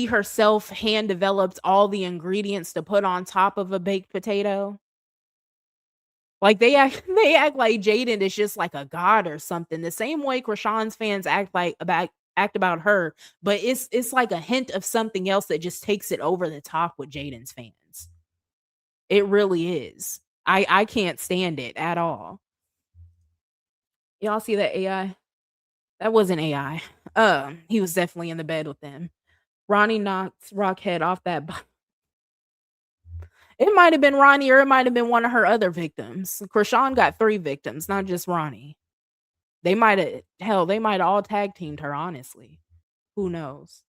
herself hand developed all the ingredients to put on top of a baked potato. Like they act like Jaden is just like a god or something. The same way Krishan's fans act about her, but it's like a hint of something else that just takes it over the top with Jaden's fans. It really is. I can't stand it at all. Y'all see that AI? That wasn't AI. He was definitely in the bed with them. Ronnie knocked Rockhead off that. It might have been Ronnie or it might have been one of her other victims. Chrisean got 3 victims, not just Ronnie. They might have all tag teamed her, honestly. Who knows?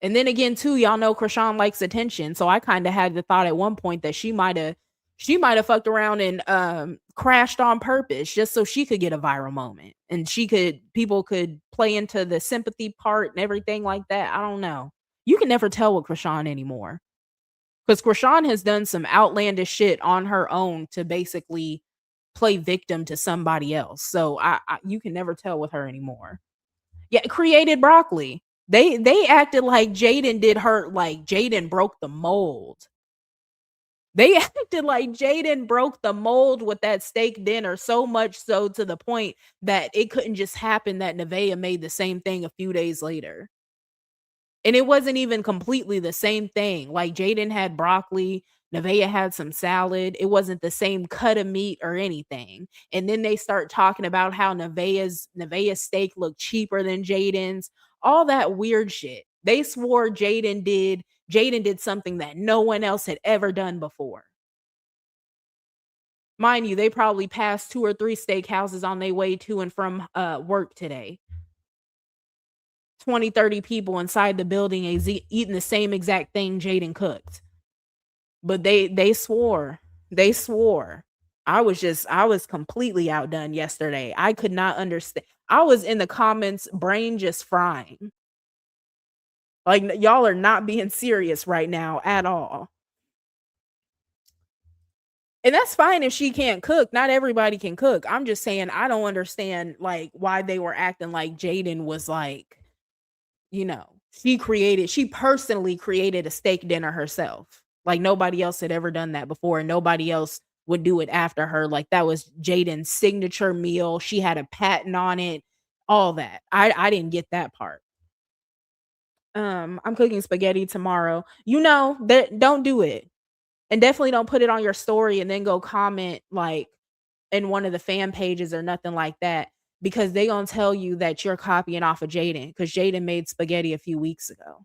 And then again, too, y'all know Chrisean likes attention. So I kind of had the thought at one point that she might have fucked around and crashed on purpose just so she could get a viral moment. And people could play into the sympathy part and everything like that. I don't know. You can never tell with Chrisean anymore. Because Chrisean has done some outlandish shit on her own to basically play victim to somebody else. So you can never tell with her anymore. Yeah, created broccoli. They acted like Jaden did her, like Jaden broke the mold. They acted like Jaden broke the mold with that steak dinner, so much so to the point that it couldn't just happen that Nevaeh made the same thing a few days later. And it wasn't even completely the same thing. Like Jaden had broccoli, Nevaeh had some salad. It wasn't the same cut of meat or anything. And then they start talking about how Nevaeh's steak looked cheaper than Jaden's. All that weird shit. They swore Jaden did something that no one else had ever done before. Mind you, they probably passed 2 or 3 steakhouses on their way to and from work today. 20, 30 people inside the building is eating the same exact thing Jaden cooked. But they swore. They swore. I was completely outdone yesterday. I could not understand. I was in the comments, brain just frying. Like y'all are not being serious right now at all. And that's fine if she can't cook. Not everybody can cook. I'm just saying I don't understand like why they were acting like Jaden was like, she personally created a steak dinner herself. Like nobody else had ever done that before and nobody else would do it after her. Like that was Jaden's signature meal. She had a patent on it, all that. I didn't get that part. I'm cooking spaghetti tomorrow. That don't do it. And definitely don't put it on your story and then go comment like in one of the fan pages or nothing like that. Because they gonna tell you that you're copying off of Jaden because Jaden made spaghetti a few weeks ago.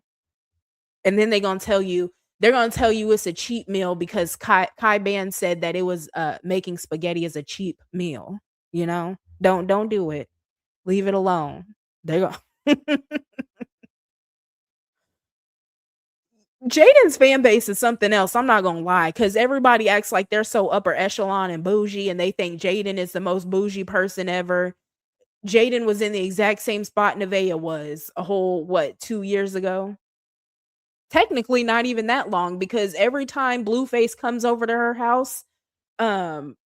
And then they're gonna tell you it's a cheap meal because Kai Ban said that it was making spaghetti as a cheap meal. Don't do it. Leave it alone. They go. Jaden's fan base is something else. I'm not gonna lie, because everybody acts like they're so upper echelon and bougie, and they think Jaden is the most bougie person ever. Jaden was in the exact same spot Nevaeh was a whole 2 years ago. Technically, not even that long, because every time Blueface comes over to her house, Jaden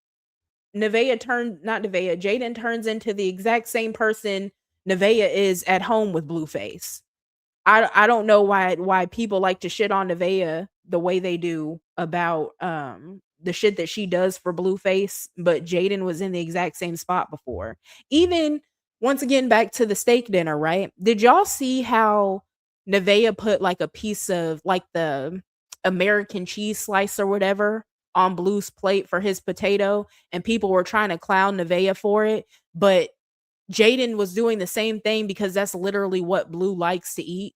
turns into the exact same person Nevaeh is at home with Blueface. I don't know why people like to shit on Nevaeh the way they do about the shit that she does for Blueface, but Jaden was in the exact same spot before. Even once again back to the steak dinner, right? Did y'all see how Nevaeh put like a piece of like the American cheese slice or whatever on Blue's plate for his potato, and people were trying to clown Nevaeh for it, but Jaden was doing the same thing because that's literally what Blue likes to eat.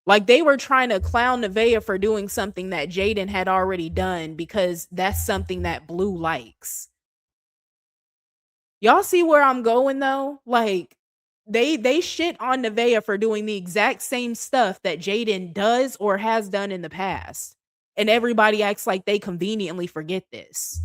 Like they were trying to clown Nevaeh for doing something that Jaden had already done because that's something that Blue likes. Y'all see where I'm going though? Like they shit on Nevaeh for doing the exact same stuff that Jaden does or has done in the past. And everybody acts like they conveniently forget this.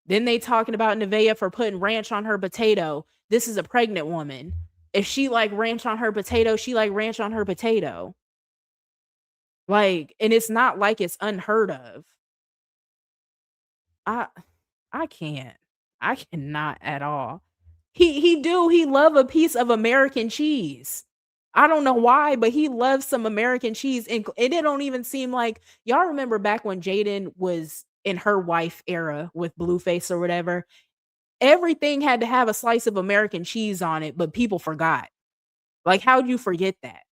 Then they talking about Nevaeh for putting ranch on her potato. This is a pregnant woman. If she like ranch on her potato, she like ranch on her potato. Like, and it's not like it's unheard of. I can't. I cannot at all. He love a piece of American cheese. I don't know why, but he loves some American cheese. And it don't even seem like y'all remember back when Jaden was in her wife era with Blueface or whatever. Everything had to have a slice of American cheese on it, but people forgot. Like, how'd you forget that?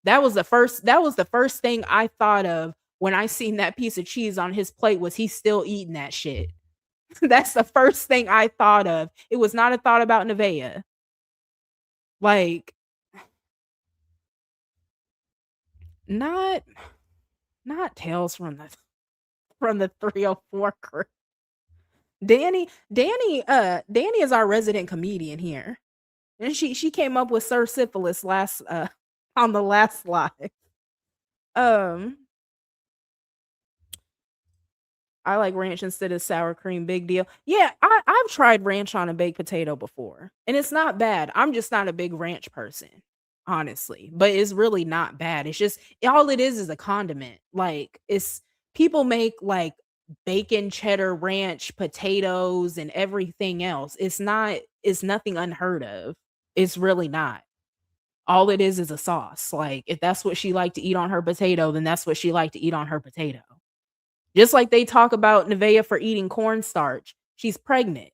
That was the first thing I thought of when I seen that piece of cheese on his plate was he still eating that shit. That's the first thing I thought of. It was not a thought about Nevaeh. Like, not Tales from the 304 crew. Danny is our resident comedian here. And she came up with Sir Syphilis last on the last live. I like ranch instead of sour cream. Big deal. Yeah, I've tried ranch on a baked potato before, and it's not bad. I'm just not a big ranch person, honestly. But it's really not bad. It's just all it is a condiment. Like it's people make like bacon cheddar ranch potatoes and everything else. It's nothing unheard of. It's really not. All it is a sauce. Like if that's what she liked to eat on her potato, then that's what she liked to eat on her potato. Just like they talk about Nevaeh for eating cornstarch. She's pregnant.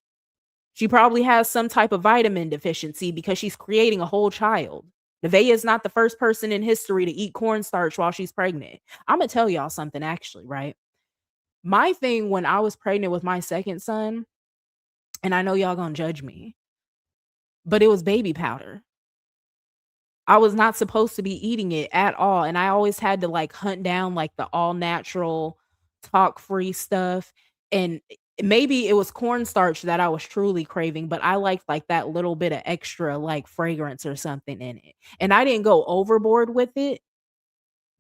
She probably has some type of vitamin deficiency because she's creating a whole child. Nevaeh is not the first person in history to eat cornstarch while she's pregnant. I'm going to tell y'all something actually, right? My thing when I was pregnant with my second son, and I know y'all going to judge me, but it was baby powder. I was not supposed to be eating it at all. And I always had to like hunt down like the all natural talc free stuff. And maybe it was cornstarch that I was truly craving, but I liked like that little bit of extra like fragrance or something in it. And I didn't go overboard with it.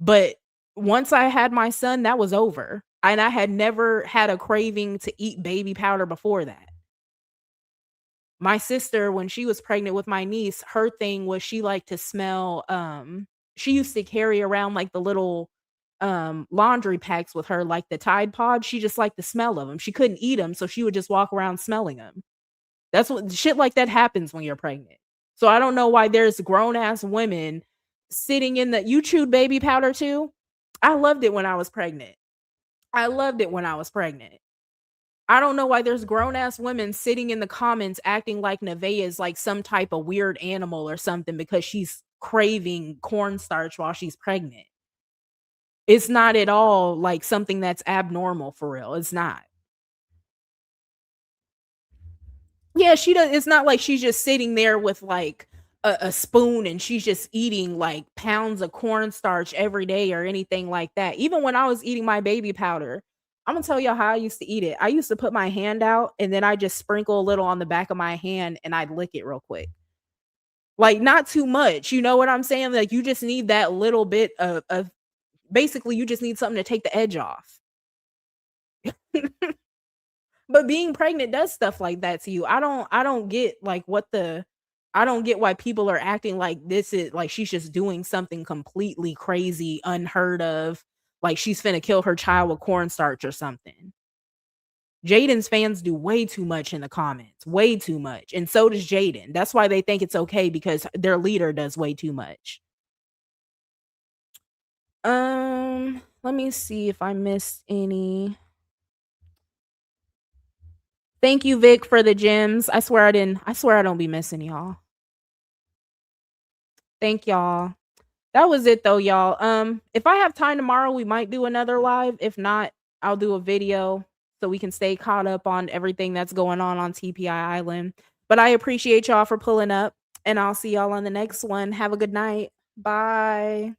But once I had my son, that was over. And I had never had a craving to eat baby powder before that. My sister, when she was pregnant with my niece, her thing was she liked to smell, she used to carry around like the little laundry packs with her, like the Tide Pods. She just liked the smell of them. She couldn't eat them, so she would just walk around smelling them. That's what shit like that happens when you're pregnant. So I don't know why there's grown ass women sitting in the you chewed baby powder too. I loved it when I was pregnant. I loved it when I was pregnant. I don't know why there's grown ass women sitting in the comments acting like Nevaeh is like some type of weird animal or something because she's craving cornstarch while she's pregnant. It's not at all like something that's abnormal for real. It's not. Yeah, she does. It's not like she's just sitting there with like a spoon and she's just eating like pounds of cornstarch every day or anything like that. Even when I was eating my baby powder, I'm gonna tell y'all how I used to eat it. I used to put my hand out and then I just sprinkle a little on the back of my hand and I'd lick it real quick. Like not too much, you know what I'm saying? Like you just need that little bit of basically you just need something to take the edge off. But being pregnant does stuff like that to you. I don't get like I don't get why people are acting like this is like she's just doing something completely crazy, unheard of, like she's finna kill her child with cornstarch or something. Jaden's fans do way too much in the comments, way too much. And so does Jaden. That's why they think it's okay, because their leader does way too much. Let me see if I missed any. Thank you, Vic, for the gems. I swear I don't be missing y'all. Thank y'all. That was it though, y'all. If I have time tomorrow, we might do another live. If not, I'll do a video so we can stay caught up on everything that's going on TPI Island. But I appreciate y'all for pulling up, and I'll see y'all on the next one. Have a good night. Bye.